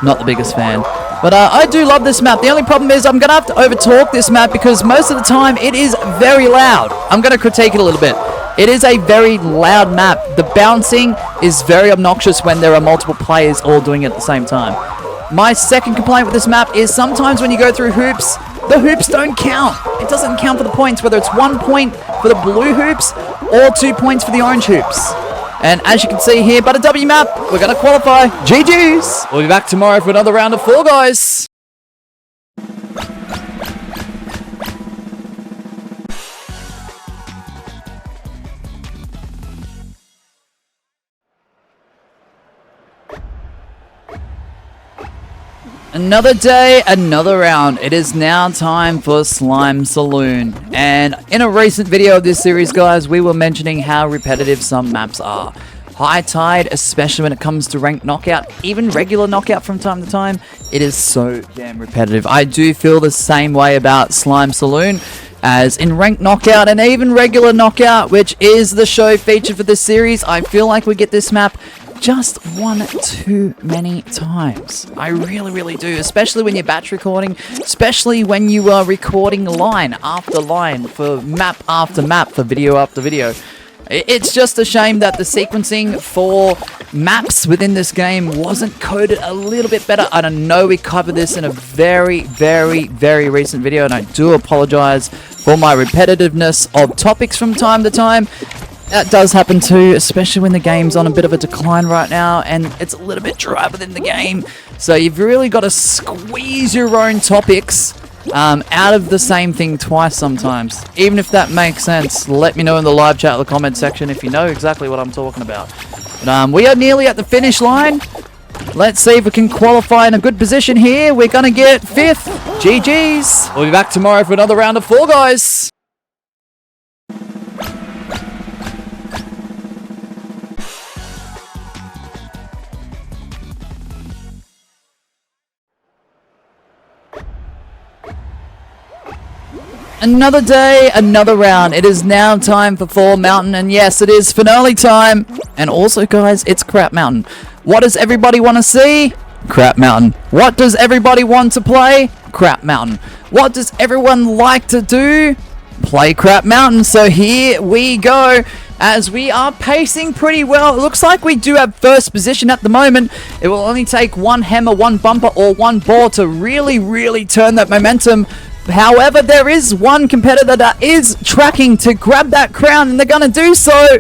Not the biggest fan. But I do love this map. The only problem is I'm going to have to overtalk this map because most of the time it is very loud. I'm going to critique it a little bit. It is a very loud map. The bouncing is very obnoxious when there are multiple players all doing it at the same time. My second complaint with this map is sometimes when you go through hoops, the hoops don't count. It doesn't count for the points, whether it's 1 point for the blue hoops or 2 points for the orange hoops. And as you can see here, but a W map, we're going to qualify. GG's! We'll be back tomorrow for another round of Fall Guys. Another day, another round. It is now time for Slime Saloon. And in a recent video of this series, guys, we were mentioning how repetitive some maps are. High Tide, especially when it comes to ranked knockout, even regular knockout from time to time, it is so damn repetitive. I do feel the same way about Slime Saloon as in ranked knockout and even regular knockout, which is the show featured for this series. I feel like we get this map just one too many times. I really, really do, especially when you're batch recording, especially when you are recording line after line for map after map for video after video. It's just a shame that the sequencing for maps within this game wasn't coded a little bit better. I don't know, we covered this in a very, very, very recent video, and I do apologize for my repetitiveness of topics from time to time. That does happen too, especially when the game's on a bit of a decline right now and it's a little bit dry within the game. So you've really got to squeeze your own topics out of the same thing twice sometimes. Even if that makes sense, let me know in the live chat or the comment section if you know exactly what I'm talking about. But, we are nearly at the finish line. Let's see if we can qualify in a good position here. We're going to get 5th. GG's. We'll be back tomorrow for another round of Fall Guys. Another day, another round. It is now time for Fall Mountain, and yes, it is finale time. And also, guys, it's Crap Mountain. What does everybody want to see? Crap Mountain. What does everybody want to play? Crap Mountain. What does everyone like to do? Play Crap Mountain. So here we go. As we are pacing pretty well. It looks like we do have first position at the moment. It will only take one hammer, one bumper, or one ball to really, really turn that momentum. However, there is one competitor that is tracking to grab that crown, and they're going to do so.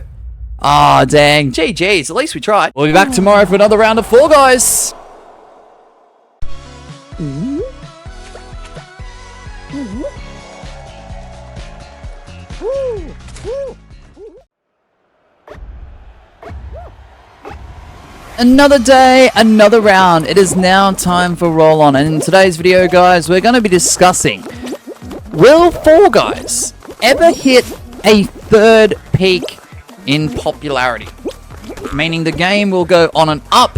Ah, dang. GG's. At least we tried. We'll be back tomorrow for another round of Fall Guys. Another day, another round. It is now time for Roll On. And in today's video, guys, we're going to be discussing, will Fall Guys ever hit a third peak in popularity? Meaning the game will go on and up.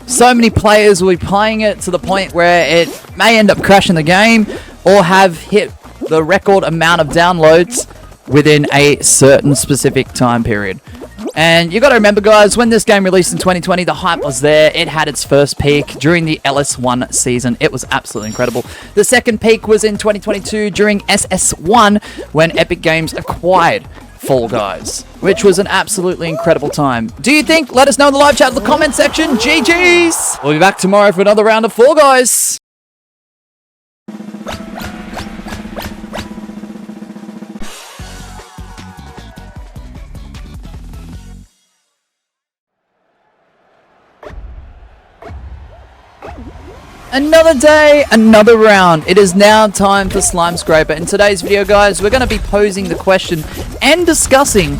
So many players will be playing it to the point where it may end up crashing the game or have hit the record amount of downloads within a certain specific time period. And you got to remember, guys, when this game released in 2020, the hype was there. It had its first peak during the LS1 season. It was absolutely incredible. The second peak was in 2022 during SS1 when Epic Games acquired Fall Guys, which was an absolutely incredible time. Do you think? Let us know in the live chat in the comment section. GG's! We'll be back tomorrow for another round of Fall Guys. Another day, another round. It is now time for Slime Scraper. In today's video, guys, we're going to be posing the question and discussing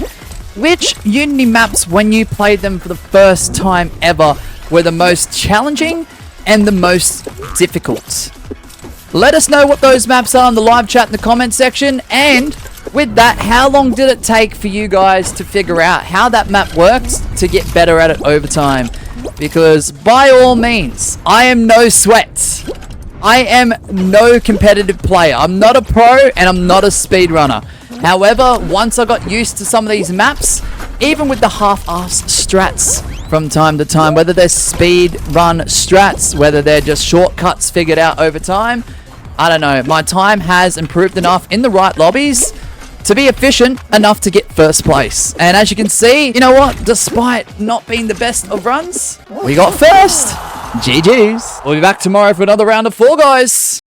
which Unity maps, when you played them for the first time ever, were the most challenging and the most difficult. Let us know what those maps are in the live chat in the comment section. And with that, how long did it take for you guys to figure out how that map works to get better at it over time? Because by all means, I am no sweat. I am no competitive player. I'm not a pro and I'm not a speedrunner. However, once I got used to some of these maps, even with the half-assed strats from time to time, whether they're speed run strats, whether they're just shortcuts figured out over time, I don't know. My time has improved enough in the right lobbies to be efficient enough to get first place. And as you can see, you know what? Despite not being the best of runs, we got first. GG's. We'll be back tomorrow for another round of Fall Guys.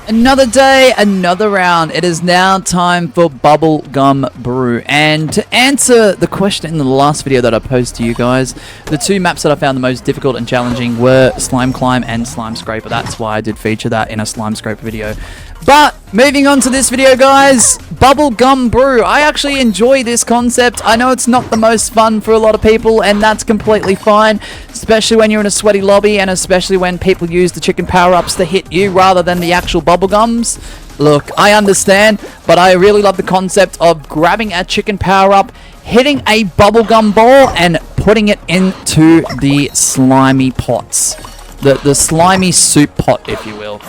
Another day, another round. It is now time for Bubblegum Brew. And to answer the question in the last video that I posed to you guys, the two maps that I found the most difficult and challenging were Slime Climb and Slime Scraper. That's why I did feature that in a Slime Scraper video. But moving on to this video, guys, Bubblegum Brew. I actually enjoy this concept. I know it's not the most fun for a lot of people, and that's completely fine, especially when you're in a sweaty lobby and especially when people use the chicken power-ups to hit you rather than the actual bubblegums. Look, I understand, but I really love the concept of grabbing a chicken power-up, hitting a bubblegum ball, and putting it into the slimy pots. The slimy soup pot, if you will.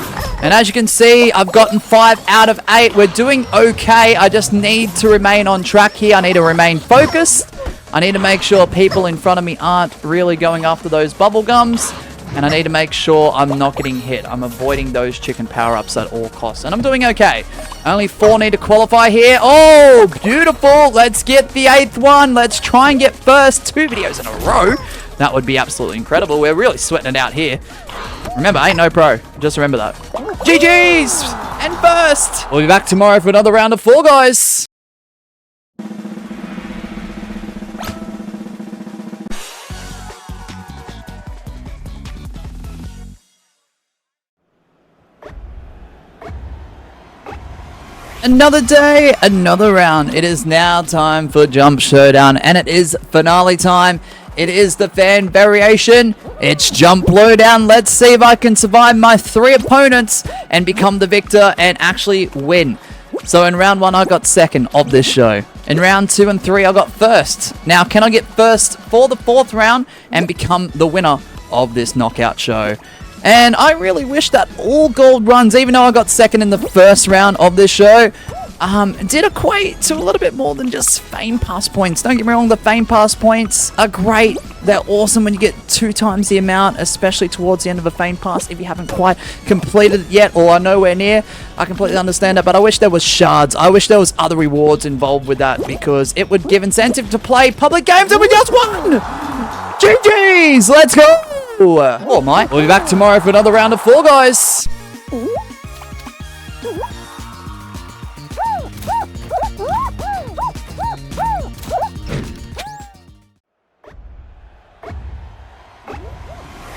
And as you can see, I've gotten 5 out of 8. We're doing okay. I just need to remain on track here. I need to remain focused. I need to make sure people in front of me aren't really going after those bubble gums. And I need to make sure I'm not getting hit. I'm avoiding those chicken power-ups at all costs. And I'm doing okay. Only 4 need to qualify here. Oh, beautiful. Let's get the 8th one. Let's try and get first 2 videos in a row. That would be absolutely incredible. We're really sweating it out here. Remember, I ain't no pro. Just remember that. GG's! And first! We'll be back tomorrow for another round of Fall Guys. Another day, another round. It is now time for Jump Showdown, and it is finale time. It is the fan variation. It's Jump Blowdown. Let's see if I can survive my 3 opponents and become the victor and actually win. So in round 1, I got second of this show. In round 2 and 3, I got first. Now, can I get first for the 4th round and become the winner of this knockout show? And I really wish that all gold runs, even though I got second in the first round of this show, did equate to a little bit more than just Fame Pass points. Don't get me wrong, the Fame Pass points are great. They're awesome when you get 2 times the amount, especially towards the end of a Fame Pass if you haven't quite completed it yet or are nowhere near. I completely understand that, but I wish there was shards. I wish there was other rewards involved with that because it would give incentive to play public games, and we just won! GG's! Let's go! Oh my. We'll be back tomorrow for another round of Fall Guys.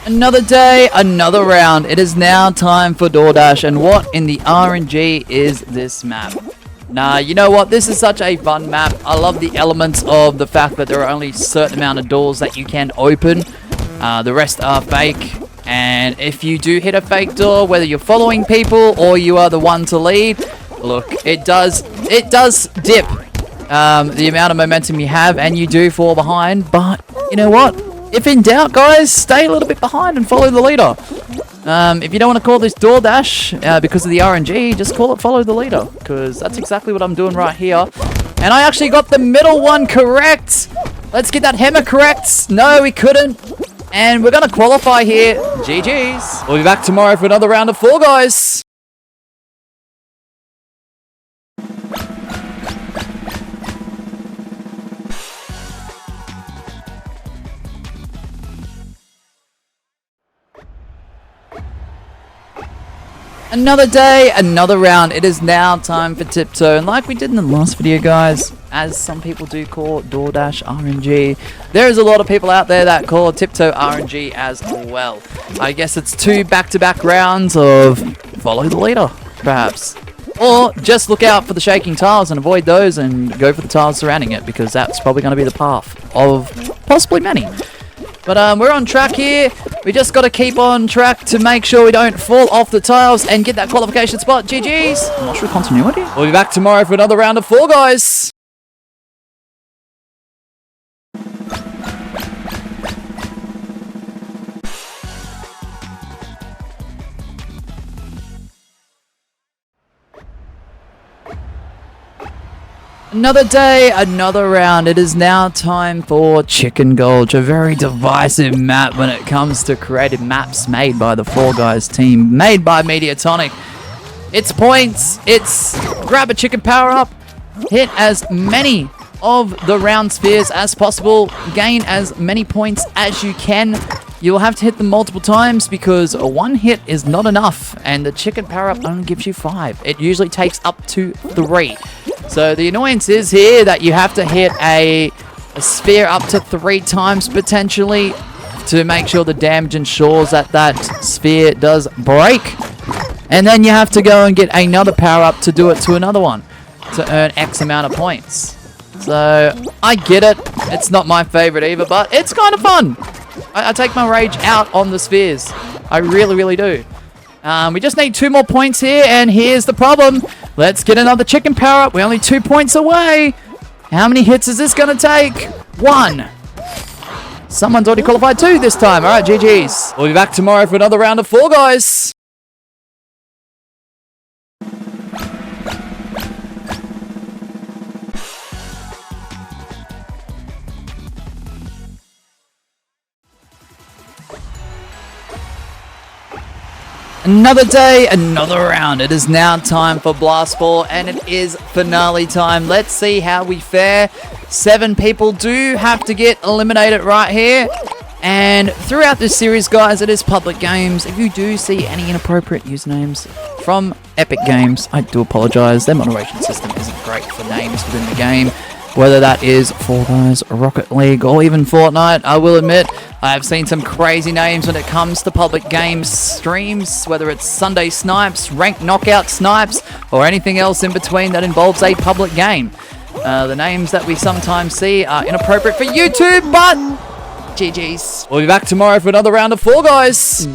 Another day, another round. It is now time for DoorDash, and what in the RNG is this map? Nah, you know what? This is such a fun map. I love the elements of the fact that there are only a certain amount of doors that you can open. The rest are fake, and if you do hit a fake door, whether you're following people or you are the one to lead, look, it does dip the amount of momentum you have, and you do fall behind. But you know what? If in doubt, guys, stay a little bit behind and follow the leader. If you don't want to call this DoorDash because of the RNG, just call it follow the leader, because that's exactly what I'm doing right here. And I actually got the middle one correct. Let's get that hammer correct. No, we couldn't. And we're going to qualify here. GG's. We'll be back tomorrow for another round of Fall Guys. Another day, another round. It is now time for Tiptoe. And like we did in the last video, guys, as some people do call DoorDash RNG, there is a lot of people out there that call Tiptoe RNG as well. I guess it's 2 back-to-back rounds of follow the leader, perhaps. Or just look out for the shaking tiles and avoid those and go for the tiles surrounding it, because that's probably going to be the path of possibly many. But we're on track here. We just got to keep on track to make sure we don't fall off the tiles and get that qualification spot. GG's. Mushroom continuity. We'll be back tomorrow for another round of Fall Guys. Another day, another round. It is now time for Chicken Gulch, a very divisive map when it comes to creative maps made by the Fall Guys team, made by Mediatonic. It's points, it's grab a chicken power-up, hit as many of the round spheres as possible, gain as many points as you can. You'll have to hit them multiple times because one hit is not enough, and the chicken power-up only gives you 5. It usually takes up to 3. So the annoyance is here that you have to hit a sphere up to 3 times potentially to make sure the damage ensures that that sphere does break. And then you have to go and get another power-up to do it to another one to earn X amount of points. So I get it. It's not my favorite either, but it's kind of fun. I take my rage out on the spheres. I really, really do. We just need 2 more points here, and here's the problem. Let's get another chicken power-up. We're only 2 points away. How many hits is this going to take? 1. Someone's already qualified 2 this time. All right, GG's. We'll be back tomorrow for another round of Fall Guys. Another day, another round. It is now time for Blast Ball, and it is finale time. Let's see how we fare. 7 people do have to get eliminated right here. And throughout this series, guys, it is public games. If you do see any inappropriate usernames from Epic Games, I do apologize. Their moderation system isn't great for names within the game. Whether that is Fall Guys, Rocket League, or even Fortnite, I will admit, I have seen some crazy names when it comes to public games streams, whether it's Sunday Snipes, Ranked Knockout Snipes, or anything else in between that involves a public game. The names that we sometimes see are inappropriate for YouTube, but GG's. We'll be back tomorrow for another round of Fall Guys.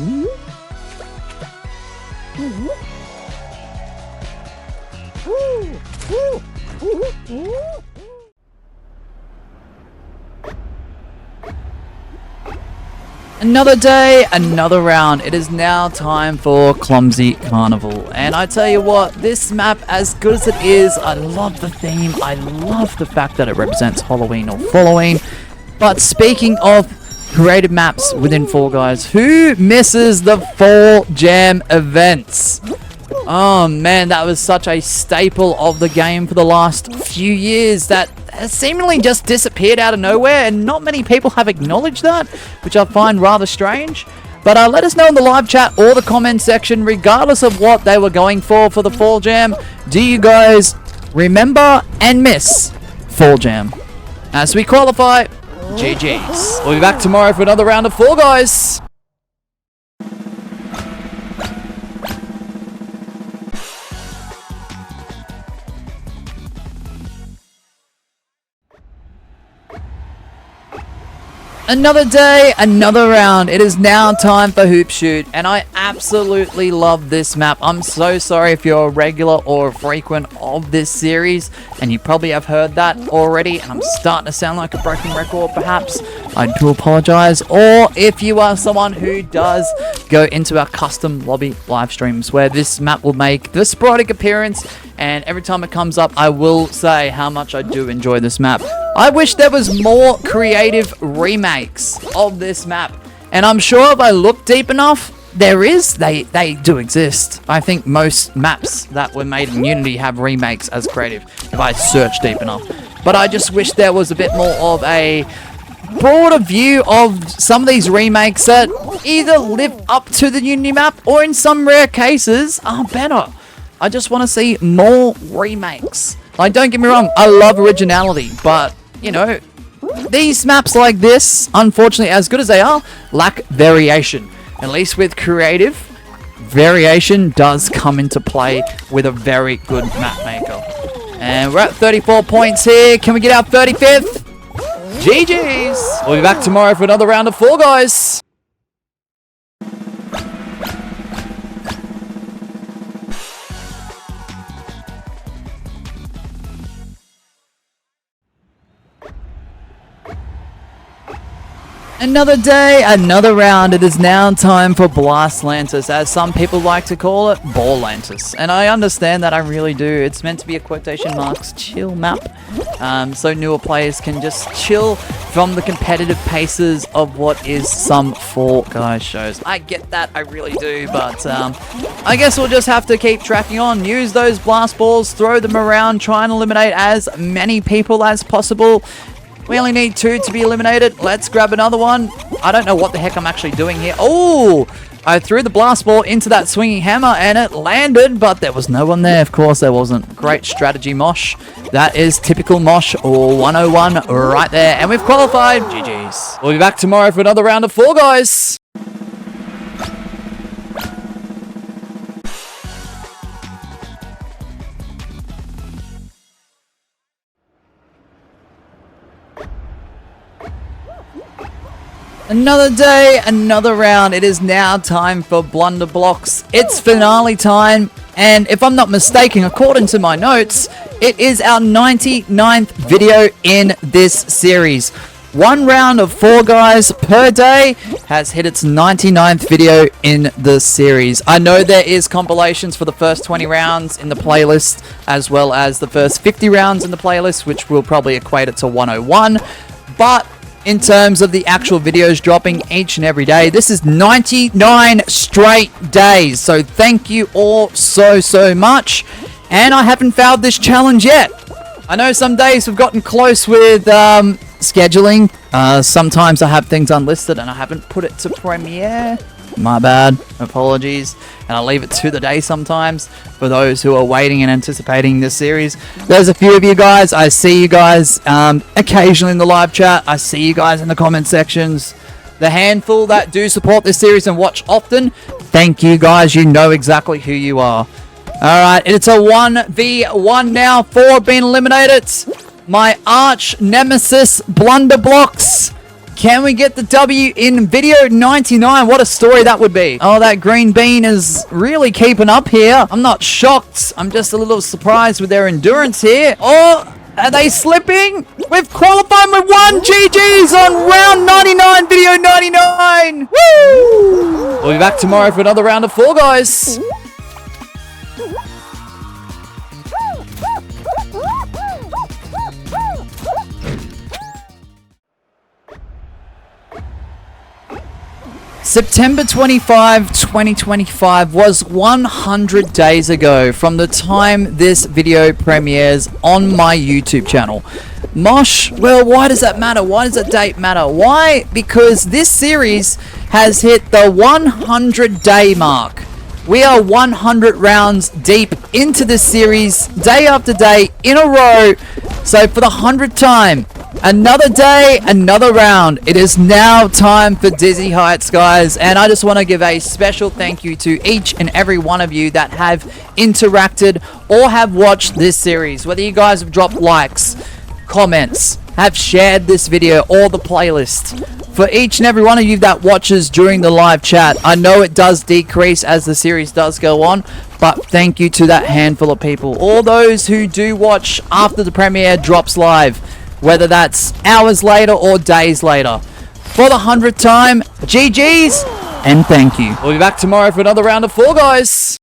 Another day, another round. It is now time for Clumsy Carnival. And I tell you what, this map, as good as it is, I love the theme. I love the fact that it represents Halloween or Following. But speaking of creative maps within Fall Guys, who misses the Fall Jam events? Oh man, that was such a staple of the game for the last few years that has seemingly just disappeared out of nowhere, and not many people have acknowledged that, which I find rather strange. But let us know in the live chat or the comment section, regardless of what they were going for the Fall Jam. Do you guys remember and miss Fall Jam? As we qualify, GG's. We'll be back tomorrow for another round of Fall Guys. Another day, another round. It is now time for Hoop Shoot, and I absolutely love this map. I'm so sorry if you're a regular or a frequent of this series, and you probably have heard that already, and I'm starting to sound like a broken record, perhaps. I do apologize. Or if you are someone who does go into our custom lobby live streams, where this map will make the sporadic appearance, and every time it comes up, I will say how much I do enjoy this map. I wish there was more creative remakes of this map, and I'm sure if I look deep enough, they do exist. I think most maps that were made in Unity have remakes as creative, if I search deep enough. But I just wish there was a bit more of a broader view of some of these remakes that either live up to the Unity map, or in some rare cases, are better. I just want to see more remakes. Like, don't get me wrong, I love originality, but, you know, these maps like this, unfortunately, as good as they are, lack variation. At least with creative, variation does come into play with a very good map maker. And we're at 34 points here. Can we get our 35th? GG's! We'll be back tomorrow for another round of Fall Guys. Another day, another round. It is now time for Blast Lantis, as some people like to call it, Ball Lantis. And I understand that, I really do. It's meant to be a quotation marks chill map, so newer players can just chill from the competitive paces of what is some Fall Guys shows. I get that, I really do, but I guess we'll just have to keep tracking on. Use those blast balls, throw them around, try and eliminate as many people as possible. We only need 2 to be eliminated. Let's grab another one. I don't know what the heck I'm actually doing here. Oh, I threw the blast ball into that swinging hammer and it landed, but there was no one there. Of course there wasn't. Great strategy, Mosh. That is typical Mosh 101 right there. And we've qualified. GG's. We'll be back tomorrow for another round of Fall Guys. Another day, another round. It is now time for Blunderblocks. It's finale time, and if I'm not mistaken, according to my notes, it is our 99th video in this series. One round of Fall Guys per day has hit its 99th video in the series. I know there is compilations for the first 20 rounds in the playlist, as well as the first 50 rounds in the playlist, which will probably equate it to 101, but in terms of the actual videos dropping each and every day, this is 99 straight days. So thank you all so much. And I haven't failed this challenge yet. I know some days we've gotten close with scheduling. Sometimes I have things unlisted and I haven't put it to premiere. My bad. Apologies. And I'll leave it to the day sometimes for those who are waiting and anticipating this series. There's a few of you guys. I see you guys occasionally in the live chat. I see you guys in the comment sections. The handful that do support this series and watch often, thank you guys. You know exactly who you are. Alright, it's a 1v1 now. 4 have been eliminated. My arch nemesis, Blunderblocks. Can we get the W in video 99? What a story that would be. Oh, that green bean is really keeping up here. I'm not shocked. I'm just a little surprised with their endurance here. Oh, are they slipping? We've qualified with 1 GG's on round 99, video 99. Woo! We'll be back tomorrow for another round of Fall Guys. September 25, 2025 was 100 days ago from the time this video premieres on my YouTube channel. Mosh, well, why does that matter? Why does that date matter? Why? Because this series has hit the 100 day mark. We are 100 rounds deep into this series, day after day in a row. So for the 100th time, another day, another round. It is now time for Dizzy Heights, guys. And I just want to give a special thank you to each and every one of you that have interacted or have watched this series. Whether you guys have dropped likes, comments, have shared this video or the playlist. For each and every one of you that watches during the live chat, I know it does decrease as the series does go on, but thank you to that handful of people. All those who do watch after the premiere drops live, whether that's hours later or days later. For the 100th time, GG's and thank you. We'll be back tomorrow for another round of Fall Guys.